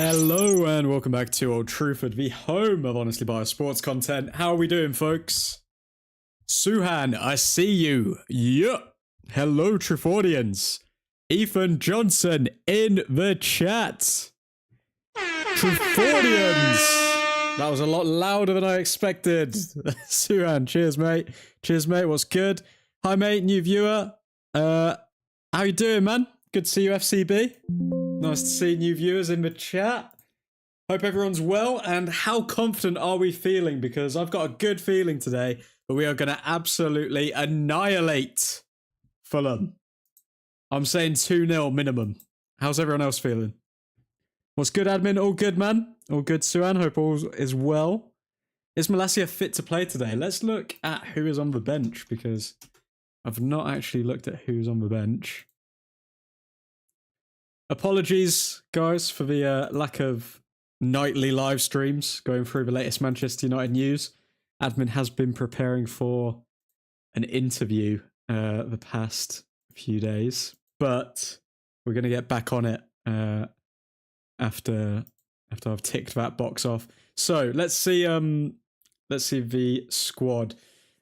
Hello and welcome back to Old Trafford, the home of honestly biased sports content. How are we doing, folks? Suhan, I see you. Yup. Hello, Traffordians. Ethan Johnson in the chat. Traffordians. That was a lot louder than I expected. Suhan, cheers, mate. Cheers, mate. What's good? Hi, mate. New viewer. How you doing, man? Good to see you, FCB. Nice to see new viewers in the chat. Hope everyone's well. And how confident are we feeling? Because I've got a good feeling today that we are going to absolutely annihilate Fulham. I'm saying 2-0 minimum. How's everyone else feeling? What's good, admin? All good, man? All good, Suan? Hope all is well. Is Malacia fit to play today? Let's look at who is on the bench, because I've not actually looked at who's on the bench. Apologies, guys, for the lack of nightly live streams going through the latest Manchester United news. Admin has been preparing for an interview the past few days, but we're going to get back on it after I've ticked that box off. So let's see the squad.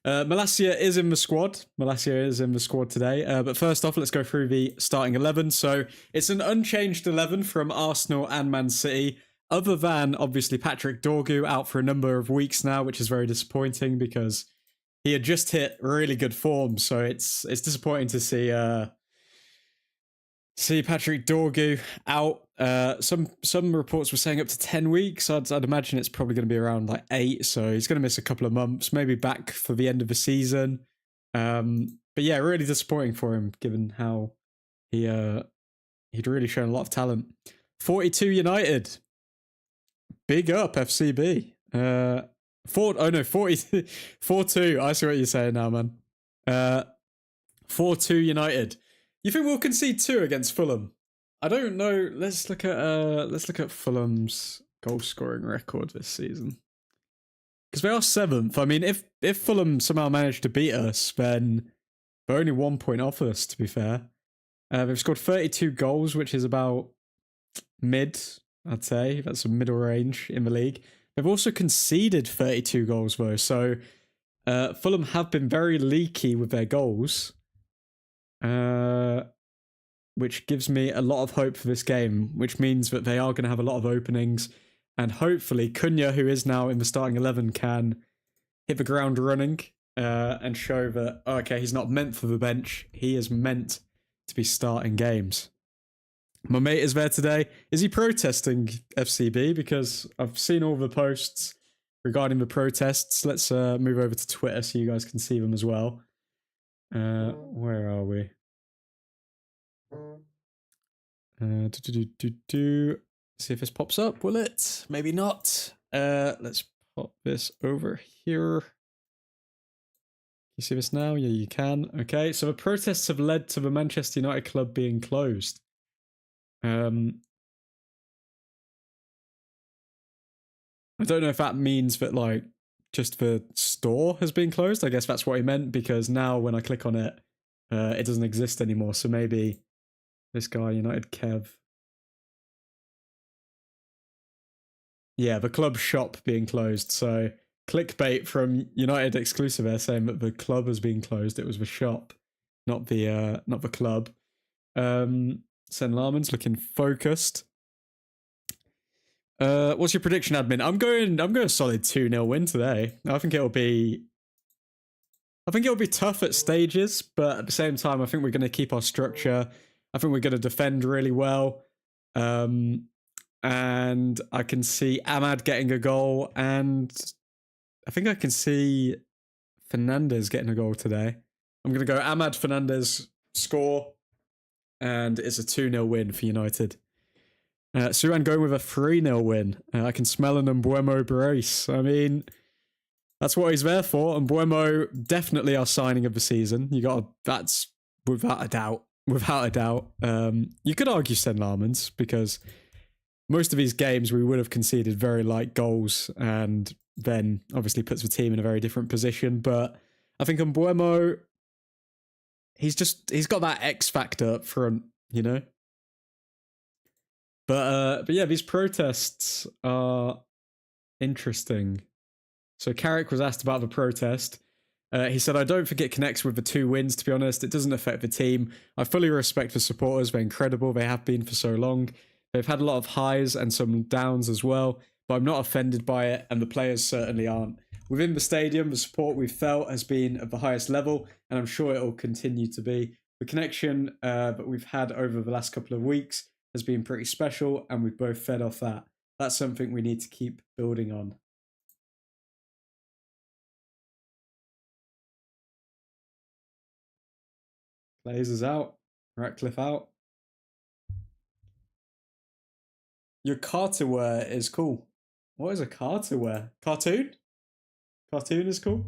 Malacia is in the squad. Malacia is in the squad today. But first off, let's go through the starting 11. So it's an unchanged 11 from Arsenal and Man City, other than obviously Patrick Dorgu out for a number of weeks now, which is very disappointing because he had just hit really good form. So it's disappointing to see Patrick Dorgu out. Some reports were saying up to 10 weeks. I'd imagine it's probably going to be around like 8. So he's going to miss a couple of months, maybe back for the end of the season. But yeah, really disappointing for him, given how he'd really shown a lot of talent. 42 United. Big up, FCB. 42. 4-2. I see what you're saying now, man. 4-2 United. You think we'll concede 2 against Fulham? I don't know. Let's look at Fulham's goal scoring record this season, because they are 7th. I mean, if Fulham somehow managed to beat us, then they're only 1 point off us. To be fair, they've scored 32 goals, which is about mid. I'd say that's a middle range in the league. They've also conceded 32 goals though, so Fulham have been very leaky with their goals. Which gives me a lot of hope for this game, which means that they are going to have a lot of openings, and hopefully Cunha, who is now in the starting 11, can hit the ground running and show that, okay, he's not meant for the bench, he is meant to be starting games. My mate is there today. Is he protesting, FCB? Because I've seen all the posts regarding the protests. Let's move over to Twitter so you guys can see them as well. Where are we? See if this pops up, will it? Maybe not. Let's pop this over here. You see this now? Yeah, you can. Okay, so the protests have led to the Manchester United club being closed. I don't know if that means that, like, just the store has been closed. I guess that's what he meant, because now when I click on it, it doesn't exist anymore. So maybe this guy, United Kev. Yeah, the club shop being closed. So clickbait from United exclusive there saying that the club has been closed. It was the shop, not the club. Sen Larman's looking focused. What's your prediction, admin? I'm going a solid 2-0 win today. I think it'll be tough at stages, but at the same time, I think we're going to keep our structure. I think we're going to defend really well. And I can see Ahmad getting a goal, and I think I can see Fernandez getting a goal today. I'm going to go Ahmad, Fernandez, score, and it's a 2-0 win for United. Suran going with a 3-0 win. I can smell an Mbeumo brace. I mean, that's what he's there for. And Mbeumo, definitely our signing of the season. That's without a doubt. Without a doubt. You could argue Sen Larmans, because most of these games we would have conceded very light goals, and then obviously puts the team in a very different position. But I think Mbeumo, he's got that X factor up front, you know? But yeah, these protests are interesting. So Carrick was asked about the protest. He said, I don't think it connects with the 2 wins, to be honest. It doesn't affect the team. I fully respect the supporters. They're incredible. They have been for so long. They've had a lot of highs and some downs as well, but I'm not offended by it, and the players certainly aren't. Within the stadium, the support we've felt has been at the highest level, and I'm sure it will continue to be. The connection that we've had over the last couple of weeks has been pretty special, and we've both fed off that. That's something we need to keep building on. Glazers out. Ratcliffe out. Your Carterware is cool. What is a Carterware? Cartoon? Cartoon is cool.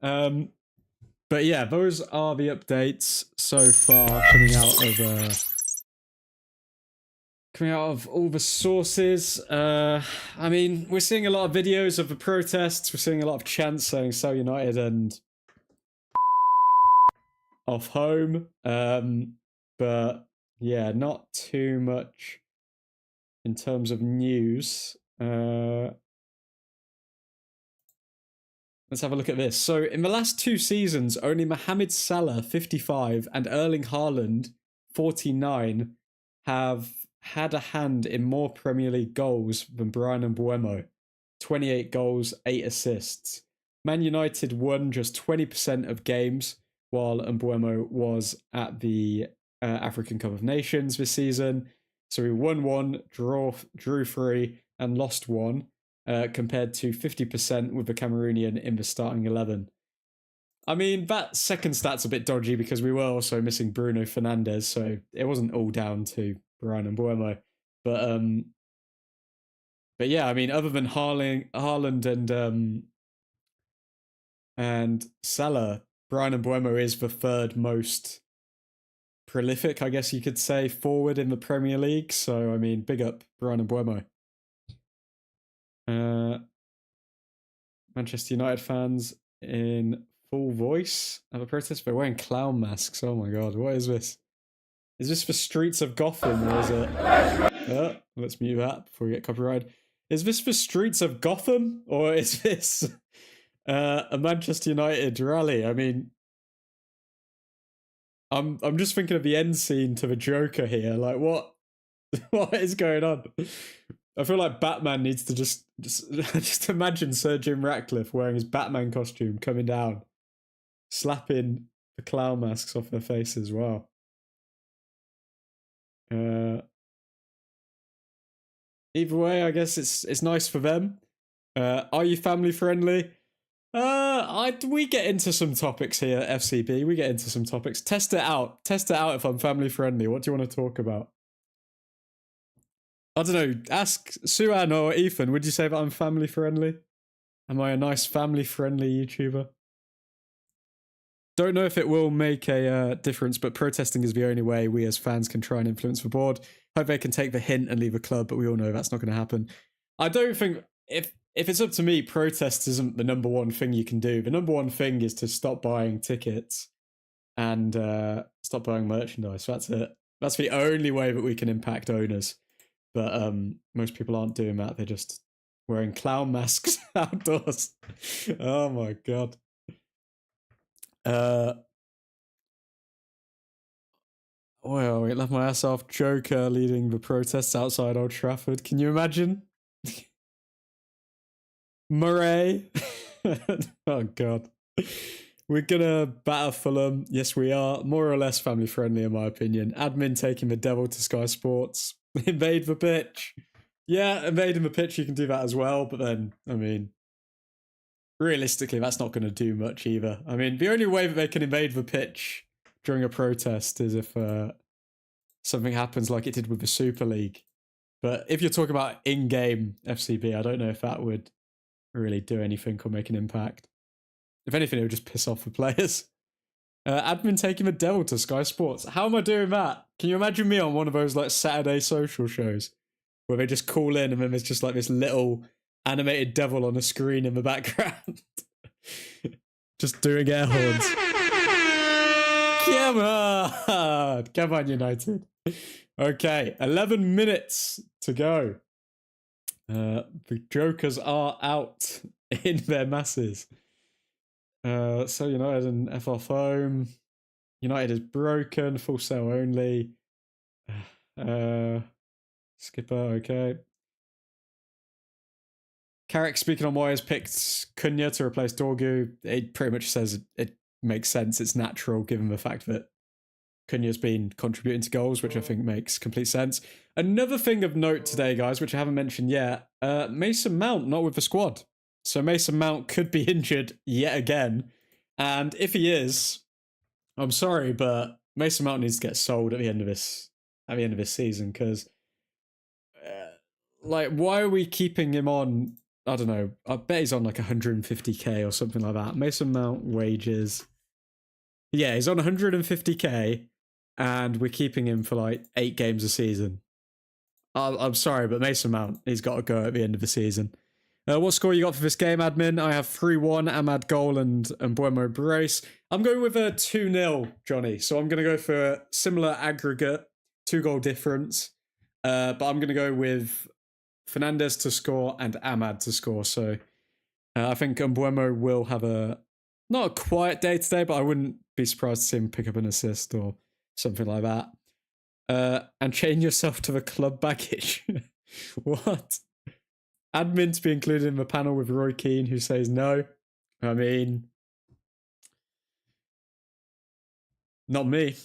But yeah, those are the updates so far coming out of all the sources. I mean, we're seeing a lot of videos of the protests. We're seeing a lot of chants saying "Sell United" and "Off Home." But yeah, not too much in terms of news. Let's have a look at this. So in the last 2 seasons, only Mohamed Salah, 55, and Erling Haaland, 49, have had a hand in more Premier League goals than Bryan Mbeumo. 28 goals, 8 assists. Man United won just 20% of games, while Mbeumo was at the African Cup of Nations this season. So we won 1, drew 3, and lost 1. Compared to 50% with the Cameroonian in the starting 11. I mean, that second stat's a bit dodgy because we were also missing Bruno Fernandes, so it wasn't all down to Bryan Mbeumo. But yeah, I mean, other than Haaland and Salah, Bryan Mbeumo is the 3rd most prolific, I guess you could say, forward in the Premier League. So, I mean, big up Bryan Mbeumo. Manchester United fans in full voice at the protest. They're wearing clown masks. Oh my god, what is this? Is this the streets of Gotham, or is it... let's mute that before we get copyrighted. Is this the streets of Gotham, or is this a Manchester United rally? I mean, I'm just thinking of the end scene to the Joker here. Like, what is going on? I feel like Batman needs to just imagine Sir Jim Ratcliffe wearing his Batman costume coming down, slapping the clown masks off their faces. Wow. Either way, I guess it's nice for them. Are you family friendly? We get into some topics here at FCB. We get into some topics. Test it out if I'm family friendly. What do you want to talk about? I don't know. Ask Suan or Ethan. Would you say that I'm family friendly? Am I a nice family friendly YouTuber? Don't know if it will make a difference, but protesting is the only way we as fans can try and influence the board. Hope they can take the hint and leave the club, but we all know that's not going to happen. I don't think if it's up to me, protest isn't the number one thing you can do. The number one thing is to stop buying tickets and stop buying merchandise. That's it. That's the only way that we can impact owners. But most people aren't doing that. They're just wearing clown masks outdoors. Oh my god. Well, we left my ass off. Joker leading the protests outside Old Trafford. Can you imagine? Murray. Oh god. We're gonna batter Fulham. Yes, we are. More or less family friendly, in my opinion. Admin taking the devil to Sky Sports. Invade the pitch. Yeah, invading the pitch, you can do that as well. But then, I mean, realistically, that's not going to do much either. I mean, the only way that they can invade the pitch during a protest is if something happens like it did with the Super League. But if you're talking about in-game FCB, I don't know if that would really do anything or make an impact. If anything, it would just piss off the players. Admin taking the devil to Sky Sports. How am I doing that? Can you imagine me on one of those like Saturday social shows where they just call in and then there's just like this little animated devil on a screen in the background? Just doing air horns. Come on! Come on, United. Okay, 11 minutes to go. The Jokers are out in their masses. So United and FR Foam. United is broken, full sale only. Skipper, okay. Carrick, speaking on why has picked Cunha to replace Dorgu. It pretty much says it makes sense. It's natural given the fact that Cunha's been contributing to goals, which I think makes complete sense. Another thing of note today, guys, which I haven't mentioned yet, Mason Mount not with the squad. So Mason Mount could be injured yet again. And if he is, I'm sorry, but Mason Mount needs to get sold at the end of this season, because like, why are we keeping him on? I don't know. I bet he's on like 150k or something like that. Mason Mount wages. Yeah, he's on 150k, and we're keeping him for like 8 games a season. I'm sorry, but Mason Mount, he's got to go at the end of the season. What score you got for this game, admin? I have 3-1, Ahmad goal and Buemo brace. I'm going with a 2-0, Johnny. So I'm going to go for a similar aggregate, 2-goal difference. But I'm going to go with Fernandes to score and Ahmad to score. So I think Mbuemo will have not a quiet day today, but I wouldn't be surprised to see him pick up an assist or something like that. And chain yourself to the club baggage. What? Admin to be included in the panel with Roy Keane, who says no. I mean, not me.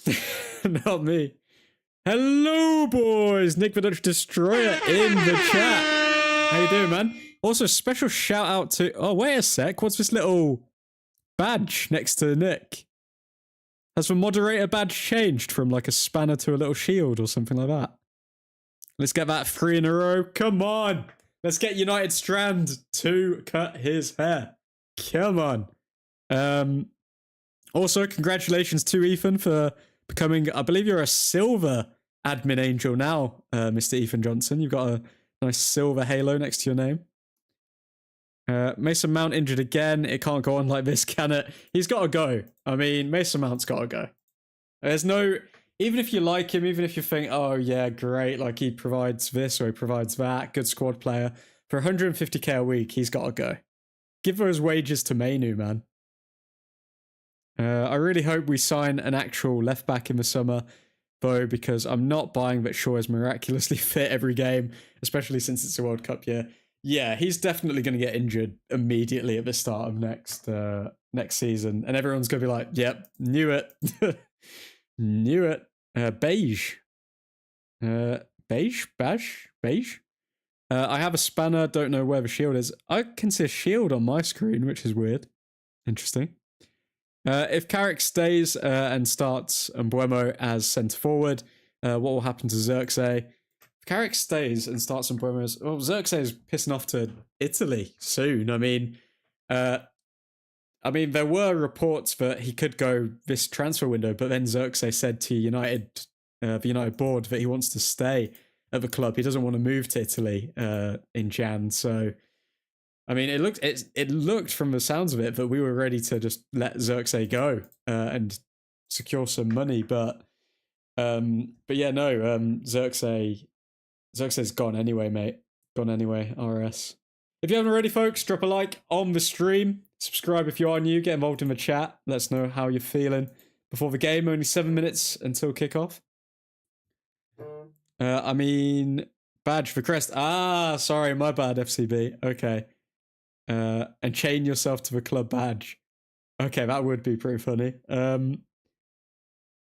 Not me. Hello, boys. Nick the Dutch Destroyer in the chat. How you doing, man? Also, special shout out to... Oh, wait a sec. What's this little badge next to Nick? Has the moderator badge changed from like a spanner to a little shield or something like that? Let's get that 3 in a row. Come on. Let's get United Strand to cut his hair. Come on. Also, congratulations to Ethan for becoming, I believe you're a silver admin angel now, Mr. Ethan Johnson. You've got a nice silver halo next to your name. Mason Mount injured again. It can't go on like this, can it? He's got to go. I mean, Mason Mount's got to go. There's no... Even if you like him, even if you think, oh yeah, great, like he provides this or he provides that, good squad player, for 150k a week, he's got to go. Give those wages to Mainu, man. I really hope we sign an actual left back in the summer, though, because I'm not buying that Shaw is miraculously fit every game, especially since it's a World Cup year. Yeah, he's definitely going to get injured immediately at the start of next season, and everyone's going to be like, yep, knew it. Knew it. Beige. Beige? Bash? Beige? I have a spanner, don't know where the shield is. I can see a shield on my screen, which is weird. Interesting. If Carrick stays and starts Mbuemo as centre forward, what will happen to Xerxes? If Carrick stays and starts Mbuemo as... Well, Xerxes is pissing off to Italy soon. I mean, there were reports that he could go this transfer window, but then Xerxes said to United, the United board, that he wants to stay at the club. He doesn't want to move to Italy in Jan. So, I mean, it looked from the sounds of it that we were ready to just let Xerxes go and secure some money. But yeah, no, Xerxes gone anyway, mate. Gone anyway, RS. If you haven't already, folks, drop a like on the stream. Subscribe if you are new. Get involved in the chat. Let us know how you're feeling before the game. Only 7 minutes until kickoff. Badge for crest. Ah, sorry, my bad, FCB. Okay. And chain yourself to the club badge. Okay, that would be pretty funny.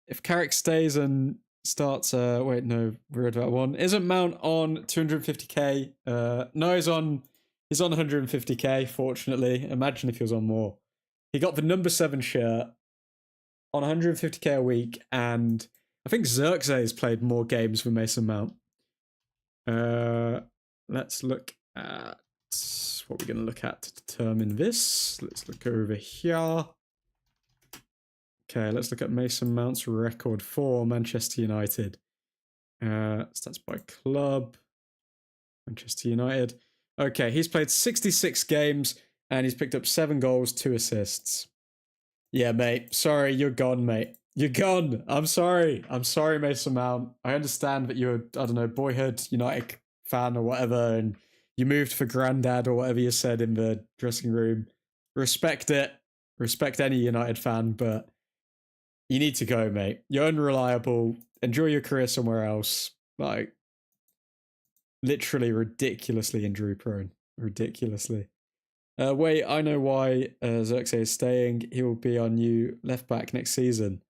If Carrick stays and starts... wait, no, we're at that one. Isn't Mount on 250k? No, he's on 150k, fortunately. Imagine if he was on more. He got the number 7 shirt on 150k a week, and I think Xerxes played more games than Mason Mount. Let's look at what we're going to look at to determine this. Let's look over here. Okay, let's look at Mason Mount's record for Manchester United. Stats by club. Manchester United. Okay, he's played 66 games and he's picked up 7 goals, 2 assists. Yeah, mate. Sorry, you're gone, mate. You're gone. I'm sorry. I'm sorry, Mason Mount. I understand that you're, I don't know, boyhood United fan or whatever, and you moved for granddad or whatever you said in the dressing room. Respect it. Respect any United fan, but you need to go, mate. You're unreliable. Enjoy your career somewhere else. Like, literally ridiculously injury prone. Ridiculously. Wait, I know why Xerxes is staying. He will be our new left back next season.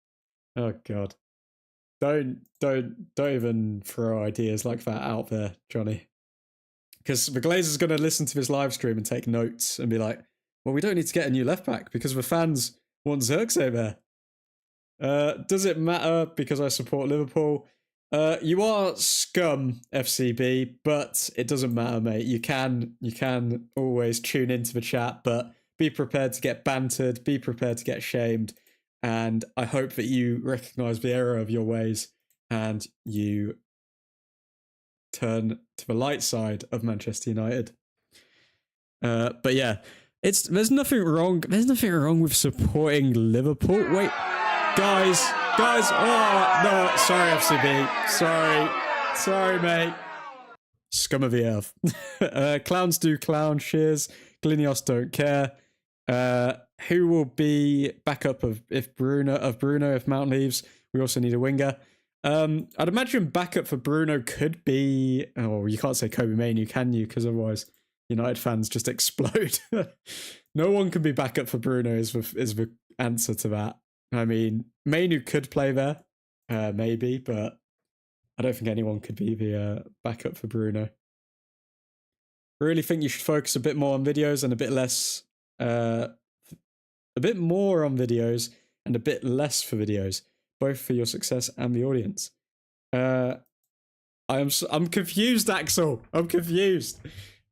Oh god. Don't even throw ideas like that out there, Johnny. Because the Glazer's going to listen to this live stream and take notes and be like, well, we don't need to get a new left back because the fans want Xerxes there. Does it matter because I support Liverpool? You are scum, FCB, but it doesn't matter, mate. You can always tune into the chat, but be prepared to get bantered, be prepared to get shamed, and I hope that you recognise the error of your ways and you turn to the light side of Manchester United. But yeah, there's nothing wrong. There's nothing wrong with supporting Liverpool. Wait, guys. Oh no, sorry, FCB. Sorry, mate. Scum of the earth. Clowns do clown. Cheers. Glinios don't care. Who will be backup if Mount leaves? We also need a winger. I'd imagine backup for Bruno could be. Oh, you can't say Kobe Mainoo, can you? Because otherwise, United fans just explode. No one can be backup for Bruno. Is the answer to that? I mean, Mainoo could play there, maybe, but I don't think anyone could be the backup for Bruno. I really think you should focus a bit more on videos and a bit less. A bit more on videos and a bit less for videos, both for your success and the audience. I'm confused, Axel. I'm confused.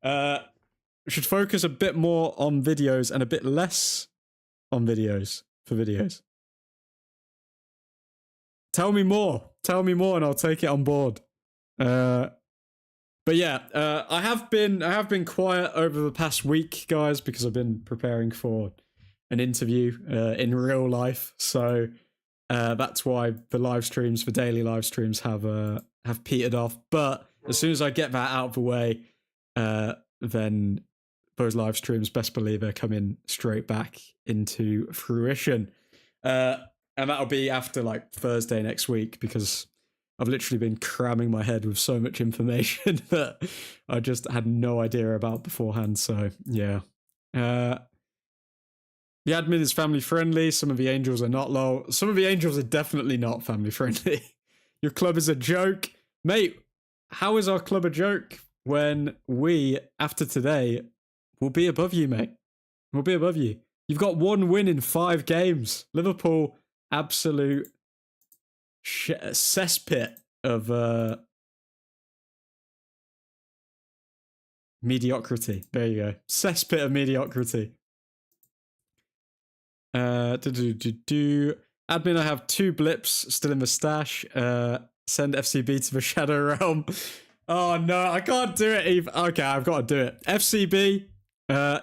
Should focus a bit more on videos and a bit less on videos for videos. Tell me more, and I'll take it on board. But yeah, I have been quiet over the past week, guys, because I've been preparing for an interview in real life. So that's why the daily live streams have petered off. But as soon as I get that out of the way, then those live streams, best believe, are coming straight back into fruition. And that'll be after like Thursday next week, because I've literally been cramming my head with so much information that I just had no idea about beforehand. So yeah. The admin is family friendly. Some of the angels are not, lol. Some of the angels are definitely not family friendly. Your club is a joke. Mate, how is our club a joke when we, after today, will be above you, mate? We'll be above you. You've got 1 win in 5 games. Liverpool, absolute cesspit of mediocrity. There you go. Cesspit of mediocrity. Admin, I have 2 blips still in the stash. Send FCB to the Shadow Realm. Oh no, I can't do it even. Okay, I've got to do it. FCB,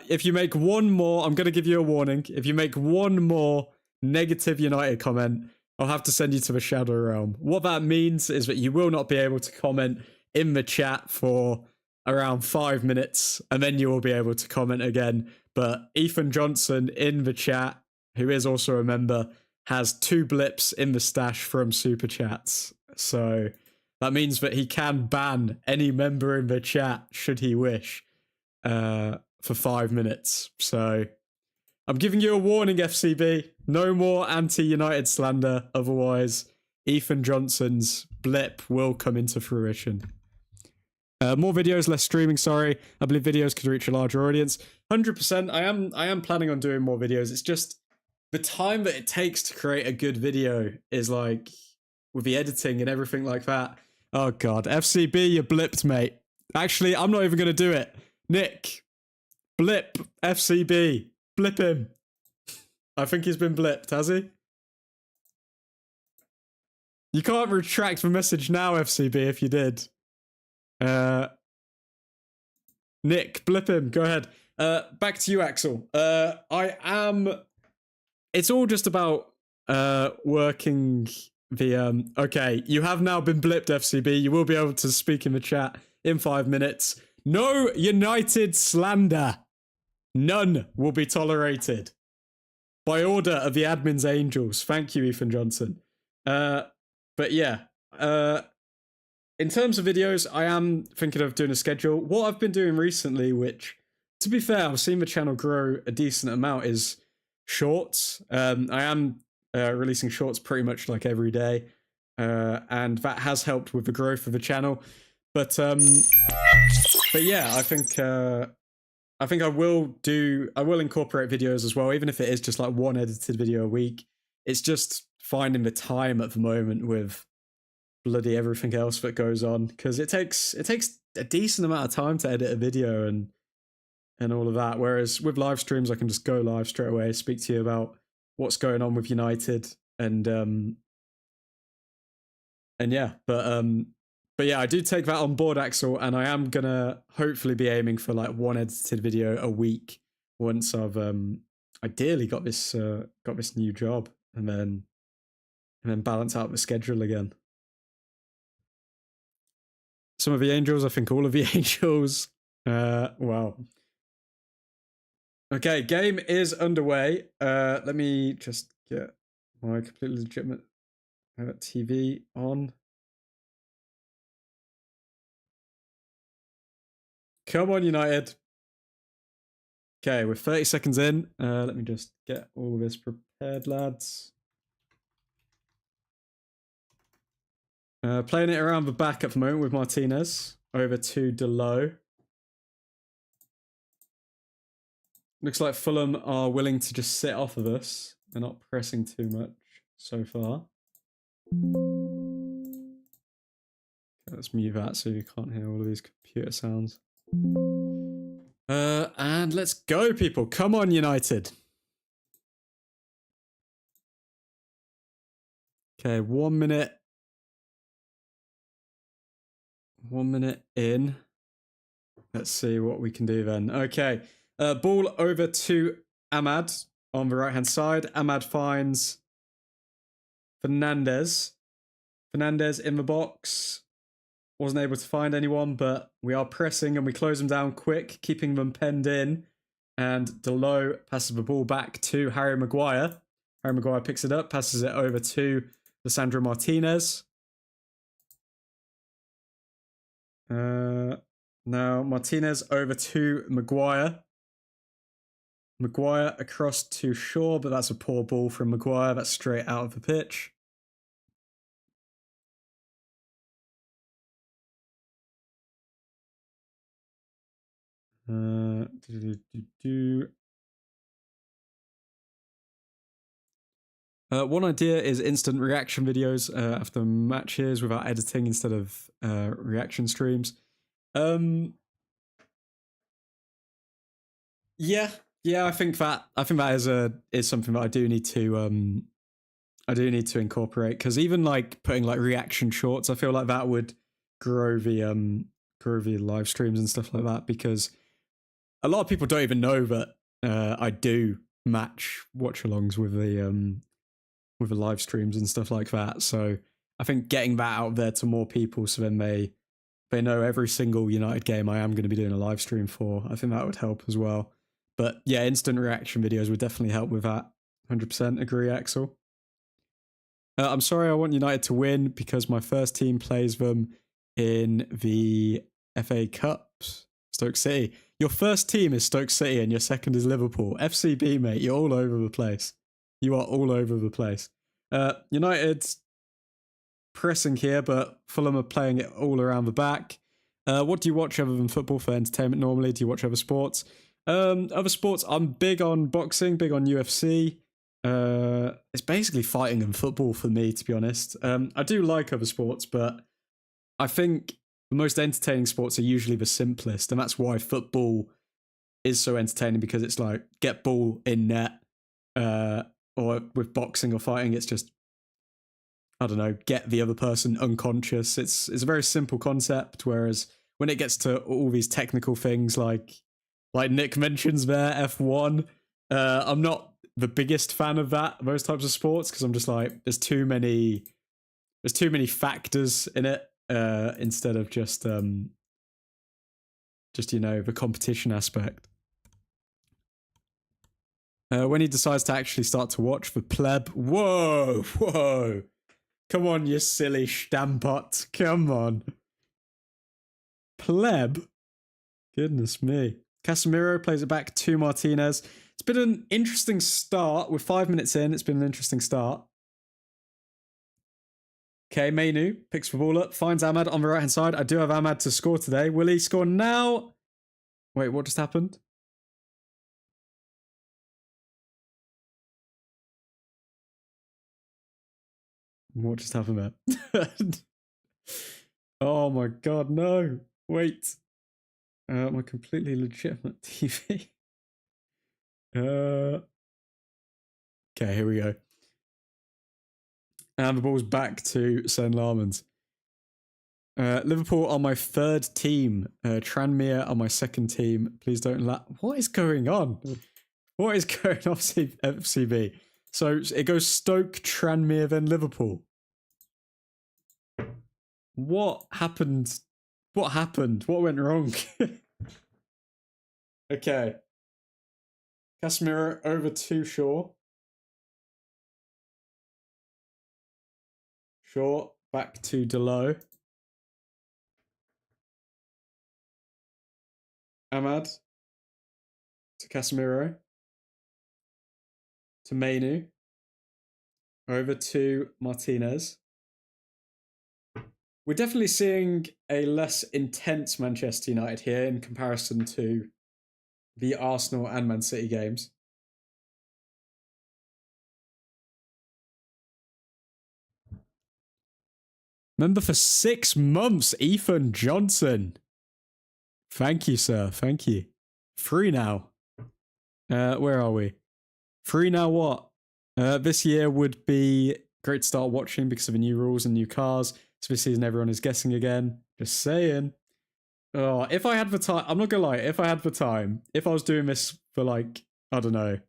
if you make one more, I'm going to give you a warning. If you make one more negative United comment, I'll have to send you to the Shadow Realm. What that means is that you will not be able to comment in the chat for around 5 minutes, and then you will be able to comment again. But Ethan Johnson in the chat, who is also a member, has 2 blips in the stash from Super Chats. So that means that he can ban any member in the chat, should he wish, for 5 minutes. So I'm giving you a warning, FCB. No more anti-United slander. Otherwise, Ethan Johnson's blip will come into fruition. More videos, less streaming, sorry. I believe videos could reach a larger audience. 100%. I am planning on doing more videos. It's just the time that it takes to create a good video is like, with the editing and everything like that. Oh god, FCB, you blipped, mate. Actually, I'm not even going to do it. Nick, blip FCB. Blip him. I think he's been blipped, has he? You can't retract the message now, FCB, if you did. Nick, blip him. Go ahead. Back to you, Axel. It's all just about working the okay, you have now been blipped, FCB. You will be able to speak in the chat in 5 minutes. No United slander. None will be tolerated. By order of the admin's angels. Thank you, Ethan Johnson. But yeah, in terms of videos, I am thinking of doing a schedule. What I've been doing recently, which, to be fair, I've seen the channel grow a decent amount, is shorts. I am releasing shorts pretty much like every day, and that has helped with the growth of the channel. But yeah, I think I will incorporate videos as well, even if it is just like one edited video a week. It's just finding the time at the moment with bloody everything else that goes on, because it takes a decent amount of time to edit a video and all of that. Whereas with live streams, I can just go live straight away, speak to you about what's going on with United, and yeah, but yeah, I do take that on board, Axel, and I am gonna hopefully be aiming for like one edited video a week once I've ideally got this new job, and then balance out the schedule again. Some of the angels, I think all of the angels. Wow. Okay, game is underway. Let me just get my completely legitimate TV on. Come on, United. Okay, we're 30 seconds in. Let me just get all this prepared, lads. Playing it around the back at the moment with Martinez. Over to Delo. Looks like Fulham are willing to just sit off of us. They're not pressing too much so far. Okay, let's mute that so you can't hear all of these computer sounds. And let's go, people. Come on, United. Okay, 1 minute. 1 minute in. Let's see what we can do then. Okay, ball over to Ahmad on the right-hand side. Ahmad finds Fernandez. Fernandez in the box. Wasn't able to find anyone, but we are pressing and we close them down quick, keeping them penned in. And Delo passes the ball back to Harry Maguire. Harry Maguire picks it up, passes it over to Lisandro Martinez. Now Martinez over to Maguire. Maguire across to Shaw, but that's a poor ball from Maguire. That's straight out of the pitch. One idea is instant reaction videos after matches without editing instead of reaction streams. Yeah, I think that is something that I do need to incorporate, because even like putting like reaction shorts, I feel like that would grow the live streams and stuff like that, because a lot of people don't even know that I do match watch-alongs with the live streams and stuff like that. So I think getting that out there to more people, so then they know every single United game I am going to be doing a live stream for, I think that would help as well. But yeah, instant reaction videos would definitely help with that. 100% agree, Axel. I'm sorry, I want United to win because my first team plays them in the FA Cups. Stoke City. Your first team is Stoke City and your second is Liverpool. FCB, mate, you're all over the place. You are all over the place. United's pressing here, but Fulham are playing it all around the back. What do you watch other than football for entertainment normally? Do you watch other sports? Other sports, I'm big on boxing, big on UFC. It's basically fighting and football for me, to be honest. I do like other sports, but I think the most entertaining sports are usually the simplest, and that's why football is so entertaining, because it's like get ball in net, or with boxing or fighting, it's just, I don't know, get the other person unconscious. It's a very simple concept, whereas when it gets to all these technical things like Nick mentions there, F1, I'm not the biggest fan of those types of sports because I'm just like there's too many factors in it instead of just the competition aspect. When he decides to actually start to watch the pleb, whoa, come on, you silly stampot, come on, pleb, goodness me. Casemiro plays it back to Martinez. It's been an interesting start. We're 5 minutes in. It's been an interesting start. Okay, Mainu picks the ball up, finds Ahmad on the right-hand side. I do have Ahmad to score today. Will he score now? Wait, what just happened? What just happened there? Oh my god, no. Wait. My completely legitimate TV. Okay, here we go. And the ball's back to Sen Larmans. Liverpool are my third team. Tranmere are my second team. Please don't What is going on? What is going on, FCB? So it goes Stoke, Tranmere, then Liverpool. What happened? What happened? What went wrong? Okay. Casemiro over to Shaw. Shaw back to Delo. Ahmad to Casemiro. To Mainu. Over to Martinez. We're definitely seeing a less intense Manchester United here in comparison to the Arsenal and Man City games. Member for 6 months, Ethan Johnson. Thank you, sir. Thank you. Free now. Where are we? Free now what? This year would be great to start watching because of the new rules and new cars. So this season everyone is guessing again. Just saying. Oh, if I had the time, I'm not gonna lie, if I had the time, if I was doing this for like, I don't know,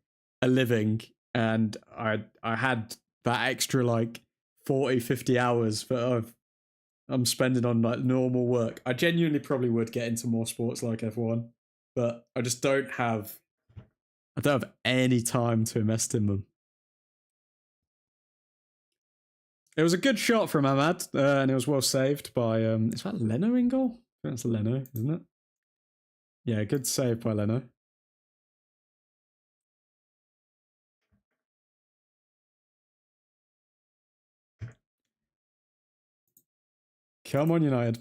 a living, and I had that extra like 40, 50 hours that I'm spending on like normal work, I genuinely probably would get into more sports like F1, but I just don't have any time to invest in them. It was a good shot from Ahmad, and it was well saved by, is that Leno in goal? I think that's Leno, isn't it? Yeah, good save by Leno. Come on, United.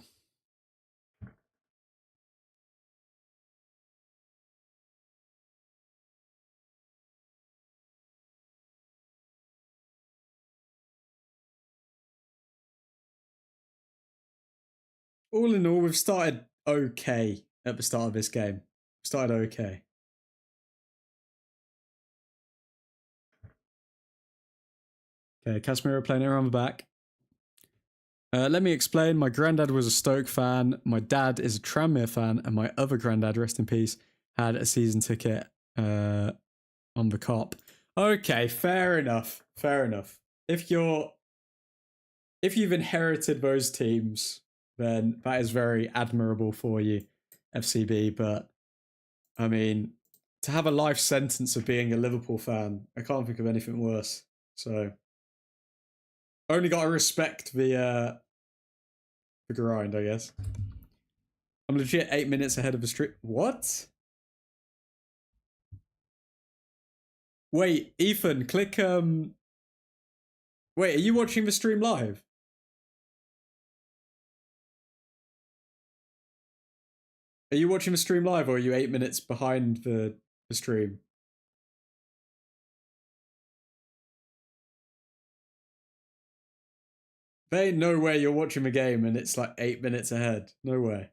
All in all, we've started okay at the start of this game. Started okay. Okay, Casemiro playing it around the back. Let me explain. My granddad was a Stoke fan. My dad is a Tranmere fan. And my other granddad, rest in peace, had a season ticket on the Cop. Okay, fair enough. Fair enough. If you've inherited those teams, then that is very admirable for you, FCB. But, I mean, to have a life sentence of being a Liverpool fan, I can't think of anything worse. So, only got to respect the grind, I guess. I'm legit 8 minutes ahead of the stream. What? Wait, Ethan, click Wait, are you watching the stream live? Are you watching the stream live, or are you 8 minutes behind the stream? There ain't no way you're watching the game and it's like 8 minutes ahead. No way.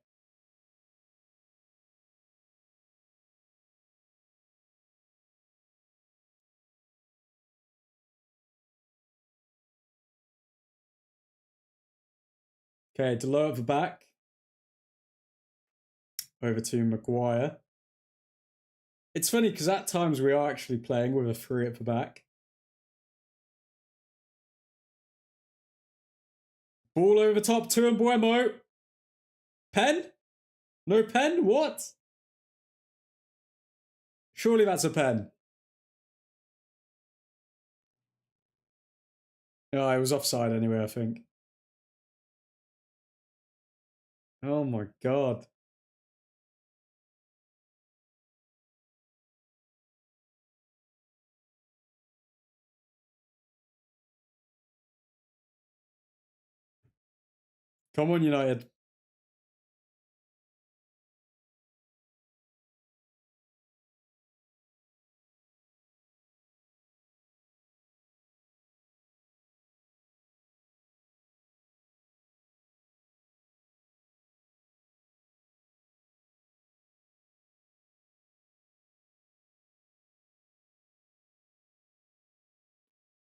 Okay, Delo at the back. Over to Maguire. It's funny because at times we are actually playing with a 3 at the back. Ball over top to Mbuemo. Pen? No pen? What? Surely that's a pen. No, it was offside anyway, I think. Oh my god. Come on, United.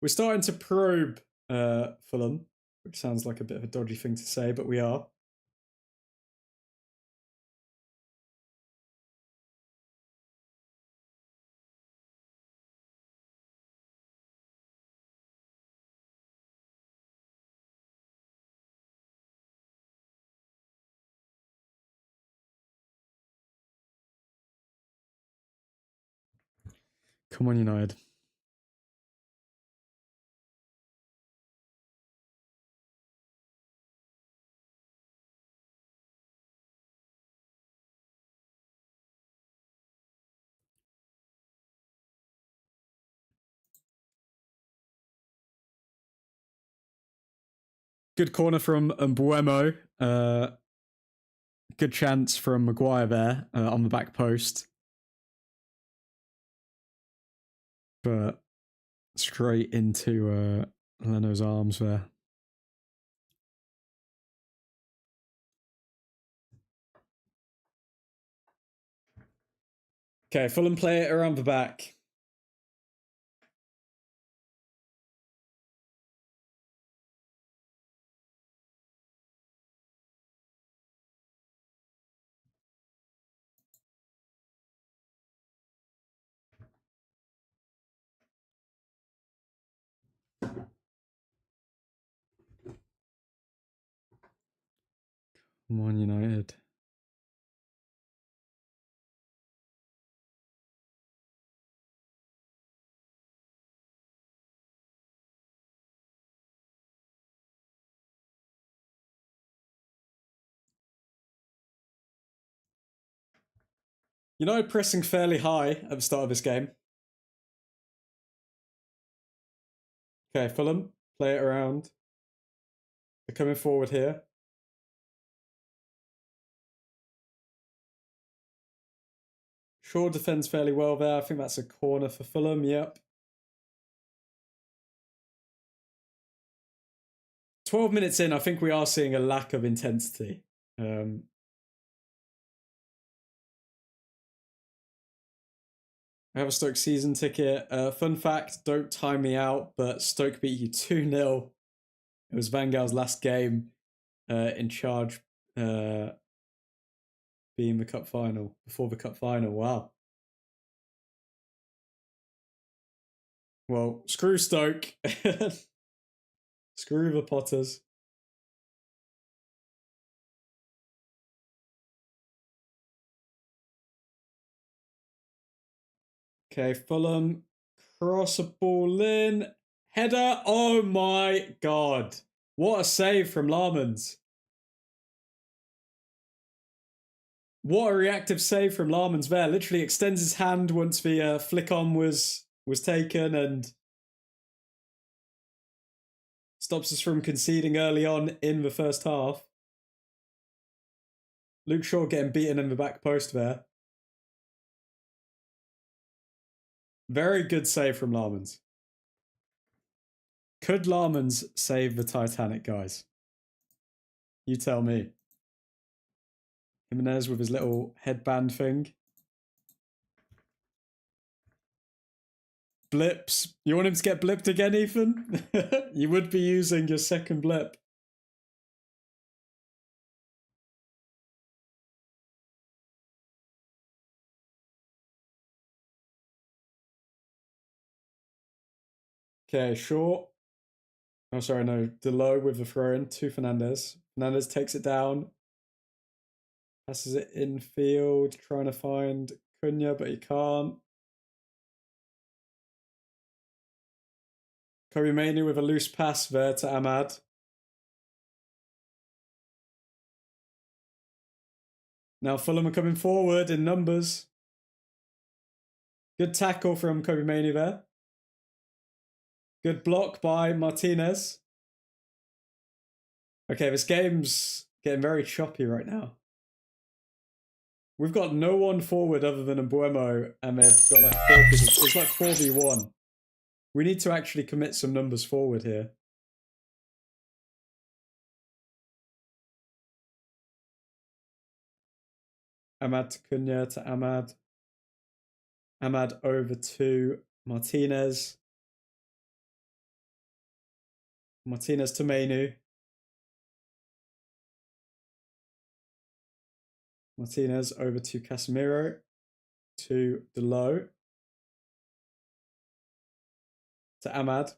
We're starting to probe Fulham, which sounds like a bit of a dodgy thing to say, but we are. Come on, United. Good corner from Mbuemo. Good chance from Maguire there on the back post. But straight into Leno's arms there. Okay, Fulham play it around the back. Come on, United. United pressing fairly high at the start of this game. Okay, Fulham, play it around. They're coming forward here. Shaw defends fairly well there. I think that's a corner for Fulham, yep. 12 minutes in, I think we are seeing a lack of intensity. I have a Stoke season ticket. Fun fact, don't time me out, but Stoke beat you 2-0. It was Van Gaal's last game in charge being the cup final, before the cup final. Wow. Well, screw Stoke. Screw the Potters. Okay, Fulham cross a ball in. Header. Oh my god. What a save from Larmans. What a reactive save from Larmans there. Literally extends his hand once the flick on was taken and stops us from conceding early on in the first half. Luke Shaw getting beaten in the back post there. Very good save from Larmans. Could Larmans save the Titanic, guys? You tell me. Jimenez with his little headband thing. Blips. You want him to get blipped again, Ethan? You would be using your second blip. Okay, short. Oh, sorry, no. Delo with the throw in to Fernandez. Fernandez takes it down. Passes it infield, trying to find Cunha, but he can't. Kobe Mainoo with a loose pass there to Ahmad. Now Fulham are coming forward in numbers. Good tackle from Kobe Mainoo there. Good block by Martinez. Okay, this game's getting very choppy right now. We've got no one forward other than Mbuemo, and they've got like 4 people. It's like 4v1. We need to actually commit some numbers forward here. Ahmad to Cunha to Ahmad. Ahmad over to Martinez. Martinez to Mainoo. Martinez over to Casemiro. To Delo. To Ahmad.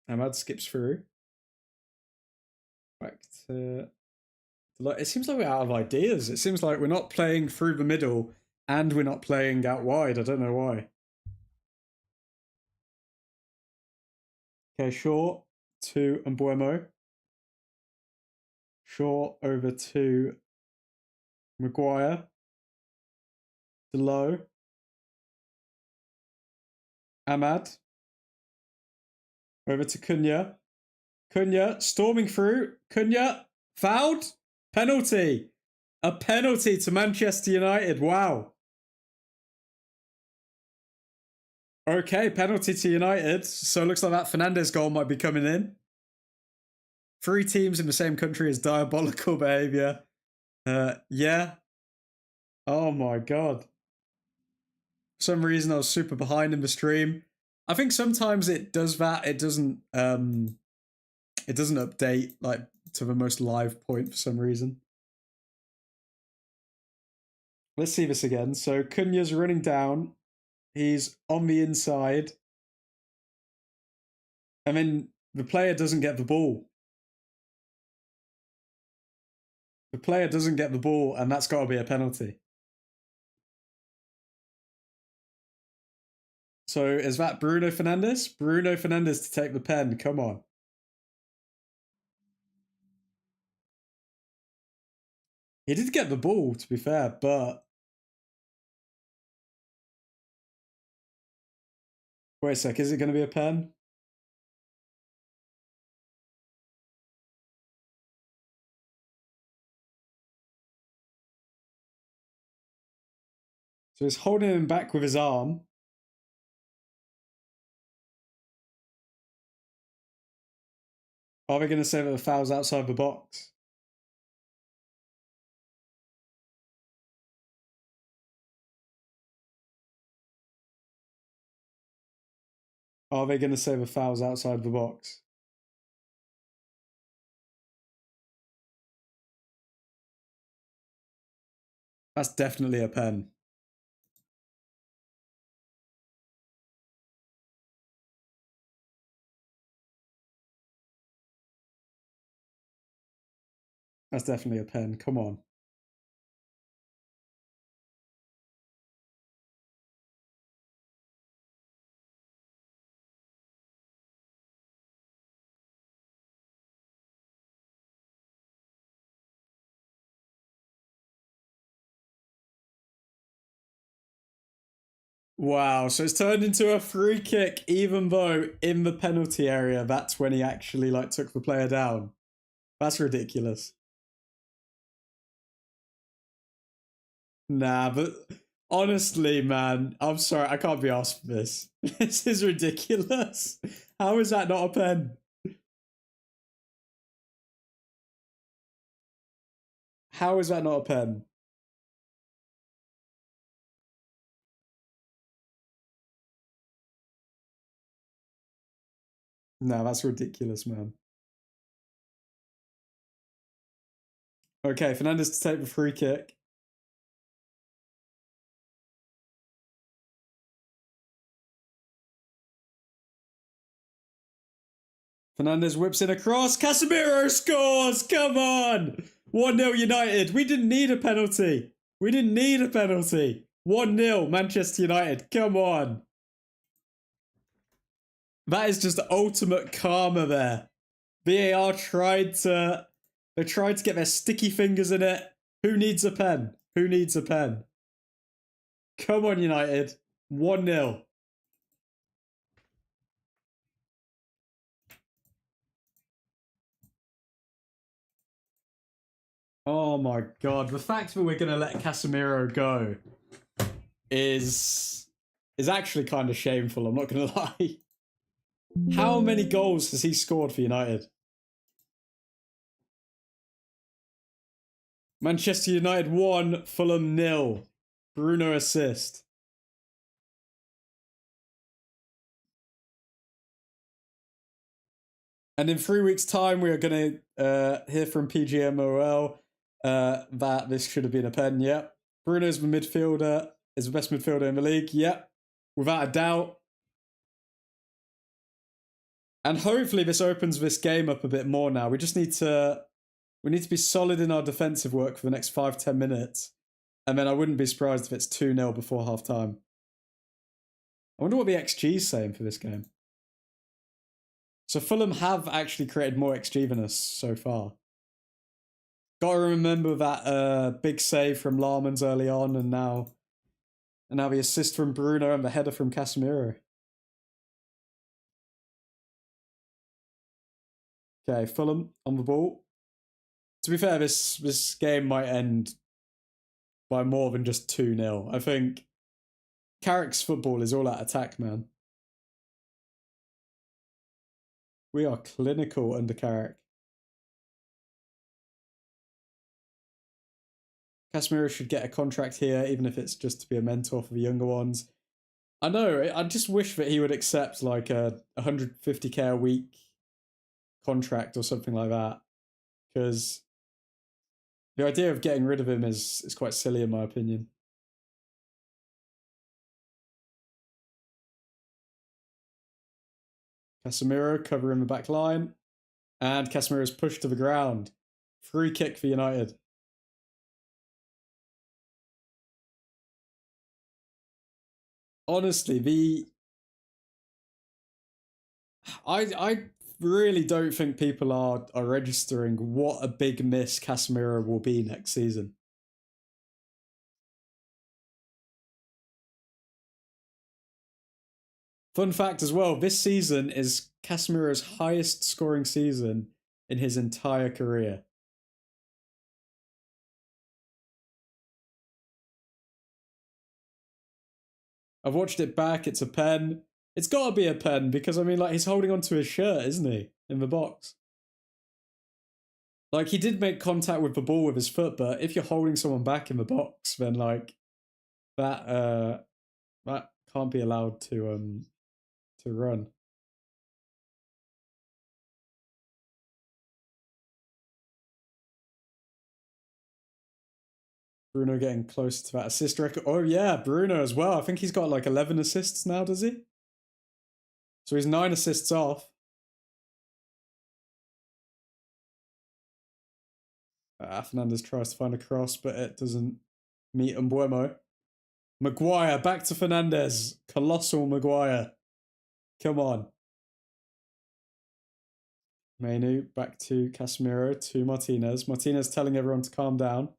Ahmad skips through. Back to Delo. It seems like we're out of ideas. It seems like we're not playing through the middle and we're not playing out wide. I don't know why. Okay, short to Mbuemo. Short over to Maguire. Delo. Ahmad. Over to Cunha. Cunha storming through. Cunha fouled. Penalty. A penalty to Manchester United. Wow. Okay, penalty to United. So it looks like that Fernandez goal might be coming in. 3 teams in the same country is diabolical behaviour. Yeah. Oh my god. For some reason I was super behind in the stream. I think sometimes it does that. It doesn't update like to the most live point for some reason. Let's see this again. So Cunha's running down. He's on the inside. And then the player doesn't get the ball. The player doesn't get the ball, and that's got to be a penalty. So is that Bruno Fernandes? Bruno Fernandes to take the pen. Come on. He did get the ball, to be fair, but... Wait a sec, is it going to be a pen? So he's holding him back with his arm. Are we going to say that the foul's outside the box? Are they going to say the foul's outside the box? That's definitely a pen. That's definitely a pen. Come on. Wow, so it's turned into a free kick, even though in the penalty area, that's when he actually like took the player down. That's ridiculous. Nah, but honestly, man, I'm sorry, I can't be asked for this. This is ridiculous. How is that not a pen? How is that not a pen? No, that's ridiculous, man. Okay, Fernandez to take the free kick. Fernandes whips in a cross. Casemiro scores. Come on. 1-0 United. We didn't need a penalty. 1-0 Manchester United. Come on. That is just ultimate karma there. VAR tried to get their sticky fingers in it. Who needs a pen? Come on, United. 1-0. Oh my god. The fact that we're going to let Casemiro go is actually kind of shameful, I'm not going to lie. How many goals has he scored for United? Manchester United 1, Fulham 0. Bruno assist. And in 3 weeks' time, we are going to hear from PGMOL that this should have been a pen. Yep. Bruno's the midfielder, is the best midfielder in the league. Yep. Without a doubt. And hopefully this opens this game up a bit more now. We just need to be solid in our defensive work for the next 5-10 minutes. And then I wouldn't be surprised if it's 2-0 before half time. I wonder what the XG is saying for this game. So Fulham have actually created more XG than us so far. Got to remember that big save from Larmans early on, and now the assist from Bruno and the header from Casemiro. Okay, Fulham on the ball. To be fair, this game might end by more than just 2-0. I think Carrick's football is all out attack, man. We are clinical under Carrick. Casemiro should get a contract here, even if it's just to be a mentor for the younger ones. I know, I just wish that he would accept like a 150k a week contract or something like that. Because the idea of getting rid of him is quite silly in my opinion. Casemiro covering the back line. And Casemiro is pushed to the ground. Free kick for United. Honestly, I really don't think people are registering what a big miss Casemiro will be next season. Fun fact as well, this season is Casemiro's highest scoring season in his entire career. I've watched it back, it's a pen. It's got to be a pen because, I mean, like, he's holding onto his shirt, isn't he? In the box. Like, he did make contact with the ball with his foot, but if you're holding someone back in the box, then, like, that can't be allowed to run. Bruno getting close to that assist record. Oh, yeah, Bruno as well. I think he's got, like, 11 assists now, does he? So he's 9 assists off. Fernandes tries to find a cross, but it doesn't meet Mbuemo. Maguire, back to Fernandes. Colossal Maguire. Come on. Manu, back to Casemiro, to Martinez. Martinez telling everyone to calm down.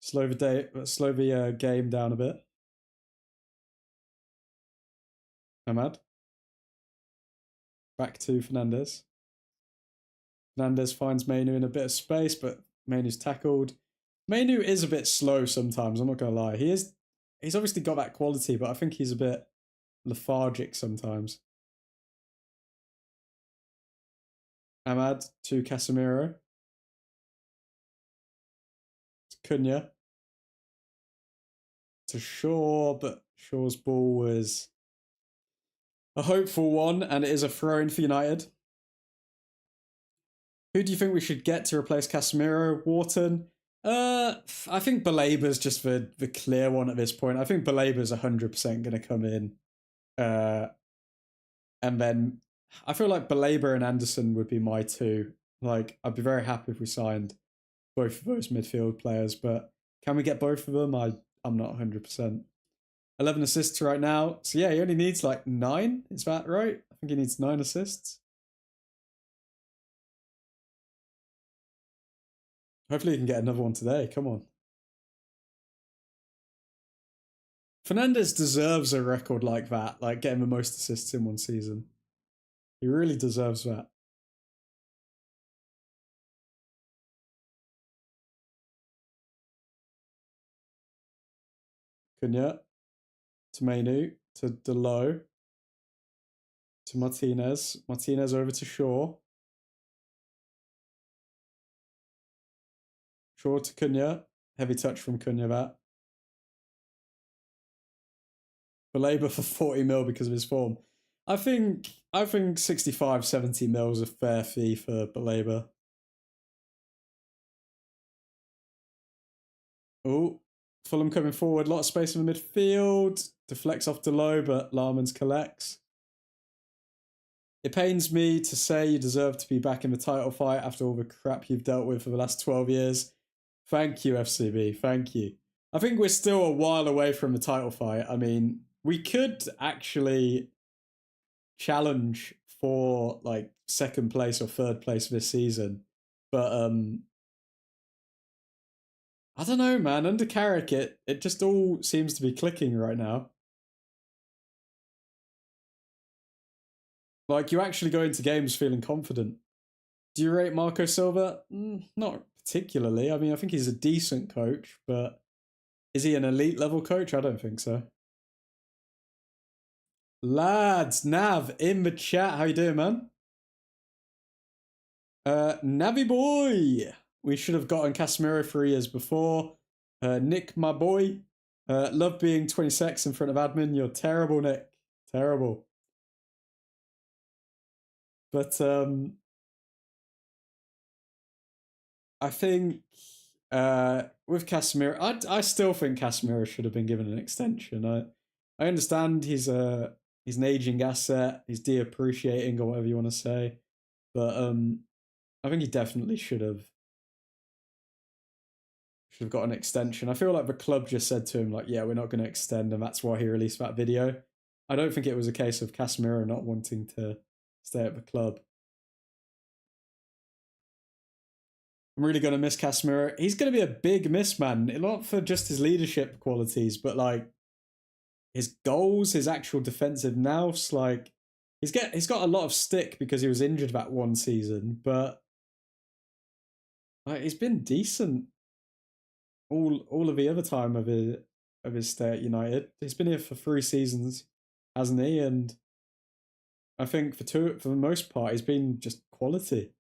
Slow the game down a bit. Ahmad. Back to Fernandes. Fernandes finds Manu in a bit of space, but Manu's tackled. Manu is a bit slow sometimes, I'm not going to lie. He's obviously got that quality, but I think he's a bit lethargic sometimes. Ahmad to Casemiro. To Cunha. To Shaw, but Shaw's ball was a hopeful one, and it is a throw-in for United. Who do you think we should get to replace Casemiro? Wharton? I think Balaba's just the clear one at this point. I think Balaba's 100% going to come in. And then I feel like Baleba and Anderson would be my two. Like, I'd be very happy if we signed both of those midfield players, but can we get both of them? I'm not 100%. 11 assists right now. So yeah, he only needs like 9. Is that right? I think he needs 9 assists. Hopefully he can get another one today. Come on. Fernandes deserves a record like that, like getting the most assists in one season. He really deserves that. Cunha to Mainu to Delo to Martinez. Martinez over to Shaw. Shaw to Cunha. Heavy touch from Cunha that. Baleba for 40 mil because of his form. I think 65, 70 mil is a fair fee for Baleba. Oh, Fulham coming forward. A lot of space in the midfield. Deflects off Delo, but Larmans collects. It pains me to say you deserve to be back in the title fight after all the crap you've dealt with for the last 12 years. Thank you, FCB. Thank you. I think we're still a while away from the title fight. I mean, we could actually challenge for like second place or third place this season. But I don't know, man. Under Carrick, it just all seems to be clicking right now. Like, you actually go into games feeling confident. Do you rate Marco Silva? Not particularly. I mean, I think he's a decent coach, but is he an elite level coach? I don't think so. Lads, Nav in the chat. How you doing, man? Navi boy. We should have gotten Casemiro 3 years before. Nick, my boy. Love being 26 in front of admin. You're terrible, Nick. Terrible. But I think with Casemiro, I still think Casemiro should have been given an extension. I understand he's an aging asset. He's depreciating or whatever you want to say, but I think he definitely should have got an extension. I feel like the club just said to him, like, yeah, we're not going to extend, and that's why he released that video. I don't think it was a case of Casemiro not wanting to stay at the club. I'm really going to miss Casemiro. He's going to be a big miss, man. Not for just his leadership qualities, but like his goals, his actual defensive nous. Like he's got a lot of stick because he was injured that one season, but like, he's been decent all of the other time of his stay at United. He's been here for 3 seasons, hasn't he? And I think for the most part, he's been just quality.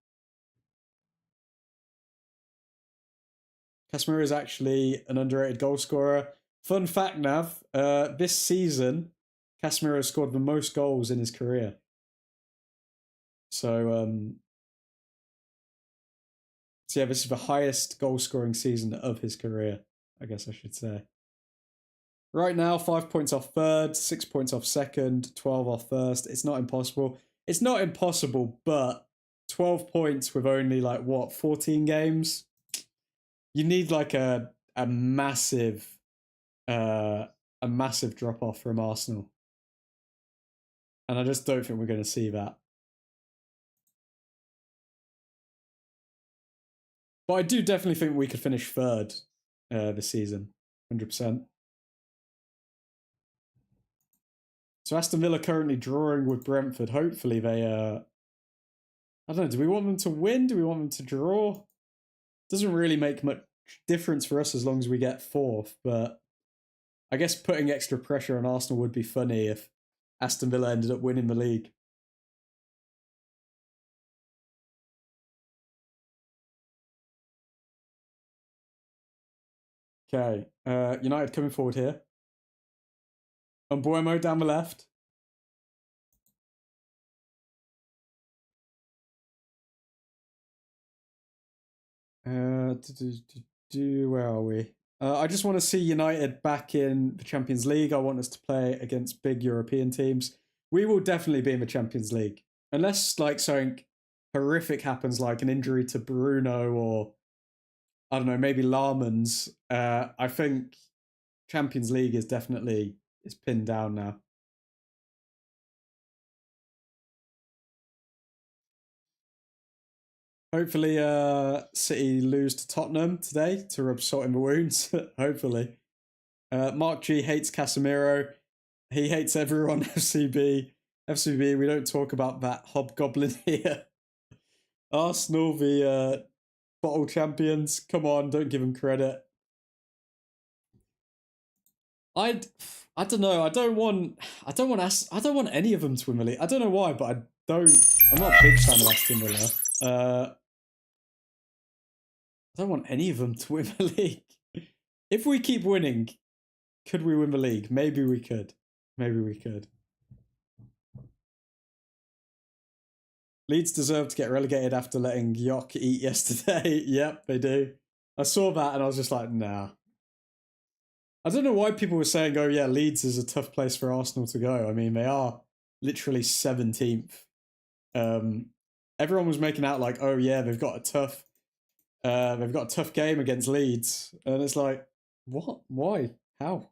Casemiro is actually an underrated goal scorer. Fun fact, Nav, this season, Casemiro has scored the most goals in his career. So yeah, this is the highest goal scoring season of his career, I guess I should say. Right now, 5 points off third, 6 points off second, 12 off first. It's not impossible. It's not impossible, but 12 points with only like what, 14 games? You need like a massive drop off from Arsenal. And I just don't think we're going to see that. But I do definitely think we could finish third this season, 100%. So Aston Villa currently drawing with Brentford. Hopefully they, I don't know, do we want them to win? Do we want them to draw? Doesn't really make much difference for us as long as we get 4th, but I guess putting extra pressure on Arsenal would be funny if Aston Villa ended up winning the league. Okay, United coming forward here. Mbuemo down the left. Where are we? I just want to see United back in the Champions League. I want us to play against big European teams. We will definitely be in the Champions League. unless like something horrific happens, like an injury to Bruno or I don't know, maybe Larman's. I think Champions League is definitely is pinned down now. Hopefully, City lose to Tottenham today to rub salt in the wounds. Hopefully. Mark G hates Casemiro. He hates everyone. FCB. FCB, we don't talk about that hobgoblin here. Arsenal, the bottle champions. Come on, don't give them credit. I don't know. I don't want any of them to win the league. I don't know why, but I'm not a big fan of Aston Villa. I don't want any of them to win the league. If we keep winning, could we win the league? Maybe we could. Maybe we could. Leeds deserve to get relegated after letting Yok eat yesterday. Yep, they do. I saw that and I was just like, nah. I don't know why people were saying, oh yeah, Leeds is a tough place for Arsenal to go. I mean, they are literally 17th. Everyone was making out like, oh yeah, they've got a tough game against Leeds. And it's like, what? Why? How?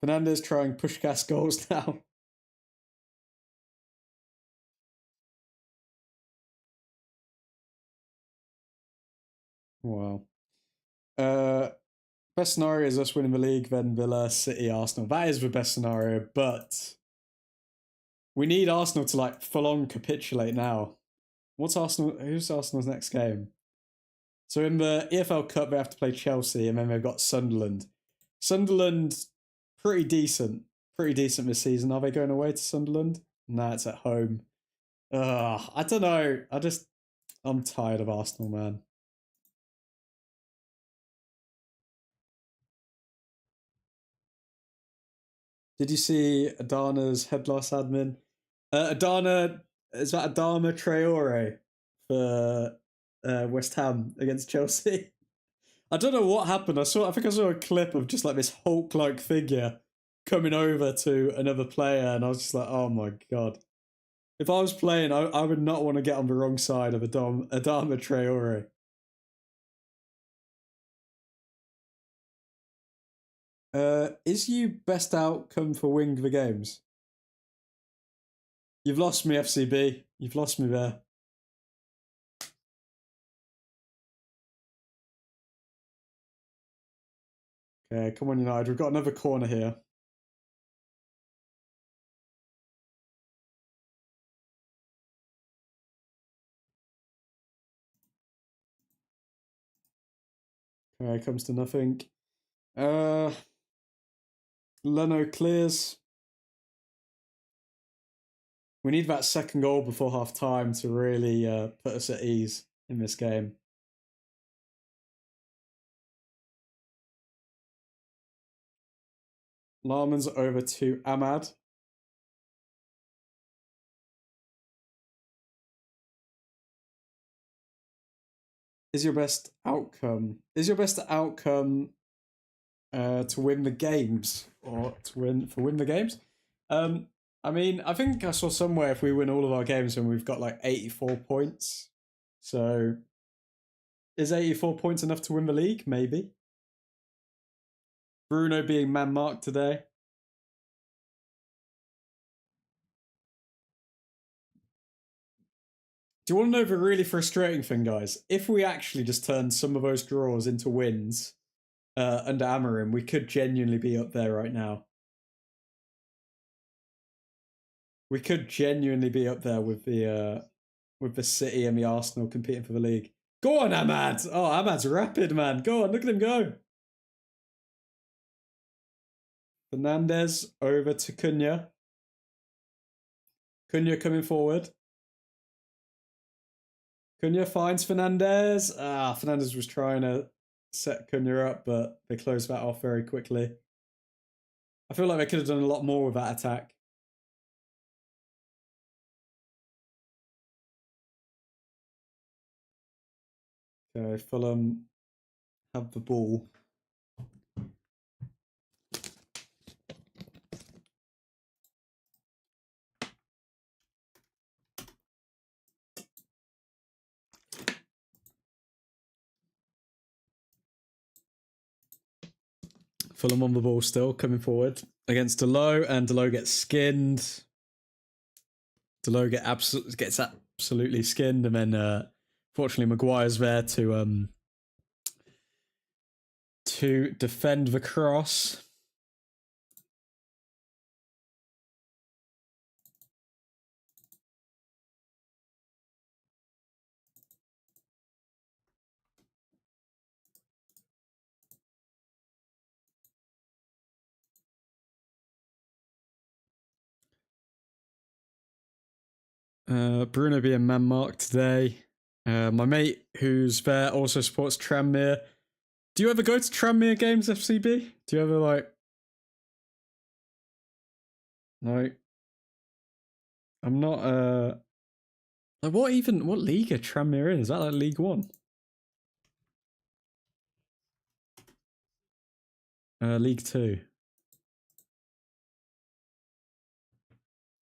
Fernandez trying push-gas goals now. Wow. Best scenario is us winning the league, then Villa, City, Arsenal. That is the best scenario, but we need Arsenal to like full on capitulate now. Who's Arsenal's next game? So in the EFL Cup they have to play Chelsea and then they've got Sunderland. Sunderland pretty decent this season. Are they going away to Sunderland? Nah, it's at home. I don't know. I'm tired of Arsenal, man. Did you see Adana's head loss admin? Adana, is that Adama Traore for West Ham against Chelsea? I don't know what happened. I think I saw a clip of just like this Hulk-like figure coming over to another player, and I was just like, oh my god. If I was playing, I would not want to get on the wrong side of Adama Traore. Is you best outcome for wing the games? You've lost me, FCB. You've lost me there. Okay, come on, United. We've got another corner here. Okay, comes to nothing. Leno clears. We need that second goal before half time to really put us at ease in this game. Larman's over to Ahmad. Is your best outcome to win the games or to win the games? I mean, I think I saw somewhere if we win all of our games and we've got like 84 points. So is 84 points enough to win the league? Maybe. Bruno being man marked today. Do you want to know the really frustrating thing, guys? If we actually just turned some of those draws into wins under Amorim, we could genuinely be up there right now. We could genuinely be up there with the City and the Arsenal competing for the league. Go on, Ahmad! Oh, Ahmad's rapid, man. Go on, look at him go. Fernandez over to Cunha. Cunha coming forward. Cunha finds Fernandez. Fernandez was trying to set Cunha up, but they closed that off very quickly. I feel like they could have done a lot more with that attack. Okay, Fulham have the ball. Fulham on the ball still, coming forward against Delo, and Delo gets skinned. Delo gets absolutely skinned, and then fortunately Maguire's there to defend the cross. Bruno being man marked today. My mate who's there also supports Tranmere. Do you ever go to Tranmere games, FCB? Do you ever like I'm not like what league are Tranmere in? Is that like League One? League Two.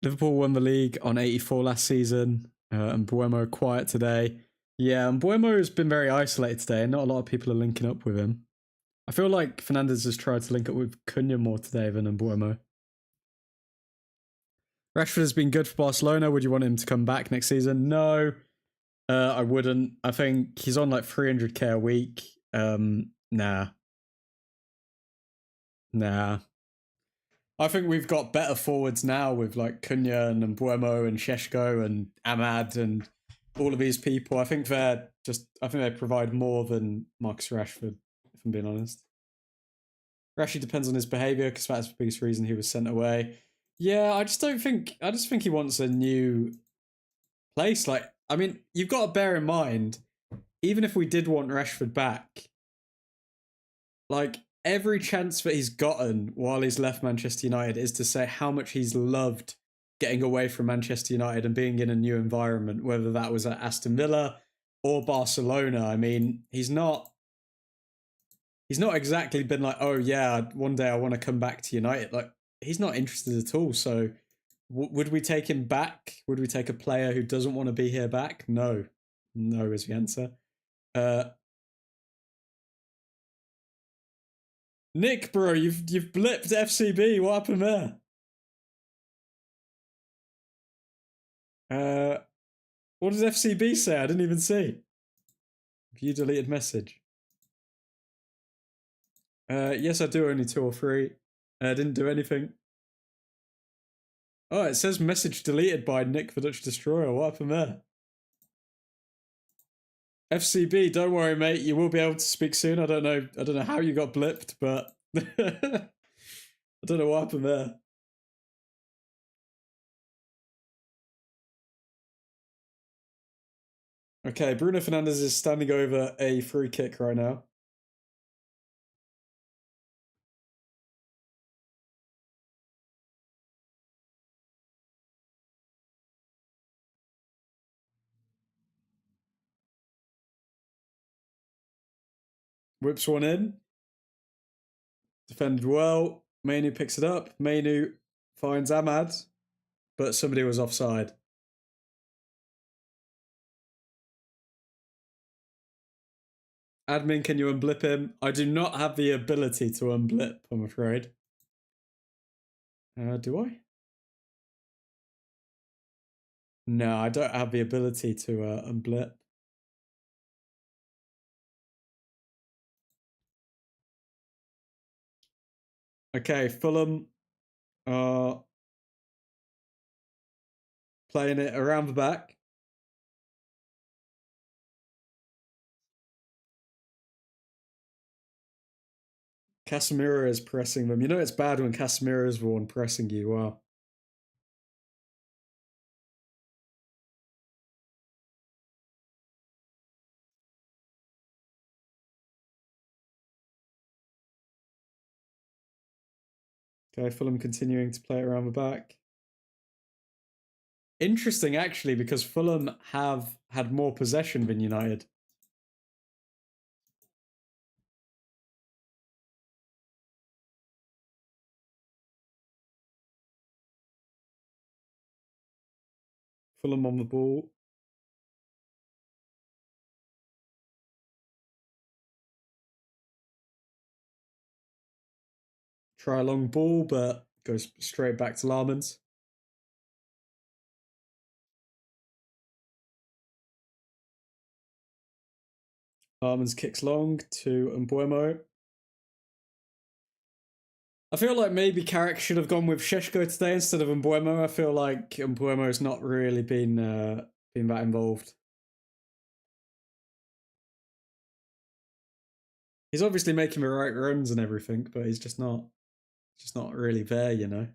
Liverpool won the league on 84 last season, and Buemo quiet today. Yeah, and Buemo has been very isolated today, and not a lot of people are linking up with him. I feel like Fernandez has tried to link up with Cunha more today than Buemo. Rashford has been good for Barcelona. Would you want him to come back next season? No, I wouldn't. I think he's on like 300k a week. Nah. I think we've got better forwards now with like Cunha and Buemo and Sheshko and Ahmad and all of these people. I think they provide more than Marcus Rashford, if I'm being honest. Rashford depends on his behaviour because that's the biggest reason he was sent away. Yeah, I just think he wants a new place. Like, I mean, you've got to bear in mind, even if we did want Rashford back, like every chance that he's gotten while he's left Manchester United is to say how much he's loved getting away from Manchester United and being in a new environment, whether that was at Aston Villa or Barcelona. I mean, he's not exactly been like, oh yeah, one day I want to come back to United. Like, he's not interested at all. So would we take him back? Would we take a player who doesn't want to be here back? No is the answer. Nick, bro, you've blipped FCB. What happened there? What does FCB say? I didn't even see. View deleted message. Yes, I do. Only 2 or 3. Didn't do anything. Oh, it says message deleted by Nick the Dutch Destroyer. What happened there? FCB, don't worry, mate. You will be able to speak soon. I don't know how you got blipped, but I don't know what happened there. Okay, Bruno Fernandes is standing over a free kick right now. Whips one in. Defended well. Mainu picks it up. Mainu finds Ahmad, but somebody was offside. Admin, can you unblip him? I do not have the ability to unblip, I'm afraid. Do I? No, I don't have the ability to unblip. Okay, Fulham are playing it around the back. Casemiro is pressing them. You know it's bad when Casemiro is the one pressing you. Wow. Okay, Fulham continuing to play it around the back. Interesting, actually, because Fulham have had more possession than United. Fulham on the ball. try a long ball, but goes straight back to Larmans. Larmans kicks long to Mbuemo. I feel like maybe Carrick should have gone with Sheshko today instead of Mbuemo. I feel like Mbuemo's not really been that involved. He's obviously making the right runs and everything, but he's just not really there, you know.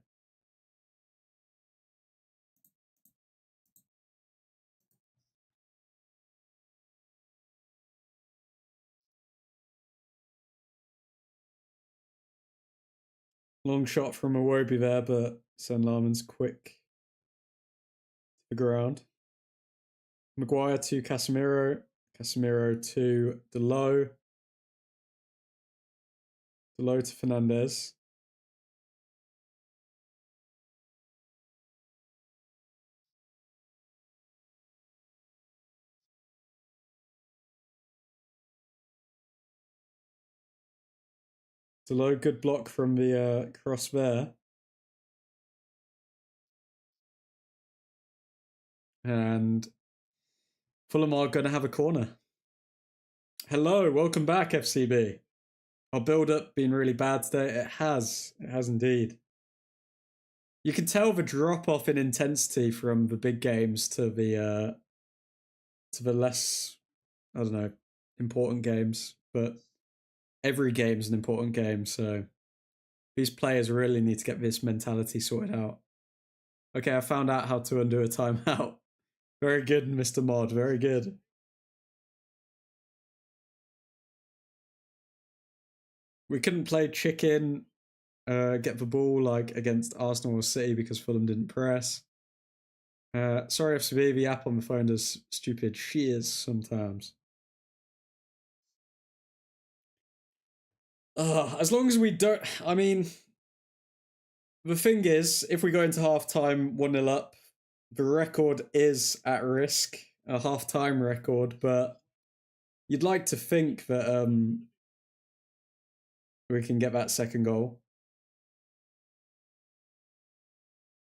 Long shot from Iwobi there, but Sen Larman's quick to the ground. Maguire to Casemiro. Casemiro to Delo. Delo to Fernandez. Delo, good block from the cross there. And Fulham are going to have a corner. Hello, welcome back, FCB. Our build-up been really bad today. It has indeed. You can tell the drop-off in intensity from the big games to the less, I don't know, important games. But every game's an important game, so these players really need to get this mentality sorted out. Okay, I found out how to undo a timeout. Very good, Mr. Mod. Very good. We couldn't play chicken, get the ball like against Arsenal or City because Fulham didn't press. Sorry, FCB, the app on the phone does stupid shears sometimes. As long as we don't, I mean, the thing is, if we go into half-time 1-0 up, the record is at risk, a half-time record, but you'd like to think that we can get that second goal.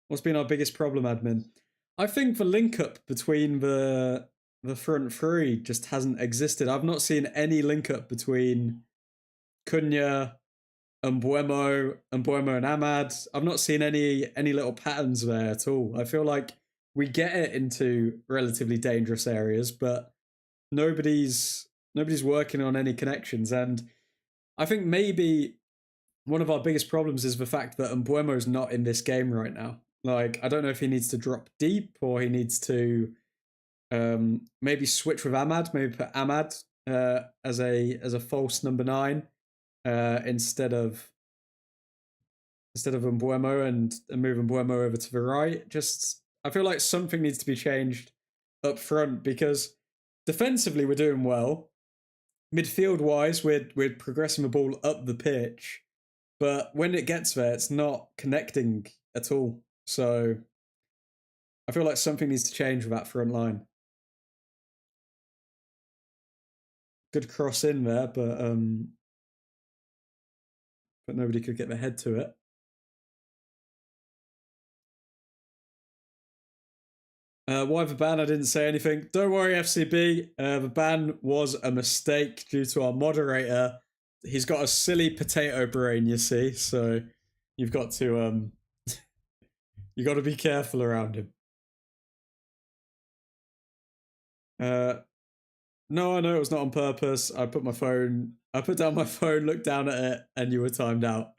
What's been our biggest problem, admin? I think the link-up between the front three just hasn't existed. I've not seen any link-up between Cunha, Mbuemo and Ahmad. I've not seen any little patterns there at all. I feel like we get it into relatively dangerous areas, but nobody's working on any connections. And I think maybe one of our biggest problems is the fact that Mbuemo's not in this game right now. Like, I don't know if he needs to drop deep or he needs to maybe switch with Ahmad, maybe put Ahmad as a false number 9 instead of Mbuemo and move Mbuemo over to the right. Just, I feel like something needs to be changed up front because defensively we're doing well. Midfield wise, we're progressing the ball up the pitch, but when it gets there, it's not connecting at all. So I feel like something needs to change with that front line. Good cross in there, but nobody could get their head to it. Why the ban? I didn't say anything. Don't worry, FCB. The ban was a mistake due to our moderator. He's got a silly potato brain, you see. So you've got to you got to be careful around him. No, I know it was not on purpose. I put down my phone, looked down at it, and you were timed out.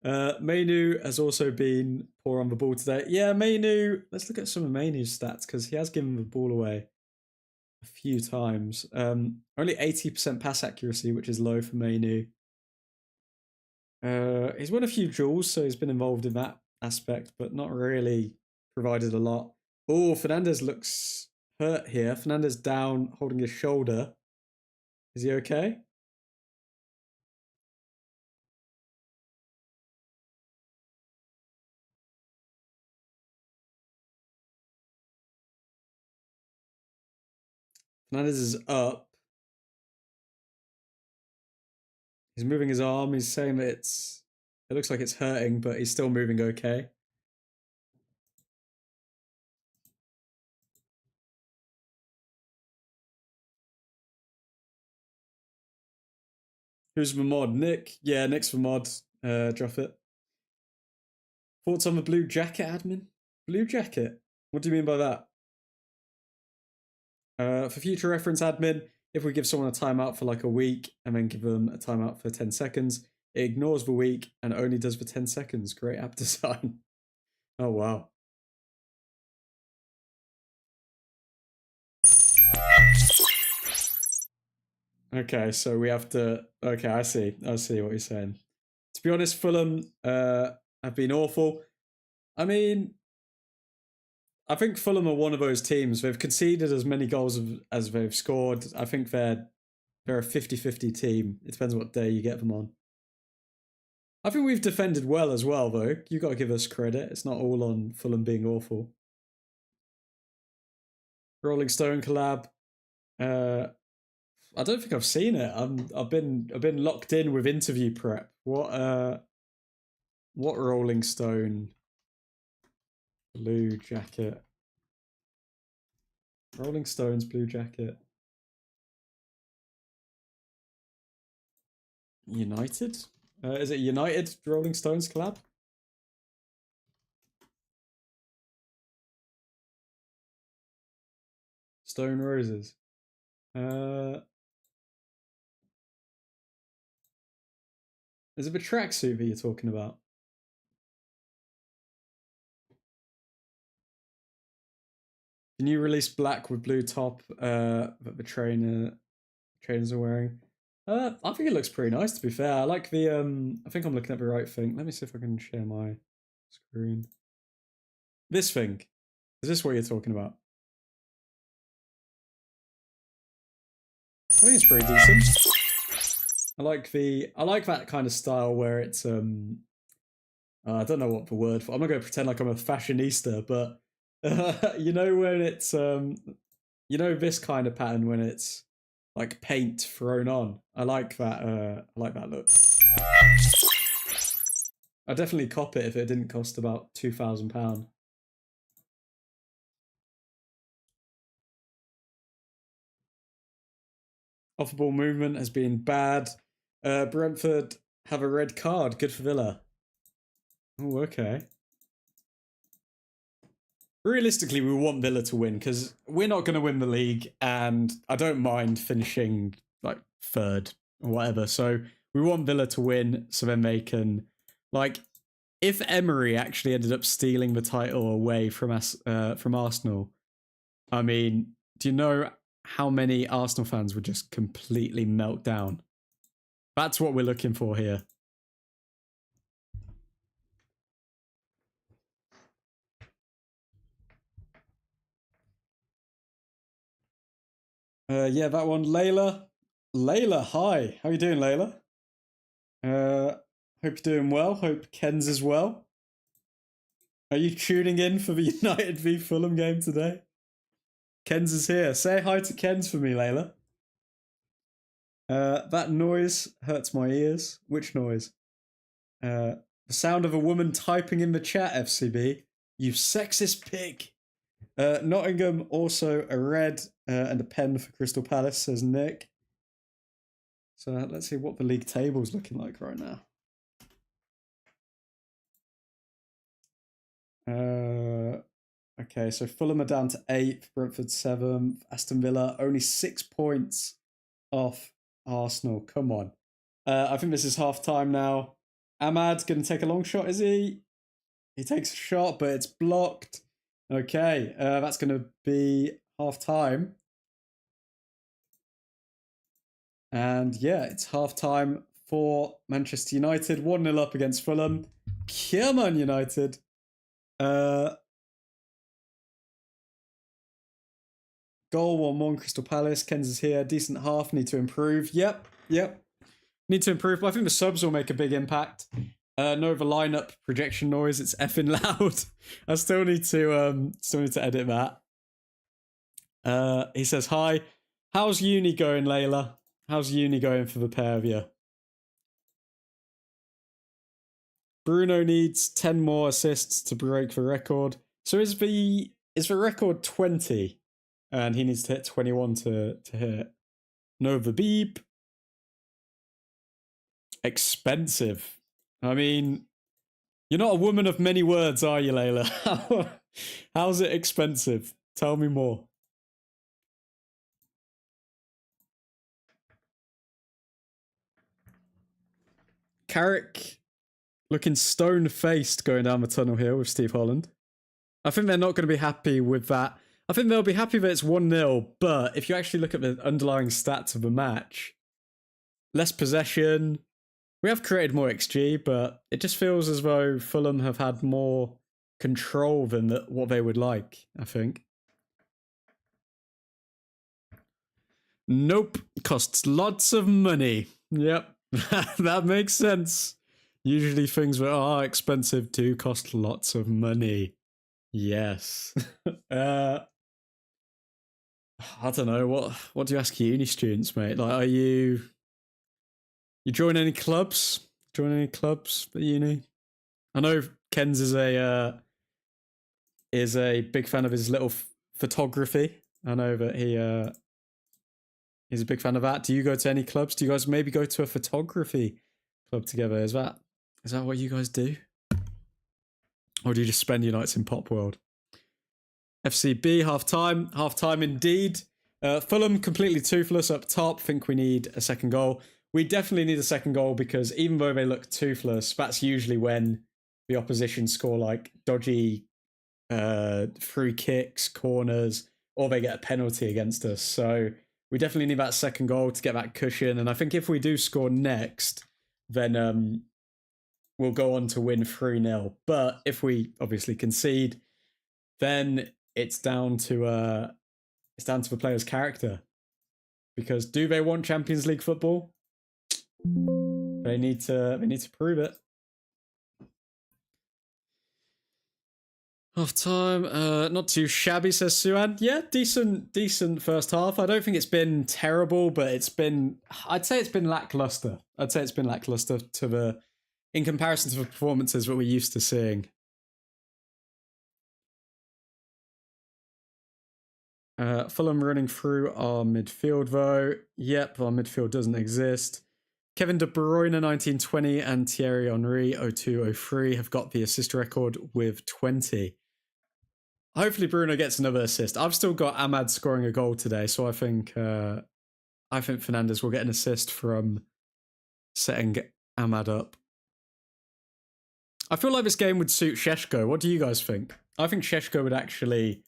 Mainu has also been poor on the ball today. Yeah, Mainu. Let's look at some of Mainu's stats because he has given the ball away a few times. Only 80% pass accuracy, which is low for Mainu. He's won a few duels, so he's been involved in that aspect, but not really provided a lot. Oh, Fernandez looks hurt here. Fernandez down, holding his shoulder. Is he okay? Fernandez is up. He's moving his arm. He's saying that it's It looks like it's hurting, but he's still moving okay. Who's the mod? Nick? Yeah, Nick's the mod. Drop it. Thoughts on the blue jacket admin? Blue jacket? What do you mean by that? For future reference admin, if we give someone a timeout for like a week and then give them a timeout for 10 seconds, it ignores the week and only does the 10 seconds. Great app design. Oh, wow. Okay, so we have to... Okay, I see what you're saying. To be honest, Fulham have been awful. I mean, I think Fulham are one of those teams. They've conceded as many goals as they've scored. I think they're a 50-50 team. It depends what day you get them on. I think we've defended well as well, though. You got to give us credit. It's not all on Fulham being awful. Rolling Stone collab. I don't think I've seen it. I've been locked in with interview prep. What Rolling Stone blue jacket? Rolling Stone's blue jacket. United? Is it United Rolling Stones collab? Stone Roses. Is it the tracksuit that you're talking about? Can you release black with blue top that the trainers are wearing? I think it looks pretty nice, to be fair. I like the I think I'm looking at the right thing. Let me see if I can share my screen. This thing. Is this what you're talking about? I think it's pretty decent. I like that kind of style where it's I don't know what the word for. I'm not going to pretend like I'm a fashionista, but you know when it's you know this kind of pattern when it's like paint thrown on. I like that look. I'd definitely cop it if it didn't cost about £2,000. Off-ball movement has been bad. Brentford have a red card. Good for Villa. Oh, okay. Realistically, we want Villa to win because we're not going to win the league, and I don't mind finishing like third or whatever. So we want Villa to win, so then they can, like, if Emery actually ended up stealing the title away from us, from Arsenal, I mean, do you know how many Arsenal fans would just completely melt down? That's what we're looking for here. Yeah, that one. Layla. Layla, hi. How you doing, Layla? Hope you're doing well. Hope Ken's as well. Are you tuning in for the United v Fulham game today? Ken's is here. Say hi to Ken's for me, Layla. That noise hurts my ears. Which noise? The sound of a woman typing in the chat, FCB. You sexist pig. Nottingham also a red and a pen for Crystal Palace, says Nick. So let's see what the league table's looking like right now. Okay, so Fulham are down to 8th, Brentford 7th, Aston Villa only 6 points off Arsenal. Come on. I think this is half time now. Ahmad's going to take a long shot, is he? He takes a shot, but it's blocked. Okay, that's going to be half time. And yeah, it's half time for Manchester United. 1-0 up against Fulham. Come on, United. Goal 1-1 Crystal Palace. Ken's is here. Decent half. Need to improve. Yep. Need to improve. But I think the subs will make a big impact. No, the lineup projection noise. It's effing loud. I still need to edit that. He says hi. How's uni going, Layla? How's uni going for the pair of you? Bruno needs 10 more assists to break the record. So is the record 20? And he needs to hit 21 to hit. No, the beep. Expensive. I mean, you're not a woman of many words, are you, Layla? How's it expensive? Tell me more. Carrick looking stone-faced going down the tunnel here with Steve Holland. I think they're not going to be happy with that. I think they'll be happy that it's 1-0, but if you actually look at the underlying stats of the match, less possession. We have created more XG, but it just feels as though Fulham have had more control than what they would like, I think. Nope. Costs lots of money. Yep. That makes sense. Usually things that are expensive do cost lots of money. Yes. I don't know. What do you ask uni students, mate? Like, are you join any clubs? Join any clubs at uni? I know Ken's is a big fan of his little photography. I know that he's a big fan of that. Do you go to any clubs? Do you guys maybe go to a photography club together? Is that what you guys do? Or do you just spend your nights in Pop World? FCB, half-time. Half-time indeed. Fulham completely toothless up top. Think we need a second goal. We definitely need a second goal because even though they look toothless, that's usually when the opposition score like dodgy free kicks, corners, or they get a penalty against us. So we definitely need that second goal to get that cushion. And I think if we do score next, then we'll go on to win 3-0. But if we obviously concede, then it's down to the player's character. Because do they want Champions League football? They need to prove it. Half time, not too shabby, says Suan. Yeah, decent first half. I don't think it's been terrible, but I'd say it's been lackluster. In comparison to the performances that we're used to seeing. Fulham running through our midfield though. Yep, our midfield doesn't exist. Kevin De Bruyne 1920 and Thierry Henry 0203 have got the assist record with 20. Hopefully Bruno gets another assist. I've still got Ahmad scoring a goal today, so I think Fernandes will get an assist from setting Ahmad up. I feel like this game would suit Šeško. What do you guys think? I think Šeško would actually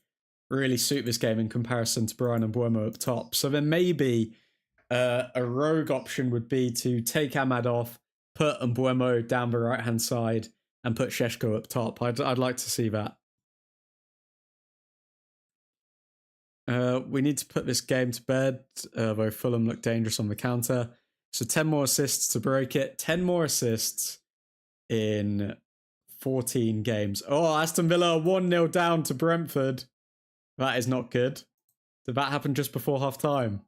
really suit this game in comparison to Brian and Mbeumo up top. So then maybe a rogue option would be to take Ahmad off, put Mbeumo down the right-hand side, and put Šeško up top. I'd like to see that. We need to put this game to bed, though Fulham look dangerous on the counter. So 10 more assists to break it. 10 more assists in 14 games. Oh, Aston Villa 1-0 down to Brentford. That is not good. Did that happen just before half-time?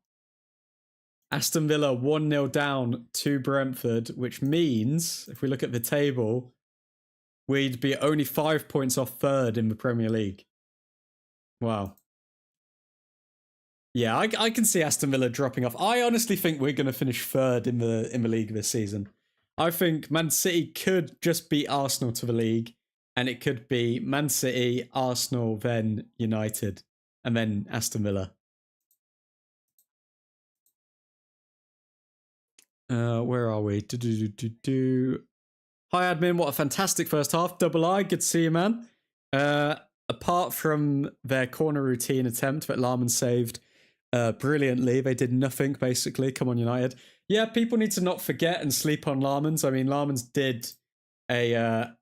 Aston Villa 1-0 down to Brentford, which means, if we look at the table, we'd be only 5 points off third in the Premier League. Wow. Yeah, I can see Aston Villa dropping off. I honestly think we're going to finish third in the league this season. I think Man City could just beat Arsenal to the league, and it could be Man City, Arsenal, then United, and then Aston Villa. Where are we? Hi, admin. What a fantastic first half. Double I. Good to see you, man. Apart from their corner routine attempt that Larman saved brilliantly, they did nothing, basically. Come on, United. Yeah, people need to not forget and sleep on Larman's. I mean, Larman's Larman's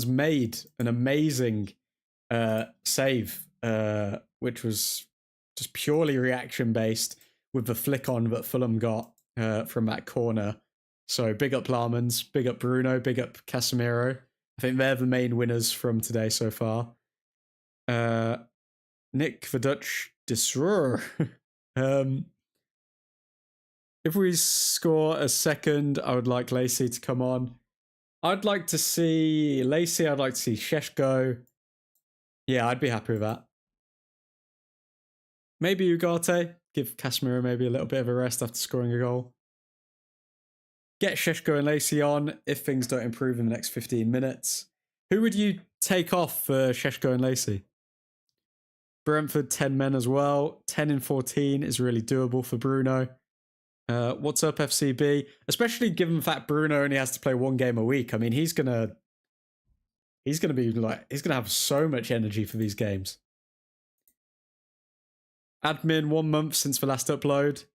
made an amazing save, which was just purely reaction-based with the flick on that Fulham got from that corner. So big up Larman's, big up Bruno, big up Casemiro. I think they're the main winners from today so far. Nick the Dutch Disroer. If we score a second, I would like Lacey to come on. I'd like to see Lacey. I'd like to see Sheshko. Yeah, I'd be happy with that. Maybe Ugarte. Give Casemiro maybe a little bit of a rest after scoring a goal. Get Sheshko and Lacey on if things don't improve in the next 15 minutes. Who would you take off for Sheshko and Lacey? Brentford, 10 men as well. 10 in 14 is really doable for Bruno. What's up, FCB? Especially given the fact Bruno only has to play one game a week. I mean, he's gonna have so much energy for these games. Admin, 1 month since the last upload.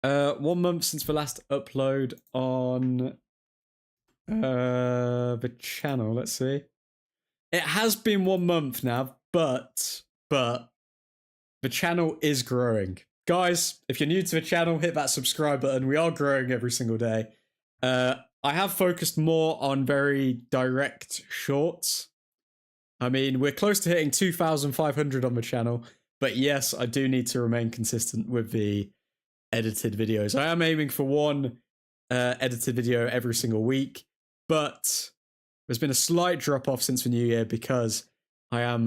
1 month since the last upload on the channel. Let's see. It has been 1 month now, but the channel is growing. Guys, if you're new to the channel, hit that subscribe button. We are growing every single day. I have focused more on very direct shorts. I mean, we're close to hitting 2,500 on the channel, but yes, I do need to remain consistent with the edited videos. I am aiming for one edited video every single week, but there's been a slight drop off since the new year because I'm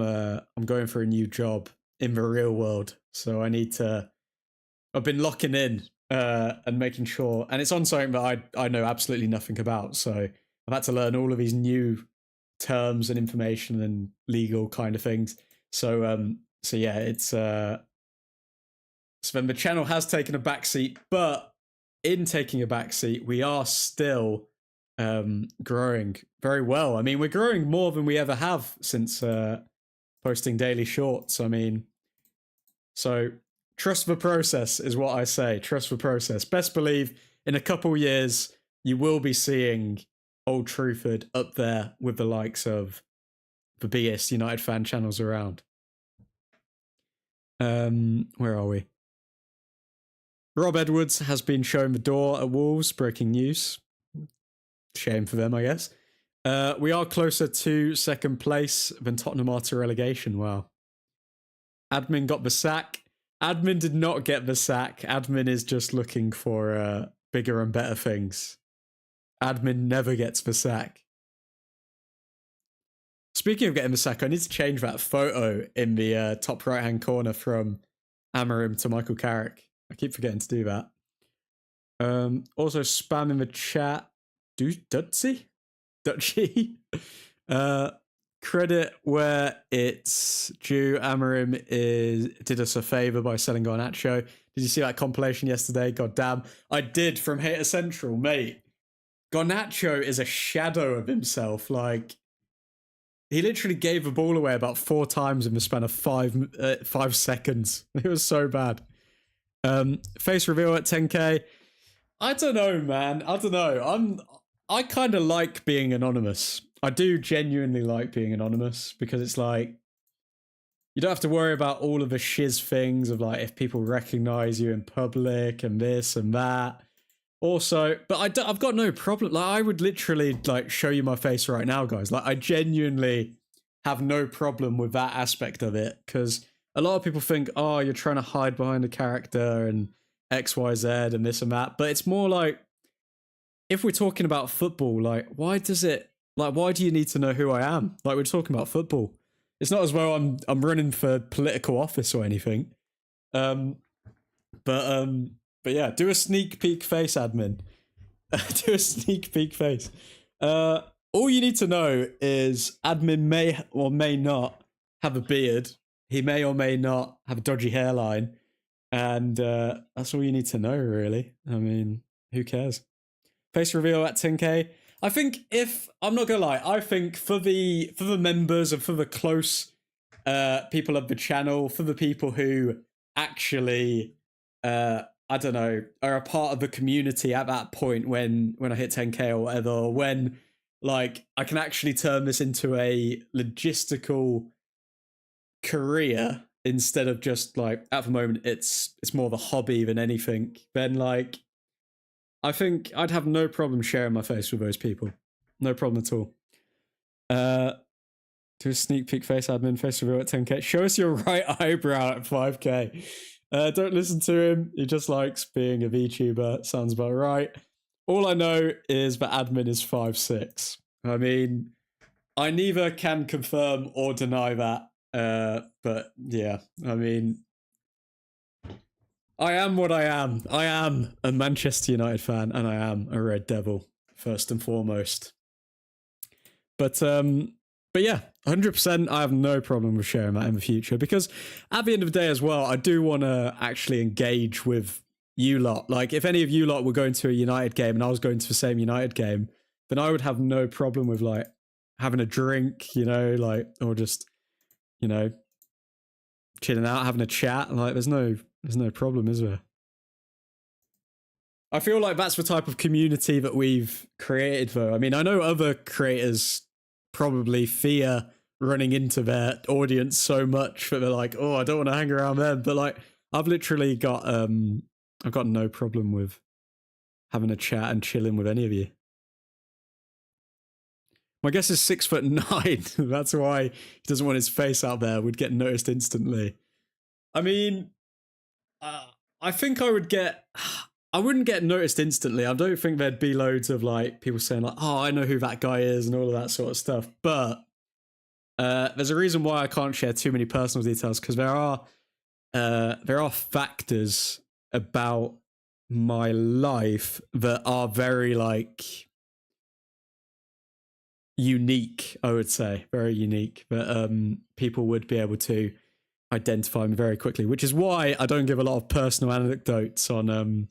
going for a new job in the real world. So I've been locking in and making sure, and it's on something that I know absolutely nothing about. So I've had to learn all of these new terms and information and legal kind of things. So yeah, it's so then the channel has taken a backseat, but in taking a backseat, we are still growing very well. I mean, we're growing more than we ever have since posting daily shorts. I mean, so trust the process is what I say. Trust the process. Best believe in a couple years, you will be seeing Old Trafford up there with the likes of the biggest United fan channels around. Where are we? Rob Edwards has been shown the door at Wolves. Breaking news. Shame for them, I guess. We are closer to second place than Tottenham are to relegation. Wow. Admin got the sack. Admin did not get the sack. Admin is just looking for bigger and better things. Admin never gets the sack. Speaking of getting the sack, I need to change that photo in the top right-hand corner from Amorim to Michael Carrick. I keep forgetting to do that. Also, spam in the chat. Dutzy? Credit where it's due. Amorim did us a favour by selling Garnacho. Did you see that compilation yesterday? God damn. I did, from Hater Central, mate. Garnacho is a shadow of himself. Like, he literally gave the ball away about 4 times in the span of 5 seconds. It was so bad. Face reveal at 10k. I don't know, man. I don't know. I kind of like being anonymous. I do genuinely like being anonymous because it's like, you don't have to worry about all of the shiz things of like if people recognize you in public and this and that. Also, but I've got no problem. Like, I would literally like show you my face right now, guys. Like, I genuinely have no problem with that aspect of it because a lot of people think, oh, you're trying to hide behind a character and X, Y, Z and this and that. But it's more like, if we're talking about football, like, why do you need to know who I am? Like, we're talking about football. It's not as though I'm running for political office or anything. But yeah, do a sneak peek face, admin. Do a sneak peek face. All you need to know is admin may or may not have a beard. He may or may not have a dodgy hairline. And that's all you need to know, really. I mean, who cares? Face reveal at 10k. I think I'm not gonna lie, I think for the members and for the close people of the channel, for the people who actually I don't know, are a part of the community at that point when I hit 10k or whatever, or when like I can actually turn this into a logistical career instead of just like, at the moment it's more of a hobby than anything, then like I think I'd have no problem sharing my face with those people. No problem at all. Do a sneak peek face admin, face reveal at 10k. Show us your right eyebrow at 5k. Don't listen to him. He just likes being a VTuber. Sounds about right. All I know is that admin is 5'6". I mean, I neither can confirm or deny that. But yeah, I mean, I am what I am. I am a Manchester United fan, and I am a Red Devil first and foremost. But yeah, 100%. I have no problem with sharing that in the future, because at the end of the day as well, I do want to actually engage with you lot. Like, if any of you lot were going to a United game and I was going to the same United game, then I would have no problem with like having a drink, like, or just, chilling out, having a chat. Like, there's no problem, is there? I feel like that's the type of community that we've created, though. I mean, I know other creators probably fear running into their audience so much that they're like, oh, I don't want to hang around them. But like, I've literally got no problem with having a chat and chilling with any of you. My guess is 6'9". That's why he doesn't want his face out there. Would get noticed instantly. I mean, I think I would get. I wouldn't get noticed instantly. I don't think there'd be loads of like people saying like, "Oh, I know who that guy is" and all of that sort of stuff. But there's a reason why I can't share too many personal details, because there are factors about my life that are very like unique. I would say very unique, but people would be able to identify me very quickly, which is why I don't give a lot of personal anecdotes on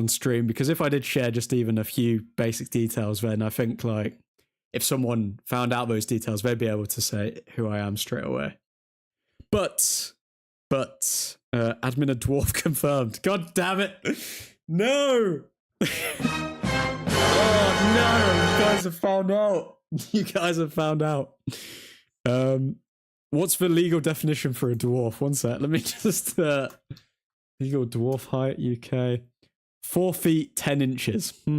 stream, because if I did share just even a few basic details, then I think like if someone found out those details, they'd be able to say who I am straight away. But admin a dwarf confirmed. God damn it. No. Oh no, you guys have found out. You guys have found out. What's the legal definition for a dwarf? One sec. Let me just legal dwarf height UK. 4 feet 10 inches. I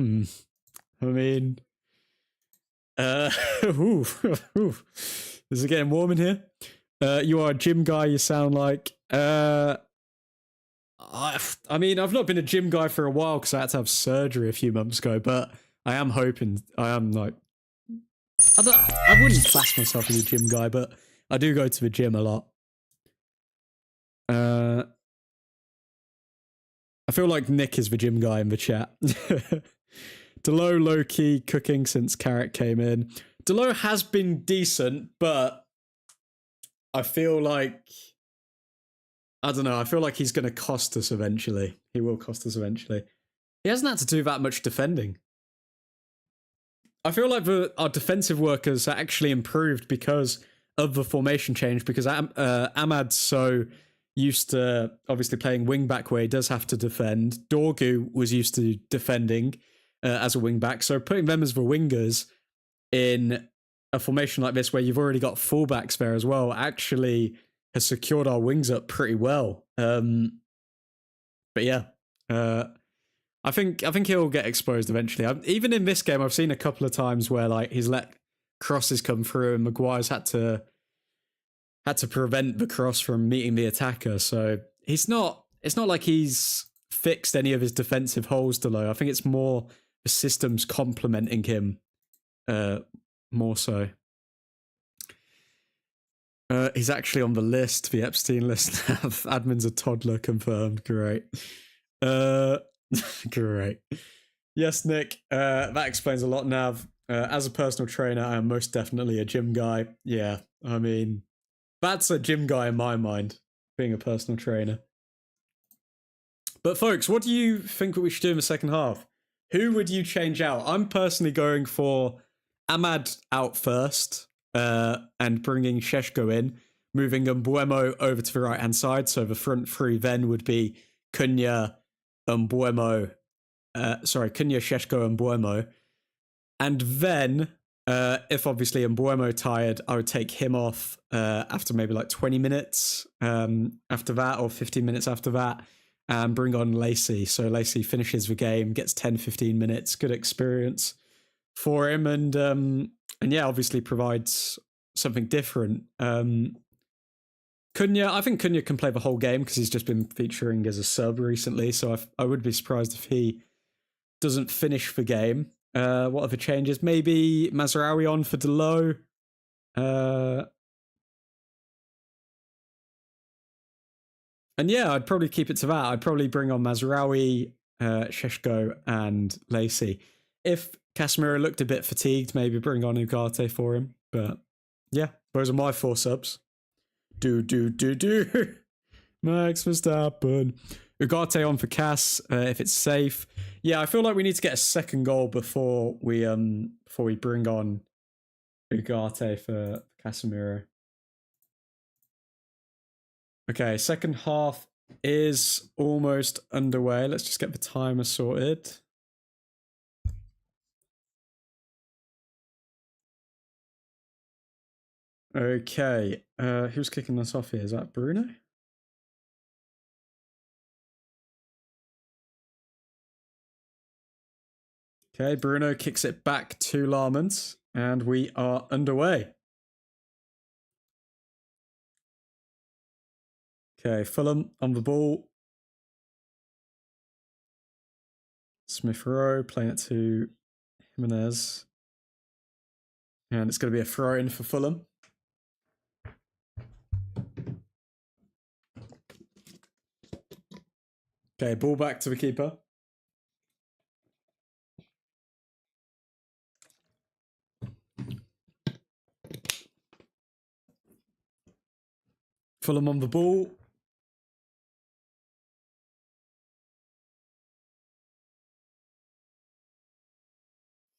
mean, is it getting warm in here? You are a gym guy, you sound like. I mean, I've not been a gym guy for a while because I had to have surgery a few months ago, but I am hoping, I am like, I wouldn't class myself as a gym guy, but I do go to the gym a lot. I feel like Nick is the gym guy in the chat. Delo low-key cooking since Carrick came in. Delo has been decent, but I feel like, I don't know, I feel like he's going to cost us eventually. He will cost us eventually. He hasn't had to do that much defending. I feel like our defensive work has actually improved because of the formation change, because Ahmad's so used to obviously playing wing back where he does have to defend. Dorgu was used to defending as a wing back, so putting them as the wingers in a formation like this where you've already got fullbacks there as well actually has secured our wings up pretty well. But yeah, I think he'll get exposed eventually. Even in this game, I've seen a couple of times where like he's let crosses come through and Maguire's had to prevent the cross from meeting the attacker. So it's not like he's fixed any of his defensive holes below. I think it's more the systems complementing him more so. He's actually on the list, the Epstein list. Admin's a toddler confirmed. Great. Great. Yes, Nick. That explains a lot, Nav. As a personal trainer, I am most definitely a gym guy. Yeah, I mean, that's a gym guy in my mind, being a personal trainer. But folks, what do you think that we should do in the second half? Who would you change out? I'm personally going for Ahmad out first, and bringing Šeško in, moving Mbuemo over to the right-hand side. So the front three then would be Cunha, Mbuemo, Cunha, Šeško, and Mbuemo. And then, if obviously Mbuemo tired, I would take him off after maybe like 20 minutes after that, or 15 minutes after that, and bring on Lacey. So Lacey finishes the game, gets 10, 15 minutes, good experience for him, and yeah, obviously provides something different. Cunha, I think Cunha can play the whole game because he's just been featuring as a sub recently, so I would be surprised if he doesn't finish for game. What other changes? Maybe Mazraoui on for Delo. And yeah, I'd probably keep it to that. I'd probably bring on Mazraoui, Sheshko, and Lacey. If Casemiro looked a bit fatigued, maybe bring on Ugarte for him. But yeah, those are my 4 subs. Do. Max Verstappen. Ugarte on for Cass if it's safe. Yeah, I feel like we need to get a second goal before we bring on Ugarte for Casemiro. Okay, second half is almost underway. Let's just get the timer sorted. Okay, who's kicking us off here? Is that Bruno? Okay, Bruno kicks it back to Larmans, and we are underway. Okay, Fulham on the ball. Smith Rowe playing it to Jimenez. And it's going to be a throw in for Fulham. Okay, ball back to the keeper. Fulham on the ball.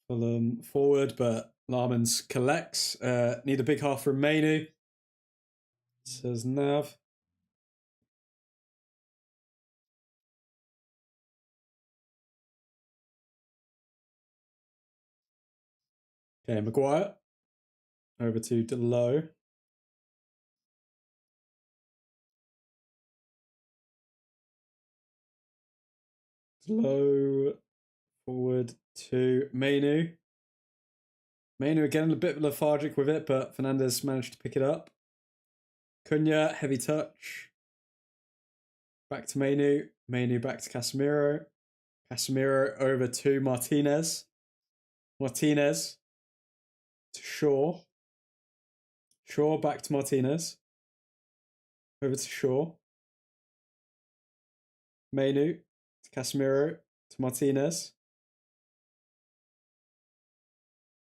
Fulham forward, but Larmans collects. Need a big half from Mainu. Says Nav. Okay, Maguire. Over to Delo. Delo forward to Mainu. Mainu again a bit lethargic with it, but Fernandez managed to pick it up. Cunha, heavy touch. Back to Mainu. Mainu back to Casemiro. Casemiro over to Martinez. Martinez to Shaw. Shaw back to Martinez. Over to Shaw. Mainu to Casemiro to Martinez.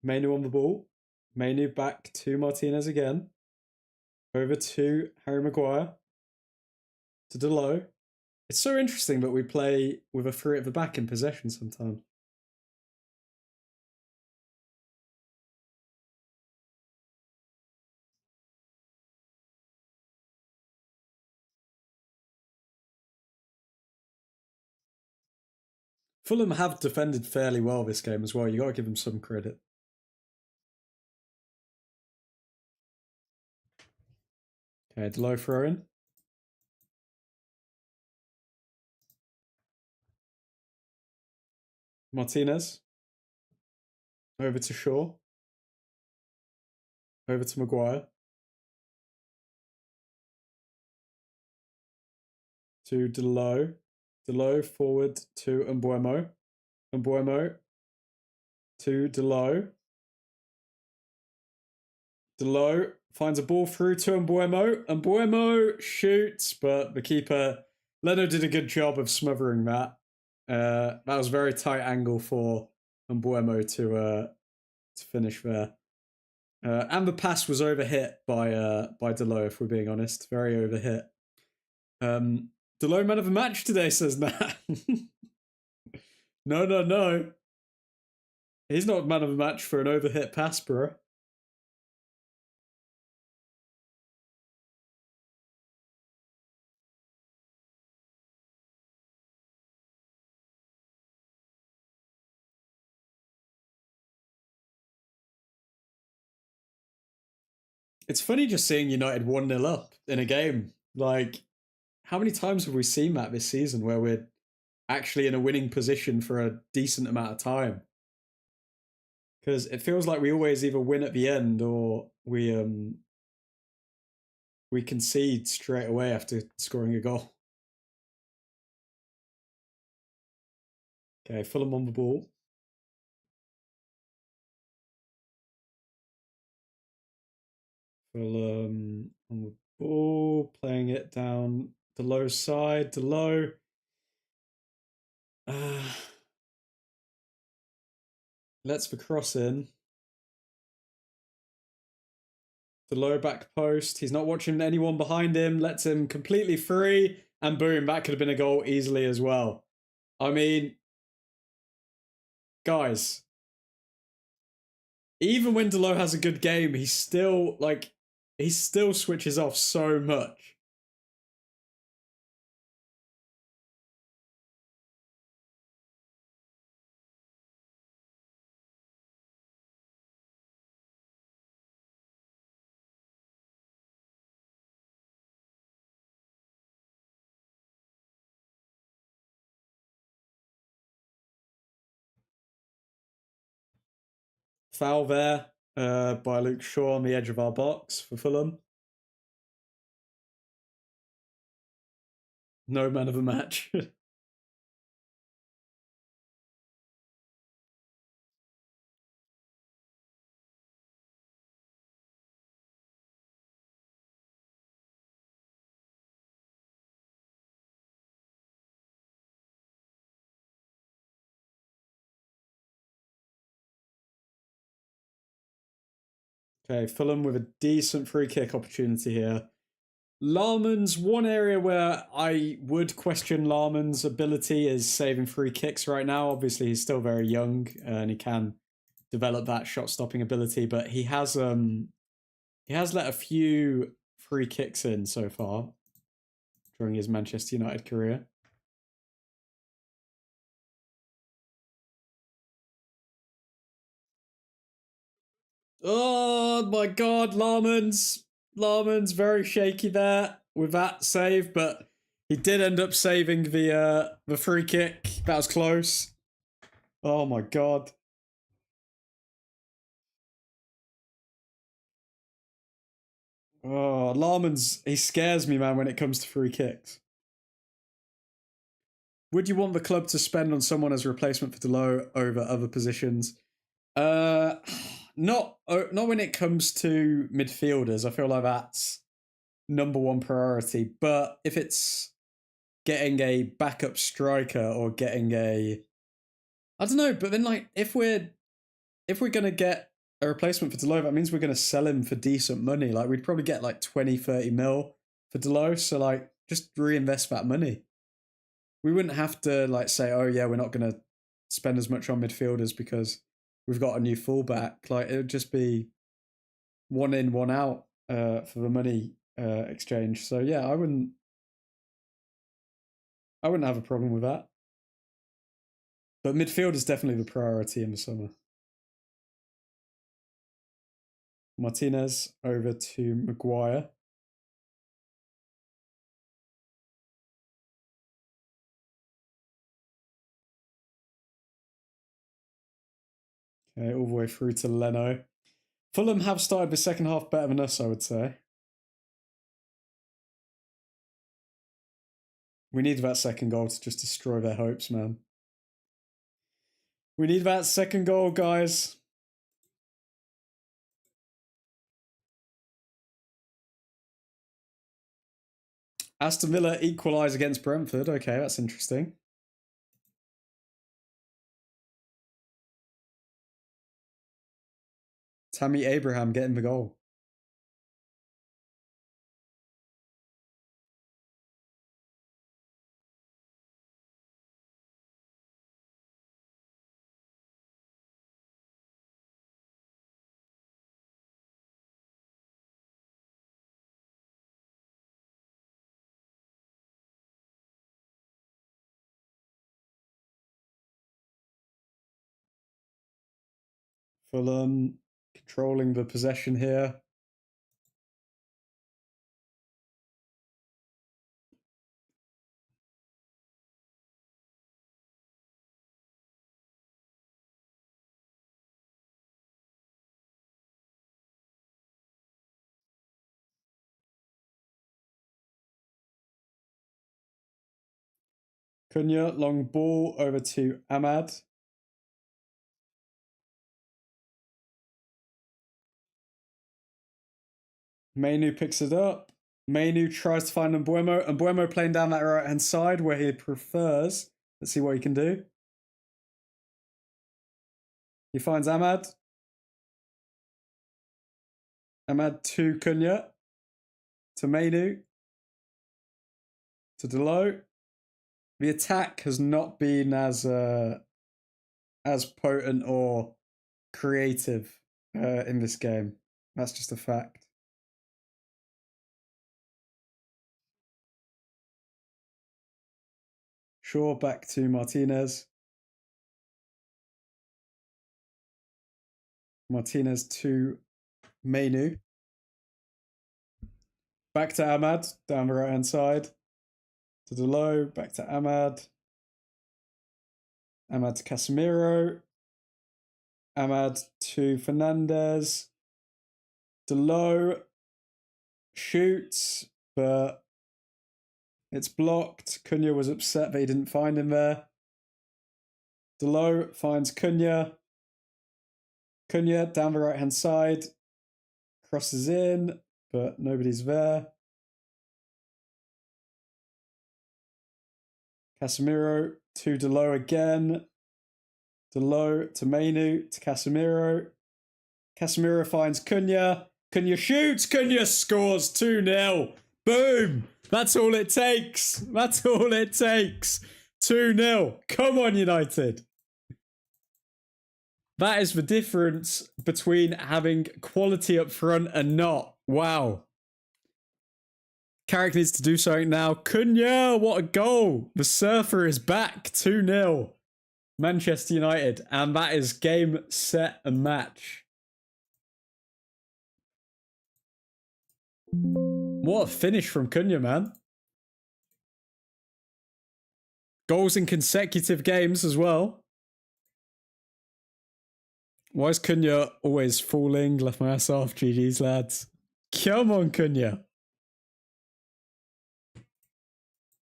Mainu on the ball. Mainu back to Martinez again. Over to Harry Maguire. To Delo. It's so interesting that we play with a 3 at the back in possession sometimes. Fulham have defended fairly well this game as well. You got to give them some credit. Okay, Delo throw in. Martinez. Over to Shaw. Over to Maguire. To Delo. Delo forward to Mbuemo. Mbuemo to Delo. Delo finds a ball through to Mbuemo. Mbuemo shoots, but the keeper, Leno, did a good job of smothering that. That was a very tight angle for Mbuemo to finish there. And the pass was overhit by Delo, if we're being honest. Very overhit. Delo man of the match today, says Nat. No. He's not man of the match for an overhit pass, bro. It's funny just seeing United 1-0 up in a game. Like, how many times have we seen that this season where we're actually in a winning position for a decent amount of time? Because it feels like we always either win at the end or we concede straight away after scoring a goal. Okay, Fulham on the ball. Fulham on the ball, playing it down the low side, the low. Let's the cross in. The low back post. He's not watching anyone behind him. Lets him completely free. And boom, that could have been a goal easily as well. I mean, guys, even when Delo has a good game, he still switches off so much. Foul there by Luke Shaw on the edge of our box for Fulham. No man of the match. Okay, Fulham with a decent free kick opportunity here. Larman's one area where I would question Larman's ability is saving free kicks right now. Obviously, he's still very young and he can develop that shot stopping ability, but he has let a few free kicks in so far during his Manchester United career. Oh my god, Larman's very shaky there with that save, but he did end up saving the free kick. That was close. Oh my god. Oh, he scares me, man, when it comes to free kicks. Would you want the club to spend on someone as a replacement for Delo over other positions? Uh, not when it comes to midfielders. I feel like that's number one priority. But if it's getting a backup striker or getting I don't know. But then, like, if we're gonna get a replacement for Delo, that means we're gonna sell him for decent money. Like, we'd probably get like 20, 30 mil for Delo. So like, just reinvest that money. We wouldn't have to like say, oh yeah, we're not gonna spend as much on midfielders because we've got a new fullback. Like, it would just be one in, one out for the money exchange. So yeah, I wouldn't have a problem with that. But midfield is definitely the priority in the summer. Martinez over to Maguire. Okay, all the way through to Leno. Fulham have started the second half better than us, I would say. We need that second goal to just destroy their hopes, man. We need that second goal, guys. Aston Villa equalise against Brentford. Okay, that's interesting. Tammy Abraham getting the goal. Fulham controlling the possession here. Cunha, long ball over to Ahmad. Mainu picks it up. Mainu tries to find Mbuemo. Mbuemo playing down that right-hand side where he prefers. Let's see what he can do. He finds Ahmad. Ahmad to Cunha. To Mainu. To Delo. The attack has not been as potent or creative in this game. That's just a fact. Shaw back to Martinez. Martinez to Mainu. Back to Ahmad, down the right-hand side. To Delo, back to Ahmad. Ahmad to Casemiro. Ahmad to Fernandez. Delo shoots, but it's blocked. Cunha was upset that he didn't find him there. Delo finds Cunha. Cunha down the right-hand side. Crosses in, but nobody's there. Casemiro to Delo again. Delo to Mainu to Casemiro. Casemiro finds Cunha. Cunha shoots. Cunha scores 2-0. Boom. That's all it takes. That's all it takes. 2-0. Come on, United. That is the difference between having quality up front and not. Wow. Carrick needs to do something now. Cunha, what a goal. The Surfer is back. 2-0. Manchester United. And that is game, set, and match. What a finish from Cunha, man. Goals in consecutive games as well. Why is Cunha always falling? Left my ass off. GG's, lads. Come on, Cunha.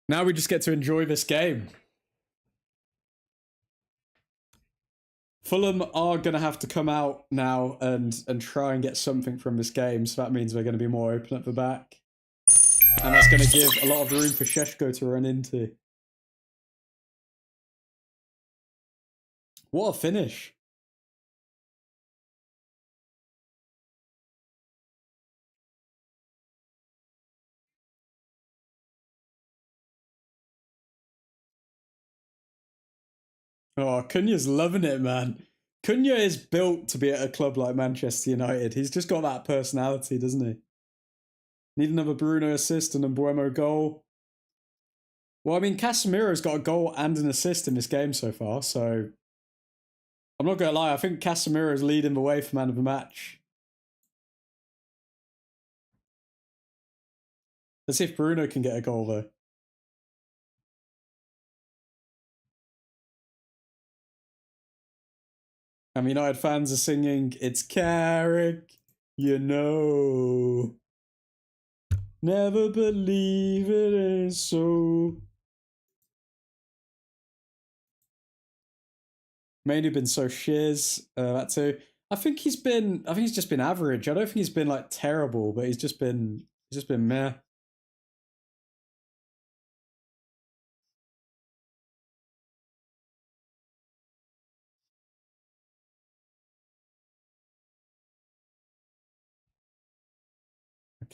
Now we just get to enjoy this game. Fulham are going to have to come out now and try and get something from this game. So that means we're going to be more open at the back. And that's going to give a lot of room for Šeško to run into. What a finish. Oh, Cunha's loving it, man. Cunha is built to be at a club like Manchester United. He's just got that personality, doesn't he? Need another Bruno assist and a Mbuemo goal. Well, I mean, Casemiro's got a goal and an assist in this game so far, so I'm not going to lie. I think Casemiro's leading the way for man of the match. Let's see if Bruno can get a goal, though. And United fans are singing, "It's Carrick, you know. Never believe it is so." Mainly been so shiz. That too. I think he's just been average. I don't think he's been like terrible, but he's just been meh.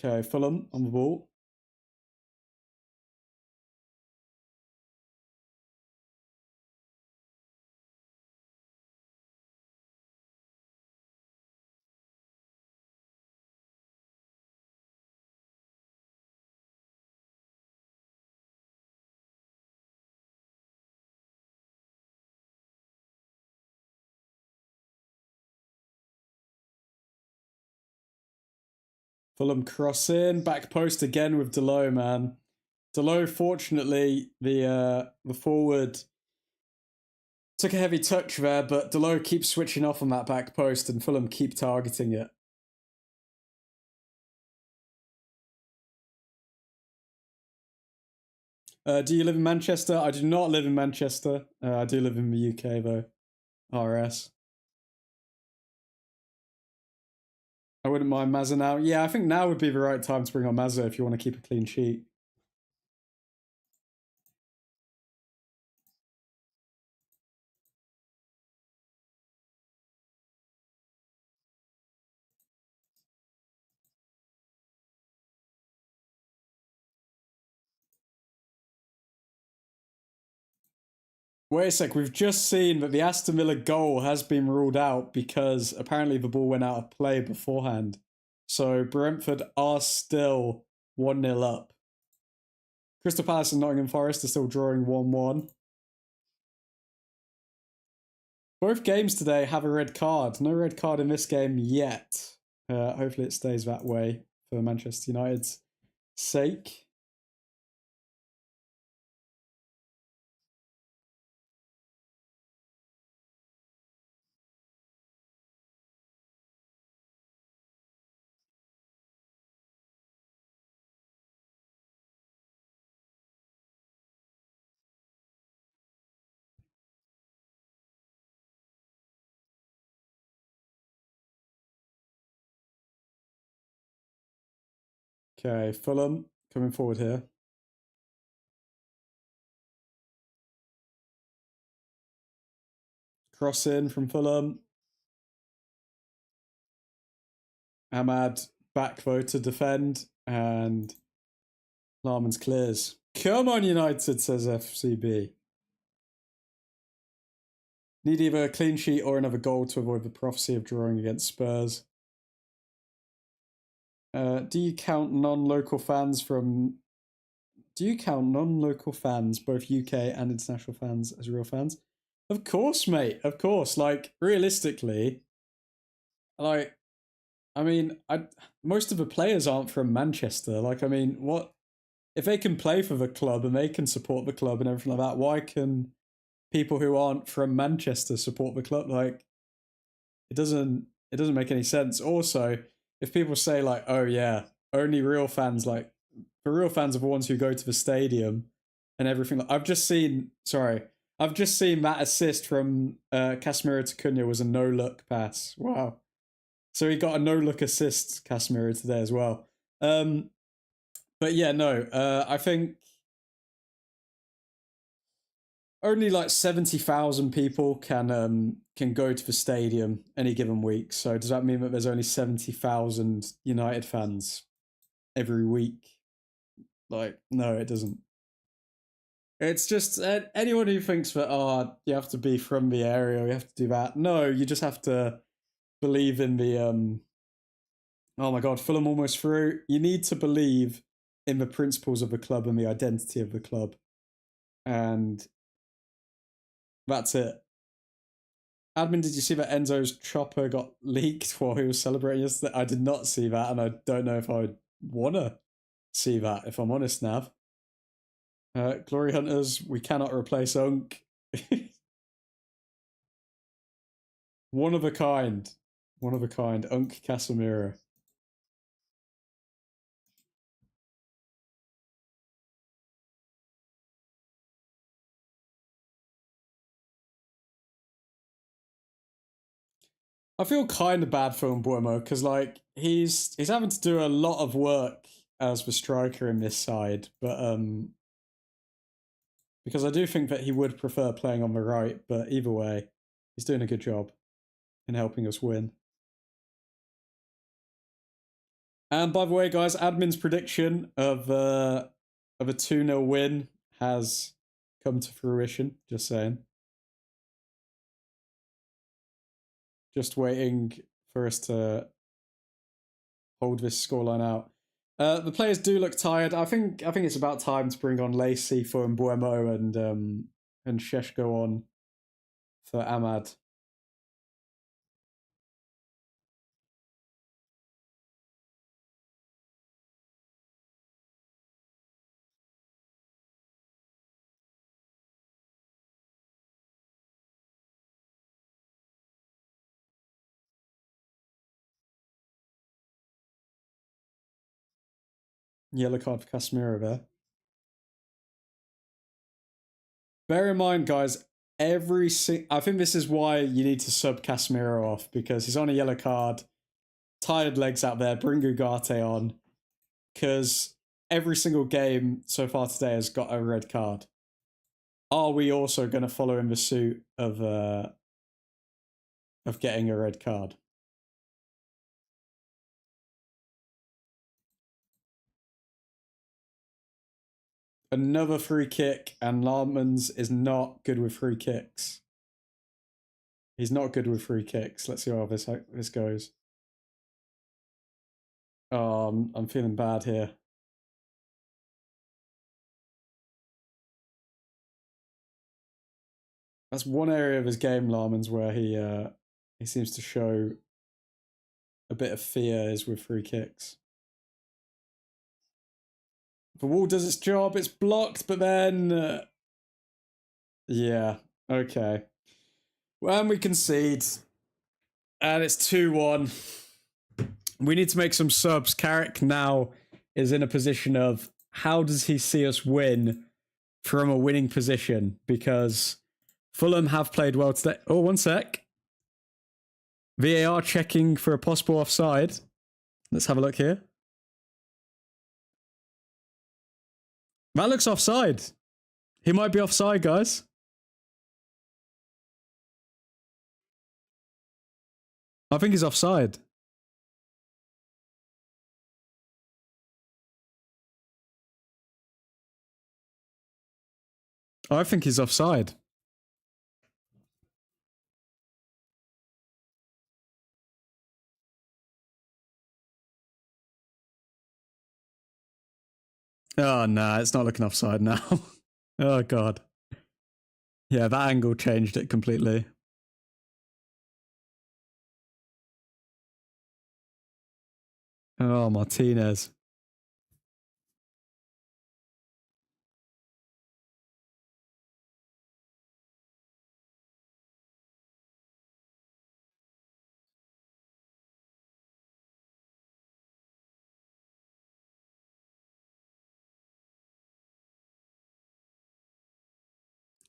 Okay, Fulham on the ball. Fulham cross in, back post again with Delo, man. Delo, fortunately, the forward took a heavy touch there, but Delo keeps switching off on that back post and Fulham keep targeting it. Do you live in Manchester? I do not live in Manchester. I do live in the UK though. RS. I wouldn't mind Mazza now. Yeah, I think now would be the right time to bring on Mazza if you want to keep a clean sheet. Wait a sec, we've just seen that the Aston Villa goal has been ruled out because apparently the ball went out of play beforehand. So Brentford are still 1-0 up. Crystal Palace and Nottingham Forest are still drawing 1-1. Both games today have a red card. No red card in this game yet. Hopefully it stays that way for Manchester United's sake. Okay, Fulham coming forward here. Cross in from Fulham. Ahmad back though to defend, and Larman's clears. Come on, United, says FCB. Need either a clean sheet or another goal to avoid the prophecy of drawing against Spurs. Do you count non-local fans, both UK and international fans, as real fans? Of course, mate. Of course. Like, realistically, like, I mean, most of the players aren't from Manchester. Like, I mean, what if they can play for the club and they can support the club and everything like that? Why can people who aren't from Manchester support the club? Like, it doesn't make any sense. Also, if people say like, oh yeah, only real fans, like the real fans are the ones who go to the stadium and everything. I've just seen that assist from Casemiro to Cunha was a no look pass. Wow. So he got a no look assist, Casemiro, today as well. But yeah, no, I think only like 70,000 people can go to the stadium any given week. So does that mean that there's only 70,000 United fans every week? Like, no, it doesn't. It's just anyone who thinks that you have to be from the area, you have to do that. No, you just have to believe in the oh my god, Fulham almost through. You need to believe in the principles of the club and the identity of the club, and that's it. Admin, did you see that Enzo's chopper got leaked while he was celebrating yesterday? I did not see that, and I don't know if I would want to see that, if I'm honest, Nav. Glory Hunters, we cannot replace Unk. One of a kind. One of a kind. Unk Casemiro. I feel kind of bad for Mbuemo because like he's having to do a lot of work as the striker in this side, but because I do think that he would prefer playing on the right, but either way, he's doing a good job in helping us win. And by the way, guys, admin's prediction of a 2-0 win has come to fruition. Just saying. Just waiting for us to hold this scoreline out. The players do look tired. I think it's about time to bring on Lacey for Mbuemo and Sheshko on for Ahmad. Yellow card for Casemiro there. Bear in mind, guys, I think this is why you need to sub Casemiro off, because he's on a yellow card. Tired legs out there. Bring Ugarte on, because every single game so far today has got a red card. Are we also going to follow in the suit of getting a red card? Another free kick, and Larmans is not good with free kicks. He's not good with free kicks. Let's see how this goes. Oh, I'm feeling bad here. That's one area of his game, Larmans, where he seems to show a bit of fear is with free kicks. The wall does its job. It's blocked, but then... yeah, okay. Well, and we concede. And it's 2-1. We need to make some subs. Carrick now is in a position of how does he see us win from a winning position? Because Fulham have played well today. Oh, one sec. VAR checking for a possible offside. Let's have a look here. That looks offside. He might be offside, guys. I think he's offside. I think he's offside. Oh, no, it's not looking offside now. Oh, God. Yeah, that angle changed it completely. Oh, Martinez.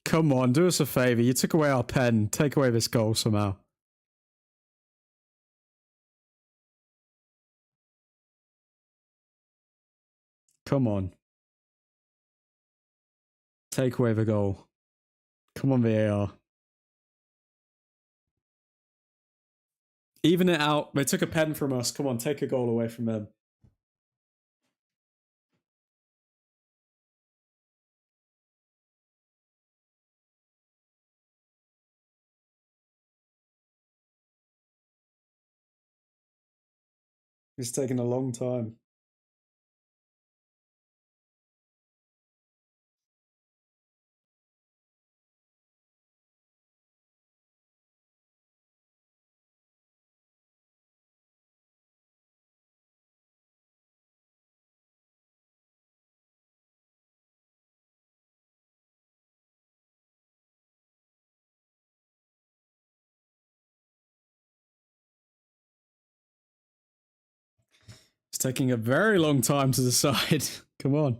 Come on, do us a favour. You took away our pen. Take away this goal somehow. Come on. Take away the goal. Come on, VAR. Even it out. They took a pen from us. Come on, take a goal away from them. It's taking a long time. It's taking a very long time to decide. Come on.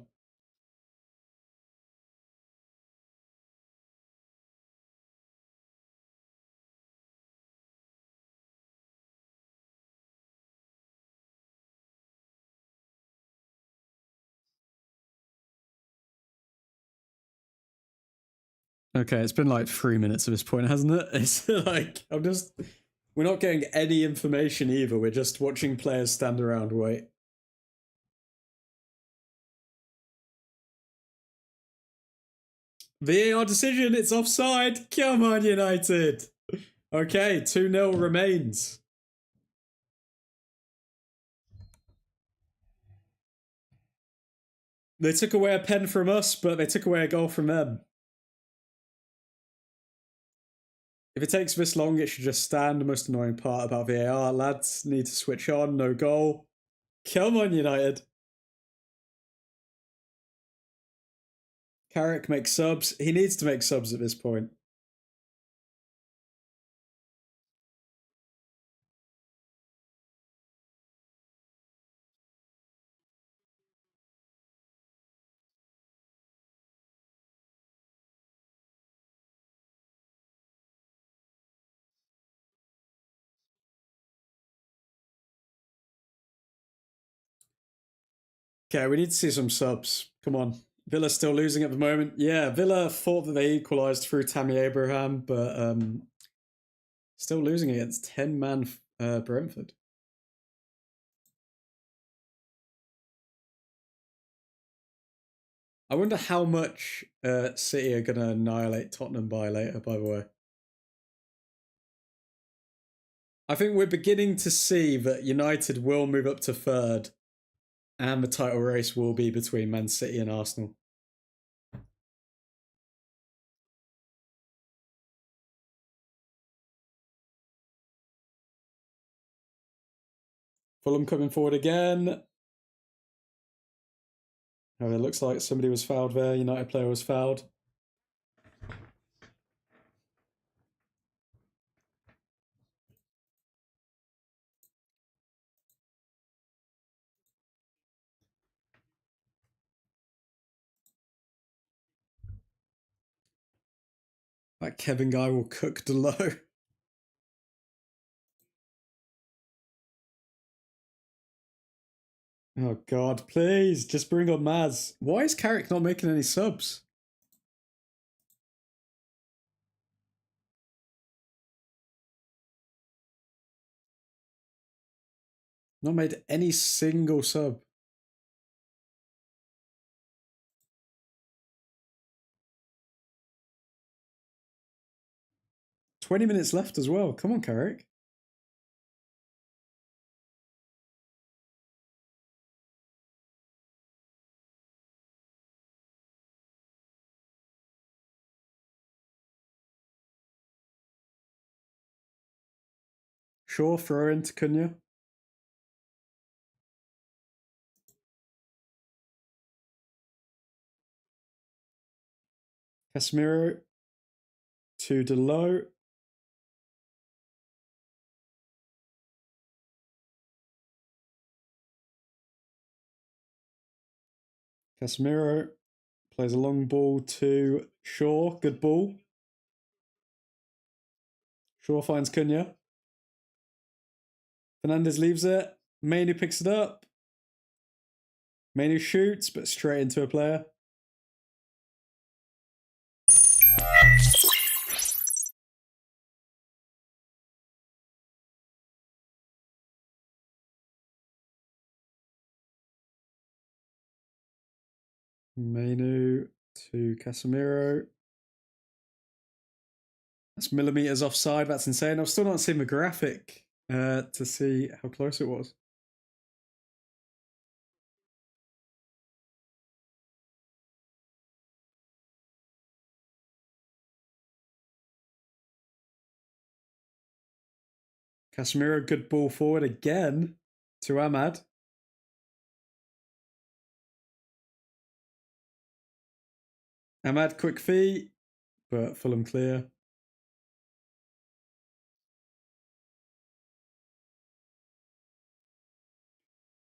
Okay, it's been like 3 minutes at this point, hasn't it? It's like, we're not getting any information either. We're just watching players stand around, wait. VAR decision, it's offside. Come on, United. Okay, 2-0 remains. They took away a pen from us, but they took away a goal from them. If it takes this long, it should just stand. The most annoying part about VAR. Lads need to switch on. No goal. Come on, United. Carrick makes subs. He needs to make subs at this point. Okay, we need to see some subs. Come on. Villa's still losing at the moment. Yeah, Villa thought that they equalised through Tammy Abraham, but still losing against 10-man Brentford. I wonder how much City are going to annihilate Tottenham by later, by the way. I think we're beginning to see that United will move up to third and the title race will be between Man City and Arsenal. Fulham coming forward again. Oh, it looks like somebody was fouled there. United player was fouled. That Kevin guy will cook Delo. Oh God, please just bring on Maz. Why is Carrick not making any subs? Not made any single sub. "20 minutes left as well. Come on, Carrick." Shaw throw into Cunha. Casemiro to Delo. Casemiro plays a long ball to Shaw. Good ball. Shaw finds Cunha. Fernandez leaves it. Mainu picks it up. Mainu shoots, but straight into a player. Mainu to Casemiro. That's millimeters offside. That's insane. I've still not seen the graphic to see how close it was. Casemiro, good ball forward again to Ahmad. Ahmad, quick feet, but Fulham clear.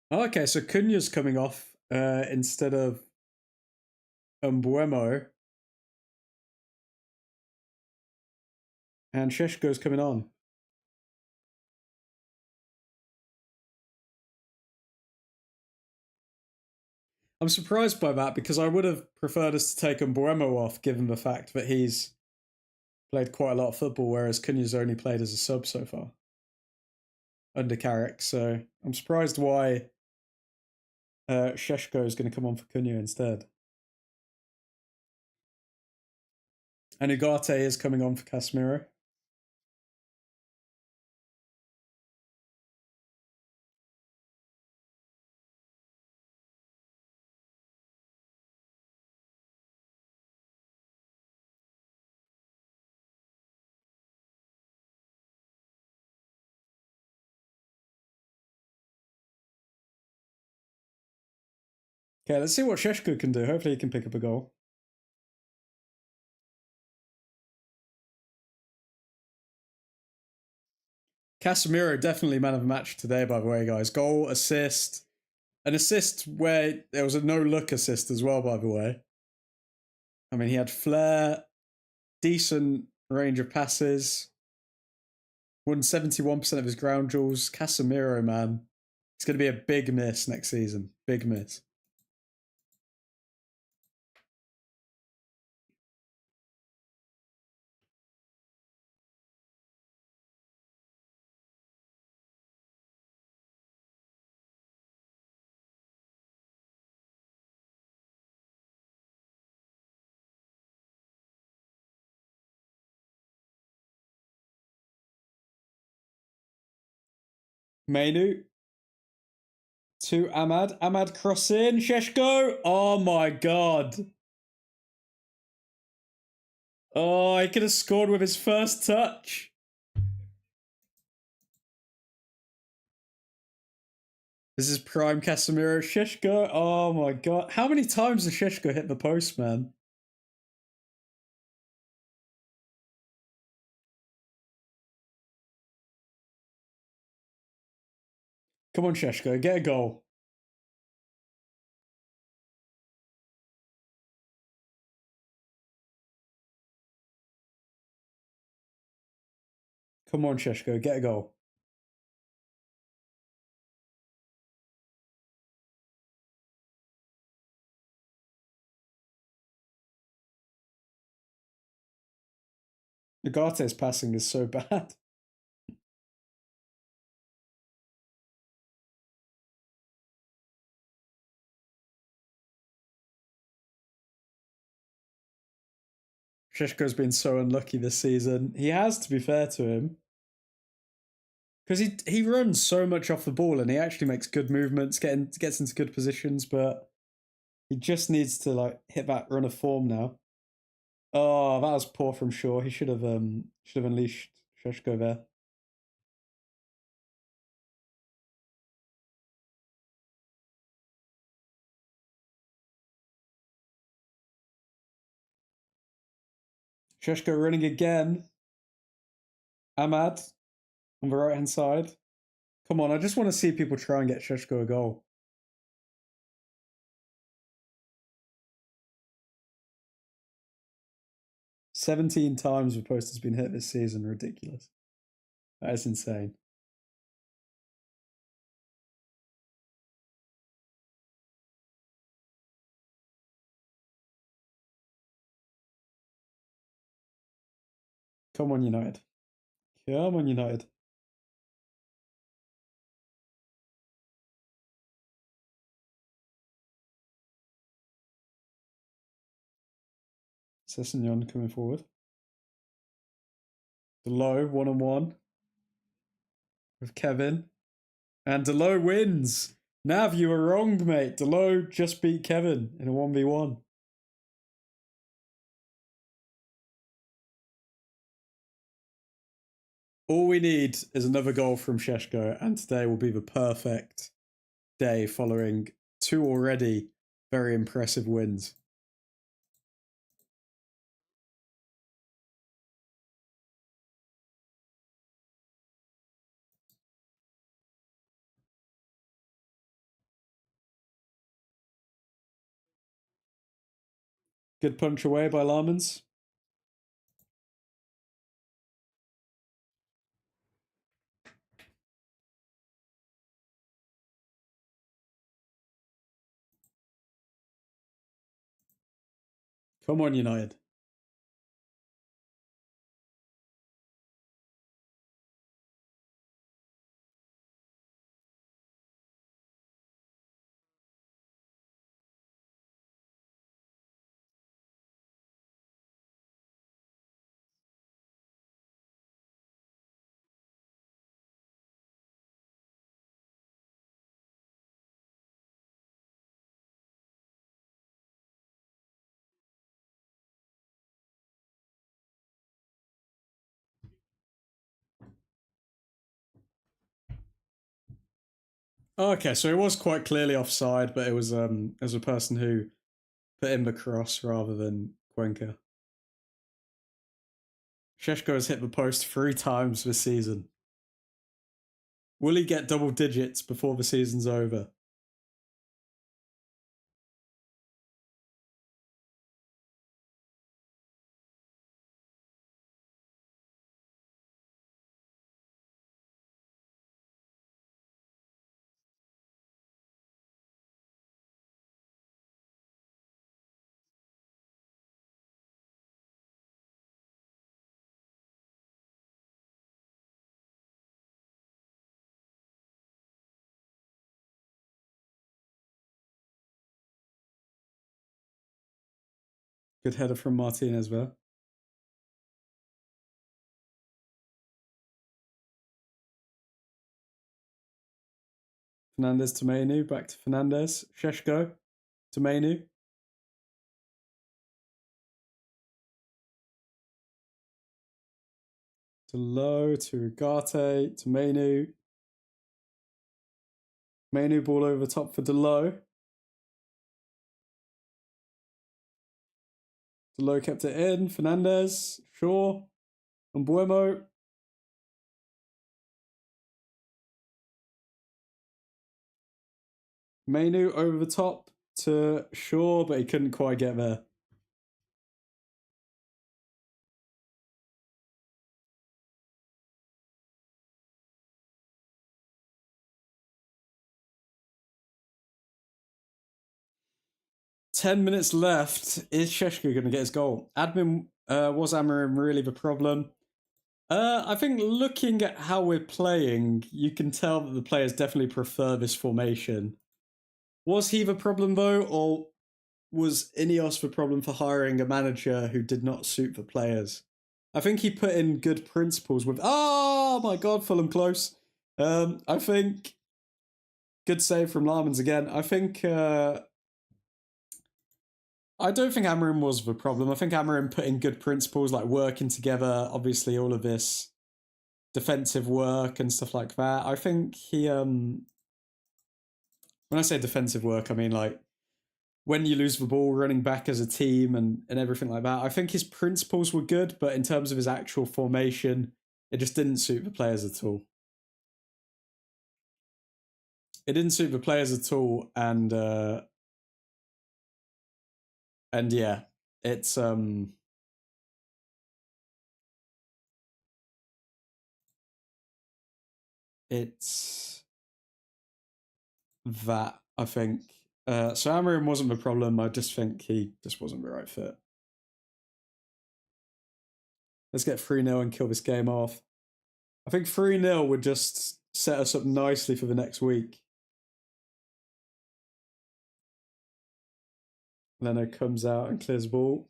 Oh, okay, so Cunha's coming off instead of Mbuemo. And Sheshko's coming on. I'm surprised by that because I would have preferred us to take Mbuemo off given the fact that he's played quite a lot of football, whereas Cunha's only played as a sub so far under Carrick. So I'm surprised why Sheshko is going to come on for Cunha instead. And Ugarte is coming on for Casemiro. Okay, let's see what Sheshko can do. Hopefully he can pick up a goal. Casemiro, definitely man of the match today, by the way, guys. Goal, assist. An assist where there was a no-look assist as well, by the way. I mean, he had flair, decent range of passes, won 71% of his ground duels. Casemiro, man. It's going to be a big miss next season. Big miss. Mainu to Ahmad. Ahmad cross in. Sheshko. Oh my god. Oh, he could have scored with his first touch. This is prime Casemiro. Sheshko. Oh my god. How many times has Sheshko hit the post, man? Come on, Sheshko. Get a goal. Come on, Sheshko. Get a goal. Ugarte's passing is so bad. Sheshko's been so unlucky this season. He has, to be fair to him. Because he runs so much off the ball and he actually makes good movements, gets into good positions, but he just needs to like hit that run of form now. Oh, that was poor from Shaw. He should have unleashed Sheshko there. Sheshko running again. Ahmad on the right hand side. Come on, I just want to see people try and get Sheshko a goal. "17 times the post has been hit this season. Ridiculous. That is insane. Come on, United. Come on, United. Sessegnon coming forward. Delo, 1-on-1 with Kevin. And Delo wins. Nav, you were wrong, mate. Delo just beat Kevin in a 1v1. All we need is another goal from Sheshko, and today will be the perfect day following two already very impressive wins. Good punch away by Larmans. Come on, United. Okay, so it was quite clearly offside, but it was as a person who put in the cross rather than Cuenca. Sheshko has hit the post 3 times this season. Will he get double digits before the season's over? Good header from Martinez there. Fernandez to Mainu, back to Fernandez. Sheshko to Mainu. To Low, to Ugarte, to Mainu. Mainu ball over the top for Delo. Delo kept it in. Fernandez, Shaw, and Buemo. Mainu over the top to Shaw, but he couldn't quite get there. "10 minutes left. Is Sheshko going to get his goal?" Admin, was Amorim really the problem? I think looking at how we're playing, you can tell that the players definitely prefer this formation. Was he the problem though, or was Ineos the problem for hiring a manager who did not suit the players? I think he put in good principles with... Oh my god, Fulham close. I think... Good save from Larmans again. I think... I don't think Amorim was the problem. I think Amorim put in good principles, like working together, obviously all of this defensive work and stuff like that. I think he... When I say defensive work, I mean like when you lose the ball, running back as a team and everything like that. I think his principles were good, but in terms of his actual formation, it just didn't suit the players at all. It didn't suit the players at all, and yeah, it's that, I think. So Amorim wasn't the problem. I just think he just wasn't the right fit. Let's get 3-0 and kill this game off. I think 3-0 would just set us up nicely for the next week. Leno comes out and clears the ball.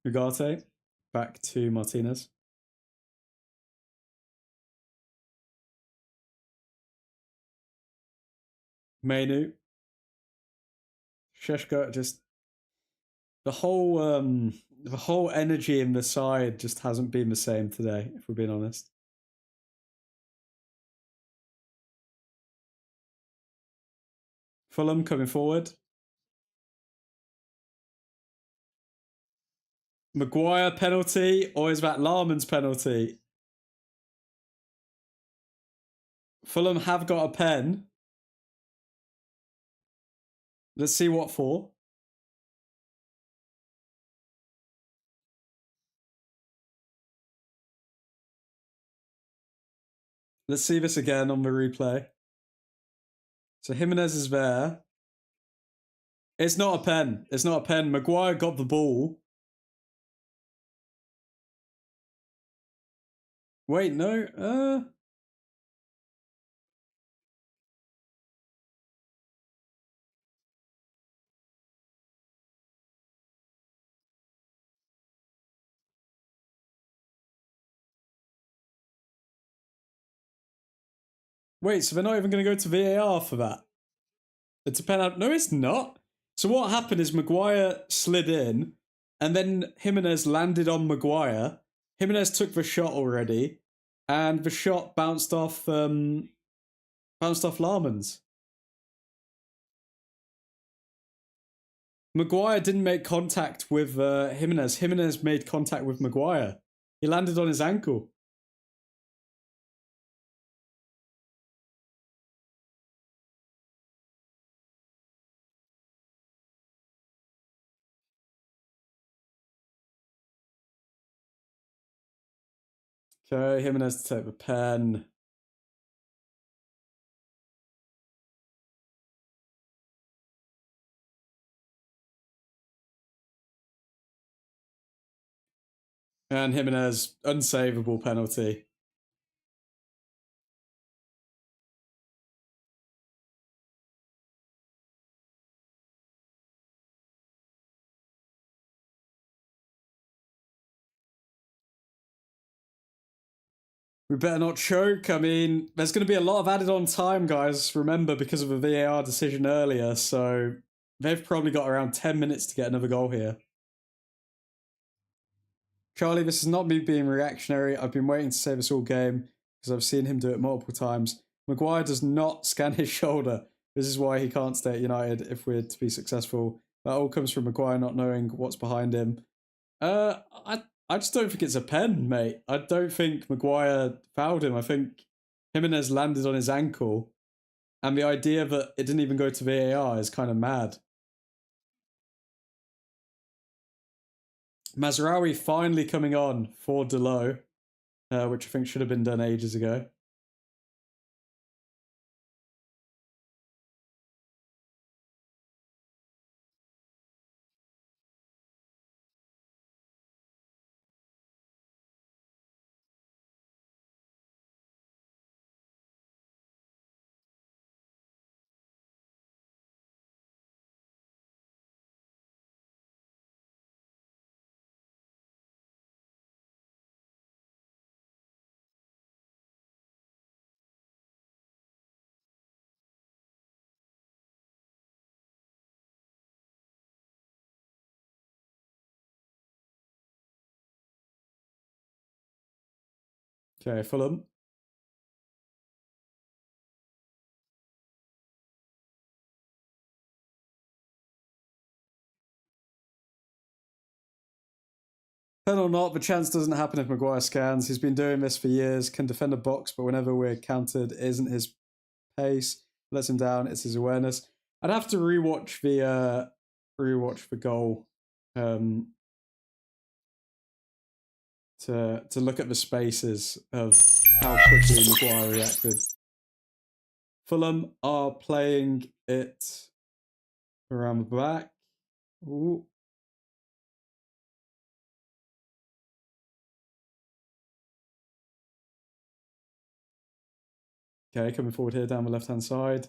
Ugarte, back to Martinez. Mainu. Sheshko, just the whole energy in the side just hasn't been the same today, if we're being honest. Fulham coming forward. Maguire penalty, or is that Larman's penalty? Fulham have got a pen. Let's see what for. Let's see this again on the replay. So Jimenez is there. It's not a pen. It's not a pen. Maguire got the ball. Wait, no. Wait, so they're not even going to go to VAR for that? It's a penalty. No, it's not. So what happened is Maguire slid in, and then Jimenez landed on Maguire. Jimenez took the shot already, and the shot bounced off Larmans. Maguire didn't make contact with Jimenez. Jimenez made contact with Maguire. He landed on his ankle. Okay, Jimenez to take the pen. And Jimenez, unsavable penalty. We better not choke. I mean, there's going to be a lot of added on time, guys. Remember, because of a VAR decision earlier. So they've probably got around 10 minutes to get another goal here. Charlie, this is not me being reactionary. I've been waiting to say this all game because I've seen him do it multiple times. Maguire does not scan his shoulder. This is why he can't stay at United if we're to be successful. That all comes from Maguire not knowing what's behind him. I just don't think it's a pen, mate. I don't think Maguire fouled him. I think Jimenez landed on his ankle. And the idea that it didn't even go to VAR is kind of mad. Mazraoui finally coming on for Delo, which I think should have been done ages ago. Okay, Fulham. Pen or not, the chance doesn't happen if Maguire scans. He's been doing this for years, can defend a box, but whenever we're countered, it isn't his pace. Lets him down, it's his awareness. I'd have to rewatch the goal to look at the spaces of how quickly Maguire reacted. Fulham are playing it around the back. Ooh. Okay, coming forward here down the left-hand side.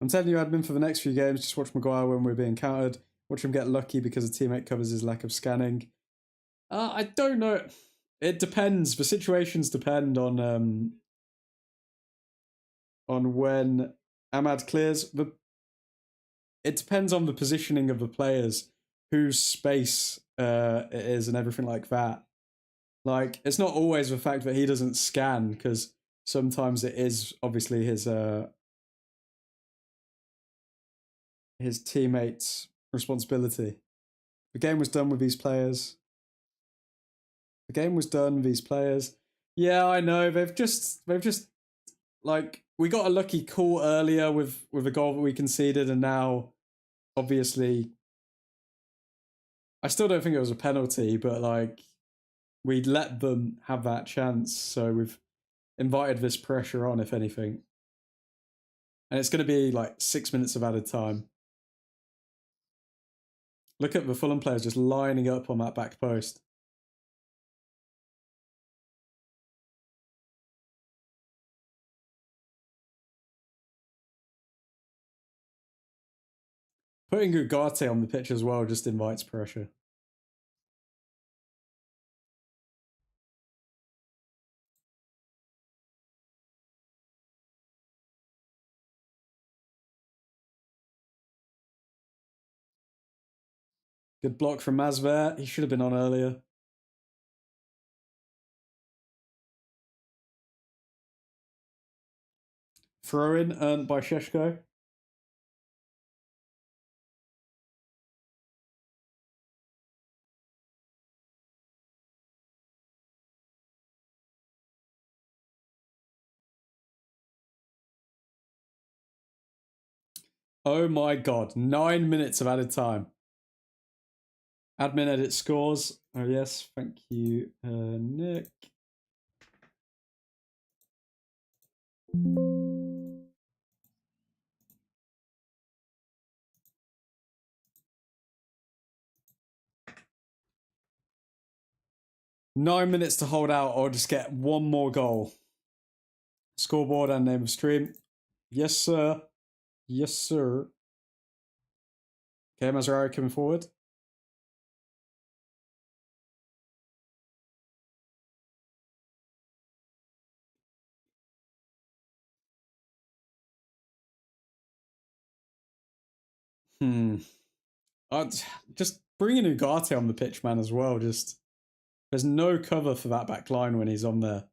I'm telling you, admin, for the next few games, just watch Maguire when we're being countered. Watch him get lucky because a teammate covers his lack of scanning. I don't know. It depends. The situations depend on when Ahmad clears. It depends on the positioning of the players, whose space it is, and everything like that. Like, it's not always the fact that he doesn't scan, because sometimes it is obviously his teammates' responsibility. The game was done with these players. The game was done with these players. Yeah, I know. They've just like, we got a lucky call earlier with a goal that we conceded, and now obviously I still don't think it was a penalty, but like, we let them have that chance, so we've invited this pressure on, if anything. And it's going to be like 6 minutes of added time. Look at the Fulham players just lining up on that back post. Putting Ugarte on the pitch as well just invites pressure. Good block from Masver. He should have been on earlier. Throw in earned by Sheshko. Oh my god, 9 minutes of added time. Admin edit scores. Oh yes, thank you, Nick. 9 minutes to hold out or just get one more goal. Scoreboard and name of stream. Yes, sir. Yes, sir. Okay, Mazraoui coming forward. Just bringing Ugarte on the pitch, man, as well. Just there's no cover for that back line when he's on there.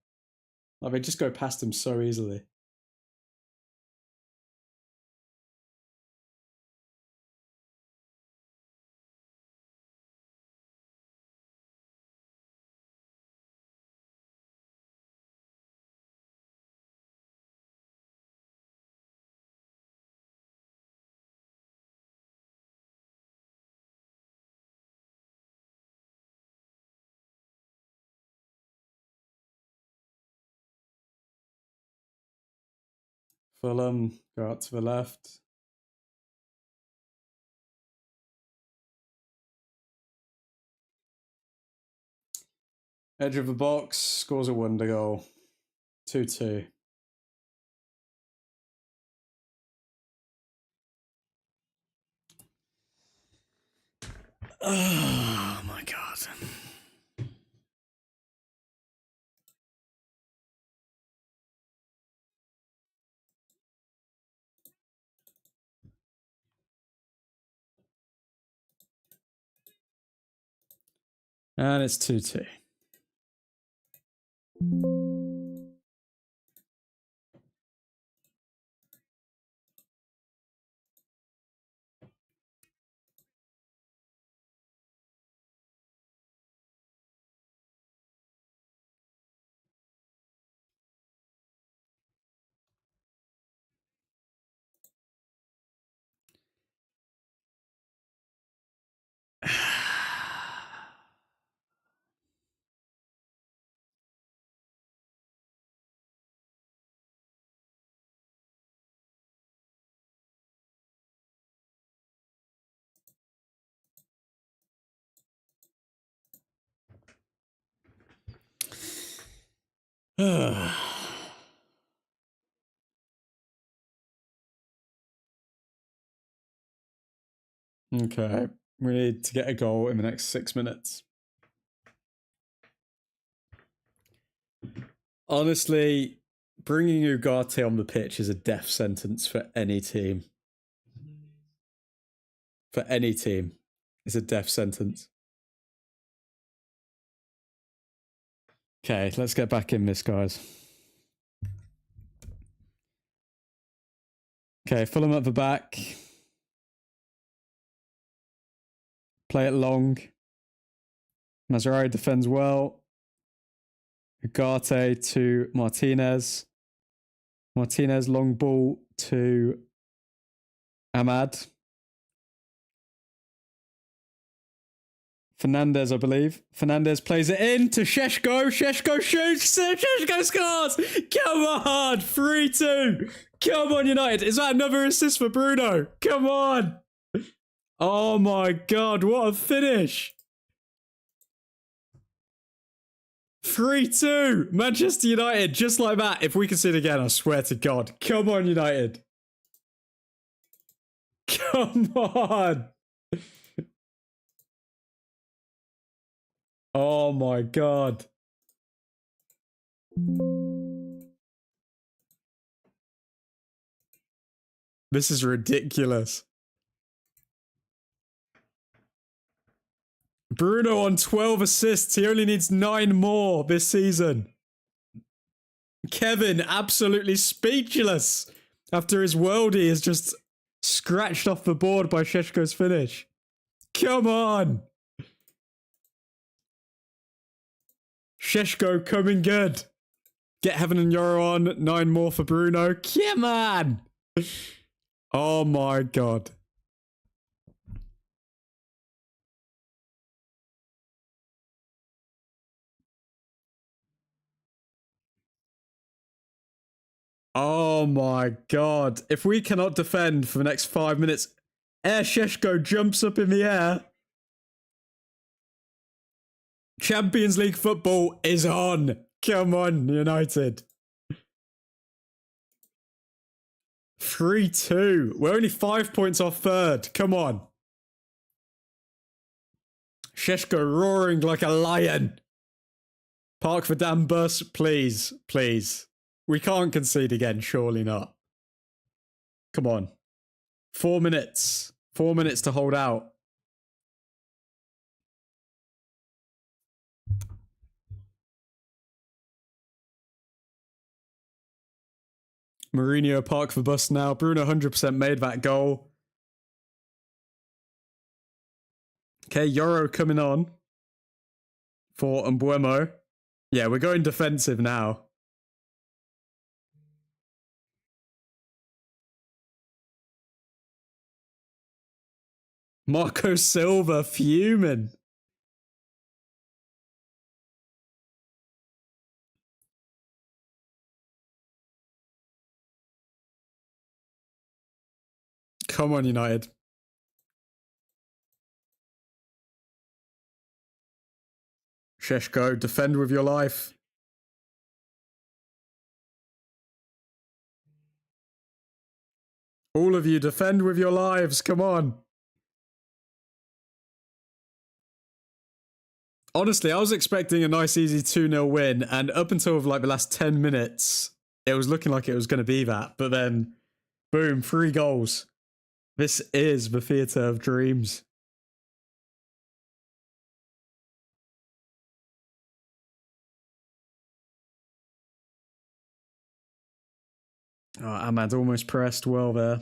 Like, they just go past him so easily. Fulham go out to the left. Edge of the box, scores a wonder goal. 2-2. Oh my god. And it's 2-2. Okay, we need to get a goal in the next 6 minutes. Honestly, bringing Ugarte on the pitch is a death sentence for any team. For any team, it's a death sentence. Okay, let's get back in this, guys. Okay, Fulham at the back. Play it long. Mazraoui defends well. Ugarte to Martinez. Martinez long ball to Ahmad. Fernandez, I believe. Fernandez plays it in to Šeško. Šeško shoots. Šeško scores. Come on. 3-2. Come on, United. Is that another assist for Bruno? Come on. Oh my God. What a finish. 3-2. Manchester United. Just like that. If we can see it again, I swear to God. Come on, United. Come on. Oh my God. This is ridiculous. Bruno on 12 assists. He only needs 9 more this season. Kevin absolutely speechless after his worldie is just scratched off the board by Šeško's finish. Come on. Šeško coming good. Get Heaven and Euro on. 9 more for Bruno. Come on. Oh my God. Oh my God. If we cannot defend for the next 5 minutes, Šeško jumps up in the air. Champions League football is on. Come on, United. 3-2. We're only 5 points off third. Come on. Sheshko roaring like a lion. Park for Dan Bus, please, please. We can't concede again, surely not. Come on. 4 minutes. 4 minutes to hold out. Mourinho park for bus now. Bruno 100% made that goal. Okay, Yoro coming on for Mbuemo. Yeah, we're going defensive now. Marco Silva fuming. Come on, United. Sheshko, defend with your life. All of you, defend with your lives. Come on. Honestly, I was expecting a nice, easy 2-0 win, and up until like the last 10 minutes, it was looking like it was going to be that. But then, boom, 3 goals. This is the theatre of dreams. Oh, Ahmad almost pressed well there.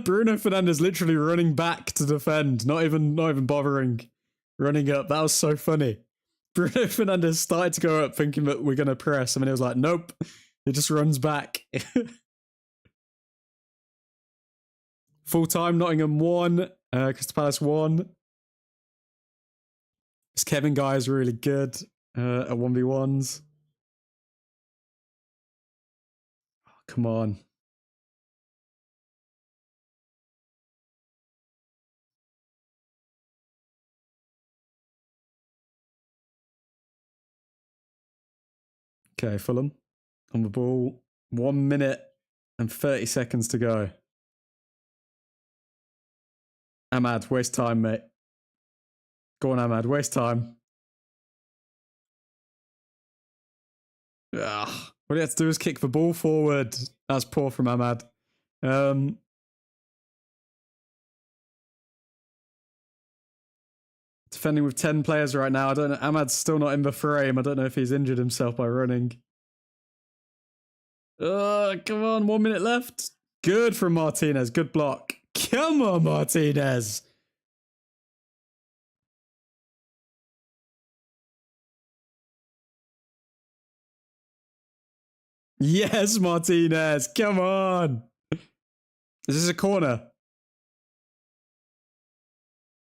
Bruno Fernandes literally running back to defend, not even bothering running up. That was so funny. Bruno Fernandes started to go up thinking that we're going to press, and then he was like, nope. He just runs back. Full time, Nottingham 1, Crystal Palace 1. This Kevin guy is really good at 1v1s. Oh, come on. Okay, Fulham on the ball. 1 minute and 30 seconds to go. Ahmad, waste time, mate. Go on, Ahmad, waste time. Ugh. What he had to do is kick the ball forward. That's poor from Ahmad. Defending with 10 players right now. I don't know. Ahmad's still not in the frame. I don't know if he's injured himself by running. Come on, 1 minute left. Good from Martinez. Good block. Come on, Martinez. Yes, Martinez. Come on. Is this a corner?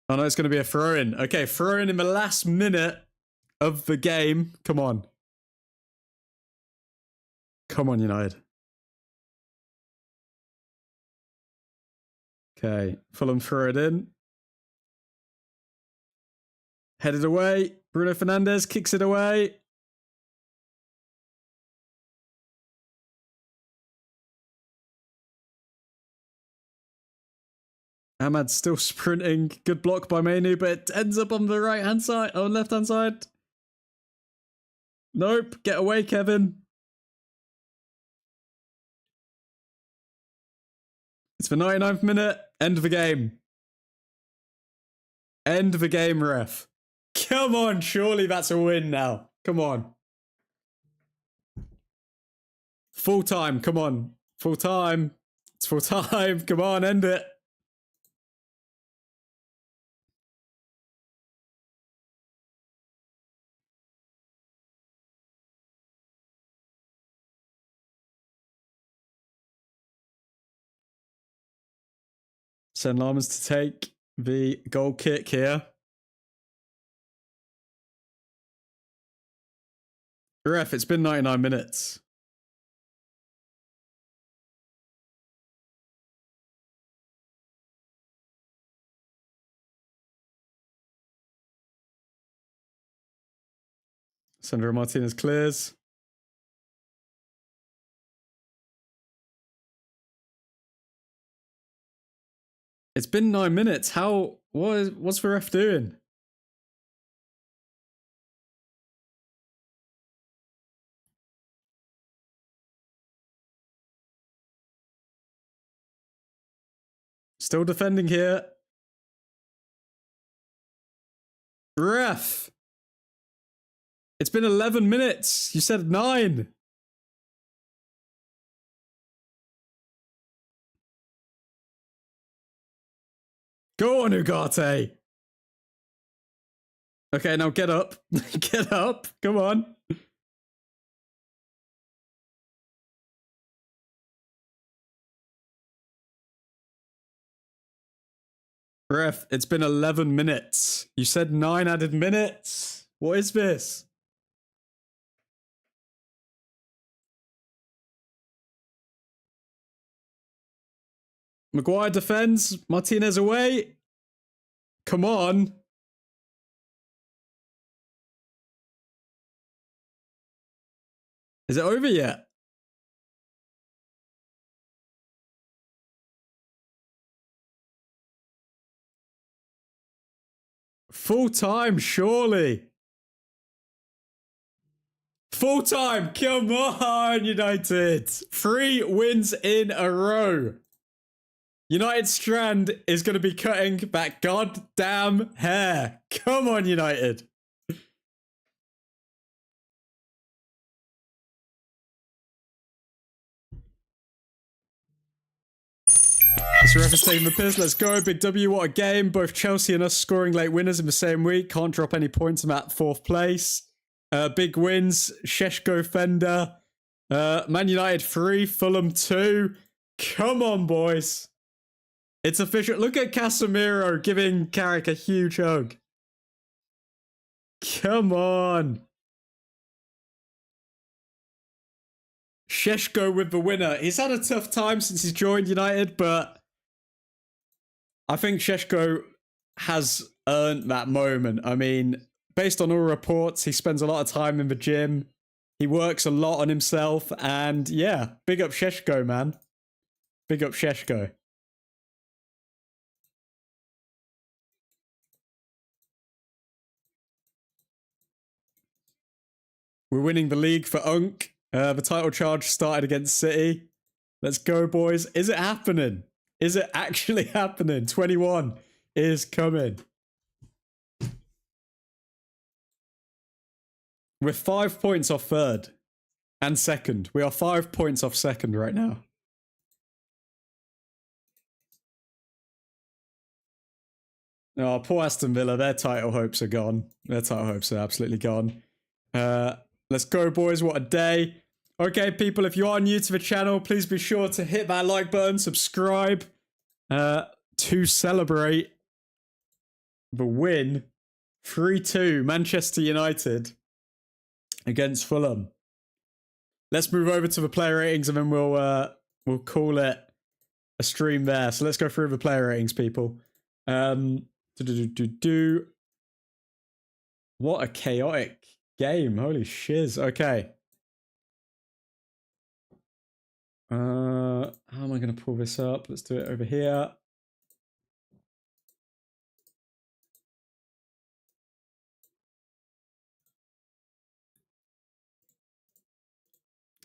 Oh no, it's going to be a throw-in. Okay, throw-in in the last minute of the game. Come on. Come on, United. Okay, Fulham throw it in. Headed away. Bruno Fernandes kicks it away. Ahmad's still sprinting. Good block by Mainu, but it ends up on the right-hand side, on left-hand side. Nope. Get away, Kevin. It's the 99th minute. End of the game. End of the game, ref. Come on, surely that's a win now. Come on. Full time, come on. Full time. It's full time. Come on, end it. Send Lammers to take the goal kick here. Ref, it's been 99 minutes. Sandro Martinez clears. It's been 9 minutes. What's the ref doing? Still defending here. Ref. It's been 11 minutes. You said 9. Go on, Ugarte. Okay, now get up. Get up. Come on. Ref, it's been 11 minutes. You said 9 added minutes. What is this? Maguire defends. Martinez away. Come on. Is it over yet? Full time, surely. Full time. Come on, United. 3 wins in a row. United Strand is going to be cutting that goddamn hair. Come on, United. This ref is taking the piss. Let's go. Big W. What a game. Both Chelsea and us scoring late winners in the same week. Can't drop any points. I'm at 4th place. Big wins. Sheshko Fender. Man United 3. Fulham 2. Come on, boys. It's official. Look at Casemiro giving Carrick a huge hug. Come on. Sheshko with the winner. He's had a tough time since he's joined United, but I think Sheshko has earned that moment. I mean, based on all reports, he spends a lot of time in the gym. He works a lot on himself. And yeah, big up Sheshko, man. Big up Sheshko. We're winning the league for Unk. The title charge started against City. Let's go, boys. Is it happening? Is it actually happening? 21 is coming. We're 5 points off 3rd and 2nd. We are 5 points off 2nd right now. Oh, poor Aston Villa. Their title hopes are gone. Their title hopes are absolutely gone. Let's go, boys. What a day. Okay, people, if you are new to the channel, please be sure to hit that like button, subscribe to celebrate the win. 3-2, Manchester United against Fulham. Let's move over to the player ratings and then we'll call it a stream there. So let's go through the player ratings, people. What a chaotic game. Holy shiz. Okay. How am I going to pull this up? Let's do it over here.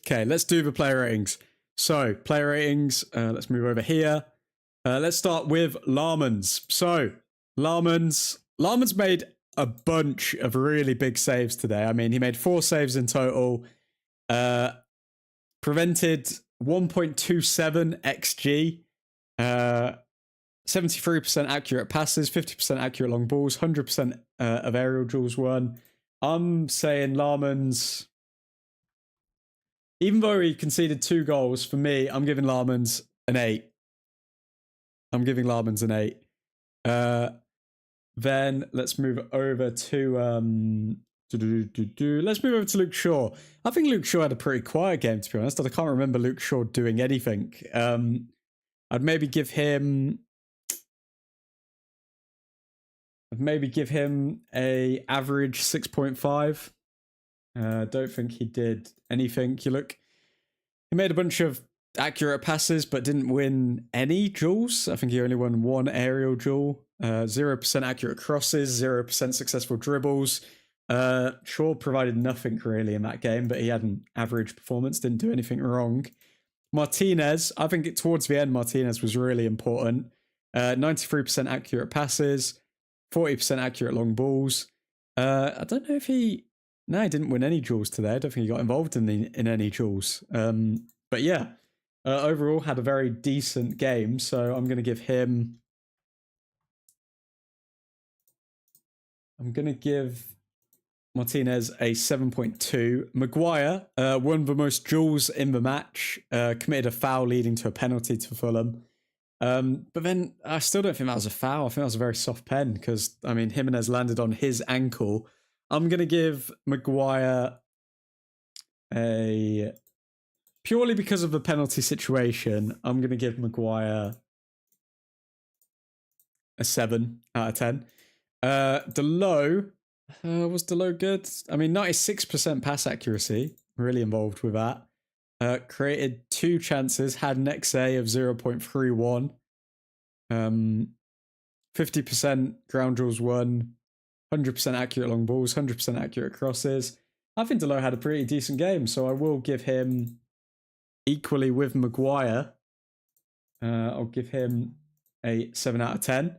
Okay, let's do the player ratings. So, player ratings, let's move over here. Let's start with Larmans. So, Larmans made a bunch of really big saves today. I mean, he made 4 saves in total. Prevented 1.27 XG. 73% accurate passes, 50% accurate long balls, 100% of aerial duels won. I'm saying Larmans, even though he conceded 2 goals, for me, I'm giving Larmans an 8. I'm giving Larmans an 8. Then let's move over to let's move over to Luke Shaw. I think Luke Shaw had a pretty quiet game, to be honest. I can't remember Luke Shaw doing anything. I'd maybe give him a average 6.5. Don't think he did anything. He made a bunch of accurate passes, but didn't win any duels. I think he only won one aerial duel. 0% accurate crosses, 0% successful dribbles. Shaw provided nothing really in that game, but he had an average performance, didn't do anything wrong. Martinez, I think towards the end, Martinez was really important. 93% accurate passes, 40% accurate long balls. I don't know if he didn't win any duels today. I don't think he got involved in any duels. But yeah, overall had a very decent game. So I'm going to give him... I'm going to give Martinez a 7.2. Maguire won the most duels in the match, committed a foul leading to a penalty to Fulham. But then I still don't think that was a foul. I think that was a very soft pen because, I mean, Jimenez landed on his ankle. I'm going to give Maguire purely because of the penalty situation, I'm going to give Maguire a 7 out of 10. Delo, was Delo good? I mean, 96% pass accuracy, really involved with that. Created 2 chances, had an XA of 0.31. 50% ground duels won, 100% accurate long balls, 100% accurate crosses. I think Delo had a pretty decent game, so I will give him equally with Maguire. I'll give him a 7 out of 10.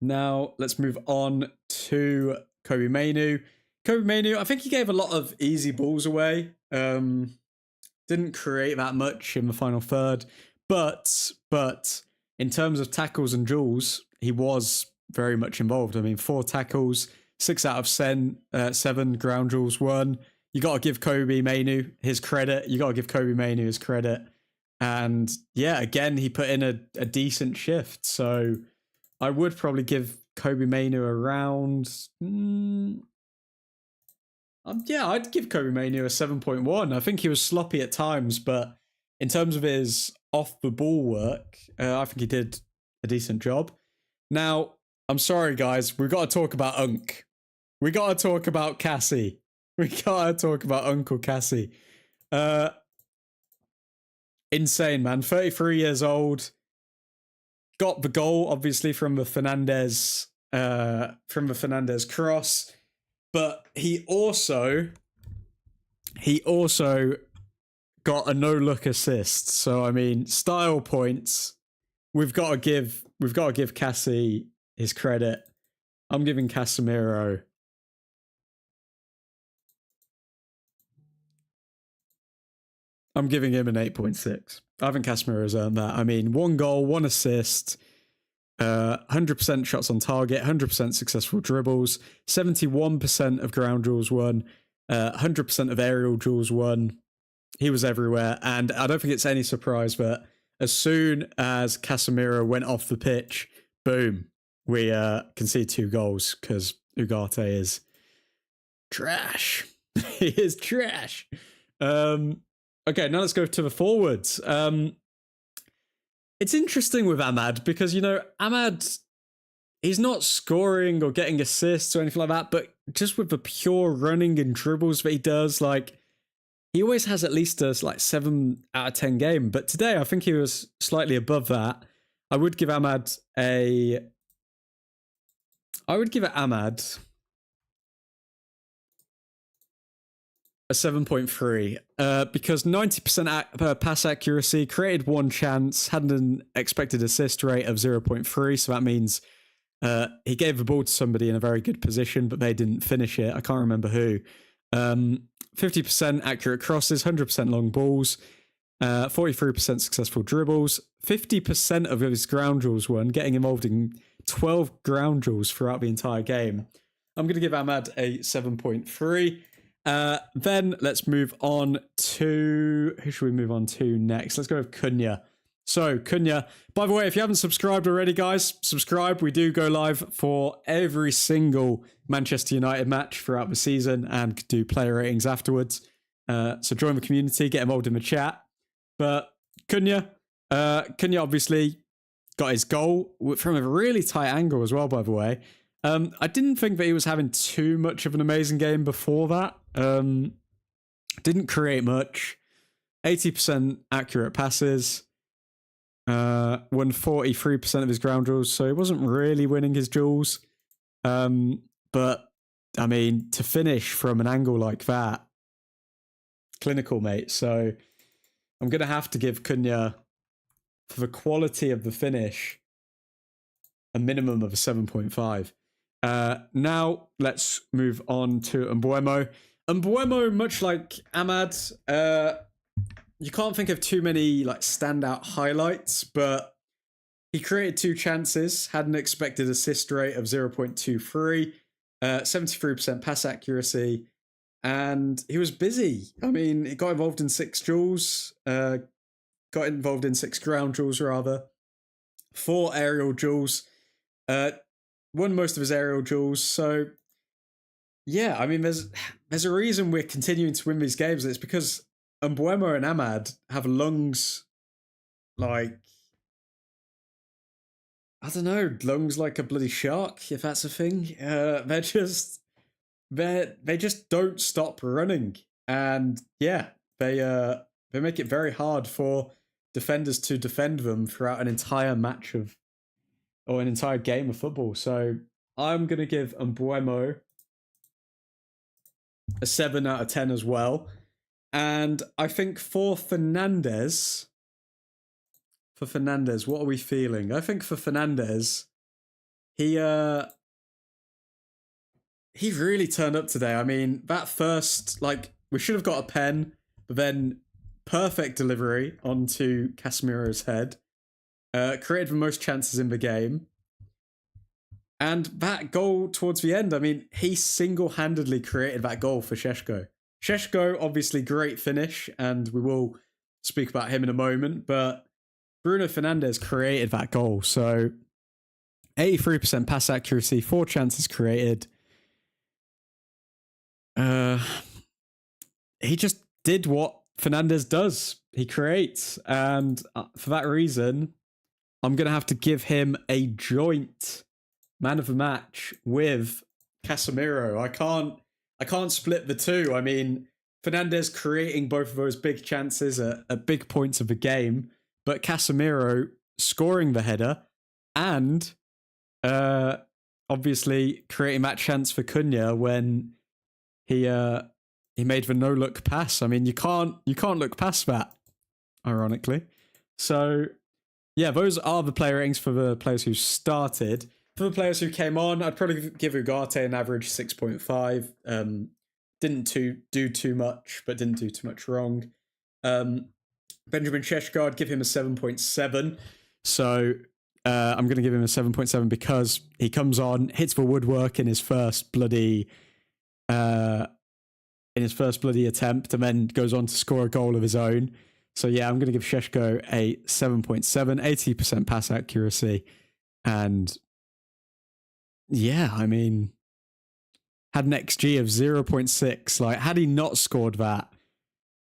Now, let's move on to Kobe Mainoo. Kobe Mainoo, I think he gave a lot of easy balls away. Didn't create that much in the final third. But in terms of tackles and duels, he was very much involved. I mean, 4 tackles, 6 out of 7 ground duels won. You got to give Kobe Mainoo his credit. And yeah, again, he put in a decent shift. So I would probably give Kobe Mainoo around... I'd give Kobe Mainoo a 7.1. I think he was sloppy at times, but in terms of his off-the-ball work, I think he did a decent job. Now, I'm sorry, guys. We've got to talk about Unk. We got to talk about Cassie. We got to talk about Uncle Cassie. Insane, man. 33 years old. Got the goal, obviously, from the Fernandez cross. But he also got a no-look assist. So I mean, style points. We've got to give Cassie his credit. I'm giving Casemiro. I'm giving him an 8.6. I think Casemiro's earned that. I mean, 1 goal, 1 assist. 100% shots on target, 100% successful dribbles, 71% of ground duels won, 100% of aerial duels won. He was everywhere, and I don't think it's any surprise, but as soon as Casemiro went off the pitch, boom, we concede 2 goals because Ugarte is trash. He is trash. Okay, now let's go to the forwards. It's interesting with Ahmad because, you know, Ahmad, he's not scoring or getting assists or anything like that, but just with the pure running and dribbles that he does, like, he always has at least a 7 out of 10 game. But today, I think he was slightly above that. I would give Ahmad a 7.3 because 90% pass accuracy, created 1 chance, had an expected assist rate of 0.3. So that means he gave the ball to somebody in a very good position, but they didn't finish it. I can't remember who. 50% accurate crosses, 100% long balls, 43% successful dribbles, 50% of his ground duels won, getting involved in 12 ground duels throughout the entire game. I'm going to give Ahmad a 7.3. Then let's move on to... Who should we move on to next? Let's go with Cunha. So, Cunha. By the way, if you haven't subscribed already, guys, subscribe. We do go live for every single Manchester United match throughout the season and do player ratings afterwards. So join the community, get involved in the chat. But Cunha obviously got his goal from a really tight angle as well, by the way. I didn't think that he was having too much of an amazing game before that. Didn't create much. 80% accurate passes. Won 43% of his ground duels, so he wasn't really winning his duels. But, I mean, to finish from an angle like that, clinical, mate. So I'm going to have to give Cunha, for the quality of the finish, a minimum of a 7.5. Now, let's move on to Mbeumo. Mbeumo, much like Ahmad, you can't think of too many like standout highlights, but he created 2 chances, had an expected assist rate of 0.23, 73% pass accuracy, and he was busy. I mean, he got involved in 6 duels, got involved in 6 ground duels rather, 4 aerial duels, won most of his aerial duels. So yeah, I mean, there's a reason we're continuing to win these games. It's because Mbeumo and Ahmad have lungs like, I don't know, lungs like a bloody shark, if that's a thing. They just don't stop running, and yeah, they make it very hard for defenders to defend them throughout an entire match of, or an entire game of football. So I'm gonna give Mbeumo a 7 out of 10 as well. And I think for Fernandes, what are we feeling? I think for Fernandes, he really turned up today. I mean, that first, like, we should have got a pen, but then perfect delivery onto Casemiro's head. Created the most chances in the game. And that goal towards the end, I mean, he single-handedly created that goal for Šeško. Šeško, obviously great finish, and we will speak about him in a moment, but Bruno Fernandes created that goal. So 83% pass accuracy, 4 chances created. He just did what Fernandes does. He creates. And for that reason, I'm going to have to give him a joint man of the match with Casemiro. I can't split the two. I mean, Fernandes creating both of those big chances at big points of the game, but Casemiro scoring the header and obviously creating that chance for Cunha when he made the no-look pass. I mean, you can't look past that, ironically. So yeah, those are the player ratings for the players who started. For the players who came on, I'd probably give Ugarte an average 6.5. Didn't do too much, but didn't do too much wrong. Benjamin Šeško, I'd give him a 7.7. So I'm going to give him a 7.7 because he comes on, hits the woodwork in his first bloody attempt, and then goes on to score a goal of his own. So yeah, I'm going to give Šeško a 7.7, 80% pass accuracy, and yeah, I mean, had an XG of 0.6. Like, had he not scored that,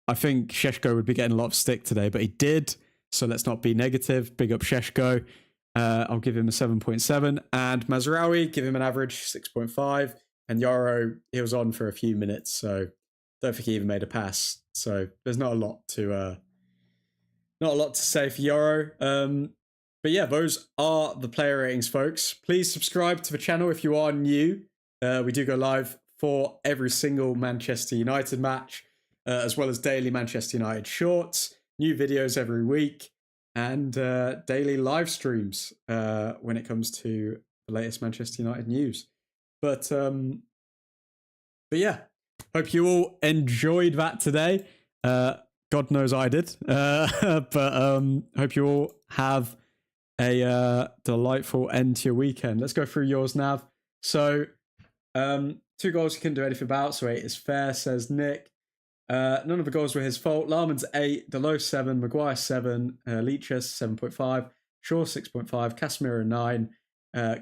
I think Šeško would be getting a lot of stick today, but he did. So let's not be negative. Big up Šeško. I'll give him a 7.7. And Mazraoui, give him an average 6.5. And Yoro, he was on for a few minutes, so don't think he even made a pass. So there's not a lot to say for Yoro. But yeah, those are the player ratings, folks. Please subscribe to the channel if you are new. We do go live for every single Manchester United match, as well as daily Manchester United shorts, new videos every week, and daily live streams when it comes to the latest Manchester United news. But yeah, hope you all enjoyed that today. God knows I did. But hope you all have a delightful end to your weekend. Let's go through yours, Nav. So 2 goals you couldn't do anything about, so 8 is fair, says Nick. None of the goals were his fault. Larman's 8, Delo 7, Maguire 7, Leachus 7.5, Shaw 6.5, Casemiro 9,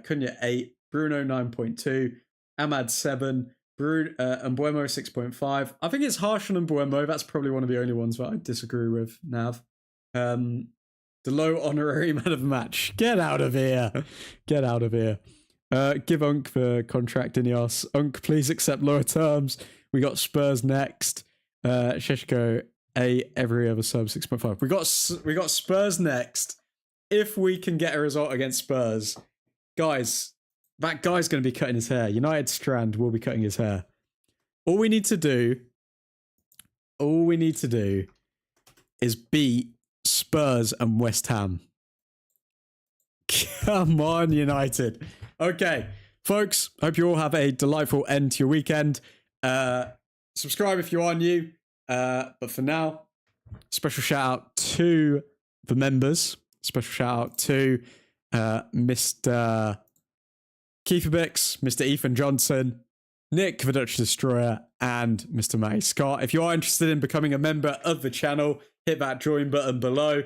Cunha 8, Bruno 9.2, Ahmad 7, Mbeumo 6.5. I think it's harsh on Mbeumo. That's probably one of the only ones that I disagree with, Nav. The low honorary man of the match. Get out of here. Get out of here. Give Unk the contract, Ineos. Unk, please accept lower terms. We got Spurs next. Sheshko, every other sub 6.5. We got Spurs next. If we can get a result against Spurs, guys, that guy's going to be cutting his hair. United Strand will be cutting his hair. All we need to do is beat Spurs and West Ham. Come on, United. Okay, folks, hope you all have a delightful end to your weekend. Subscribe if you are new. But for now, special shout out to the members. Special shout out to Mr. Kiefer Bix, Mr. Ethan Johnson, Nick the Dutch Destroyer, and Mr. Matty Scott. If you are interested in becoming a member of the channel, hit that join button below.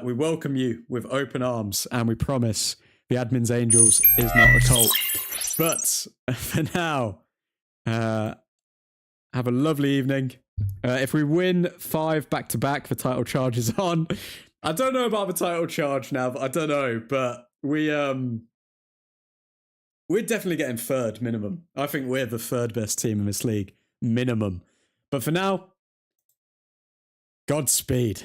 We welcome you with open arms, and we promise the admin's angels is not a cult. But for now, have a lovely evening. If we win 5 back-to-back, the title charge is on. I don't know about the title charge now, but I don't know. But we're definitely getting third minimum. I think we're the third best team in this league minimum. But for now, Godspeed.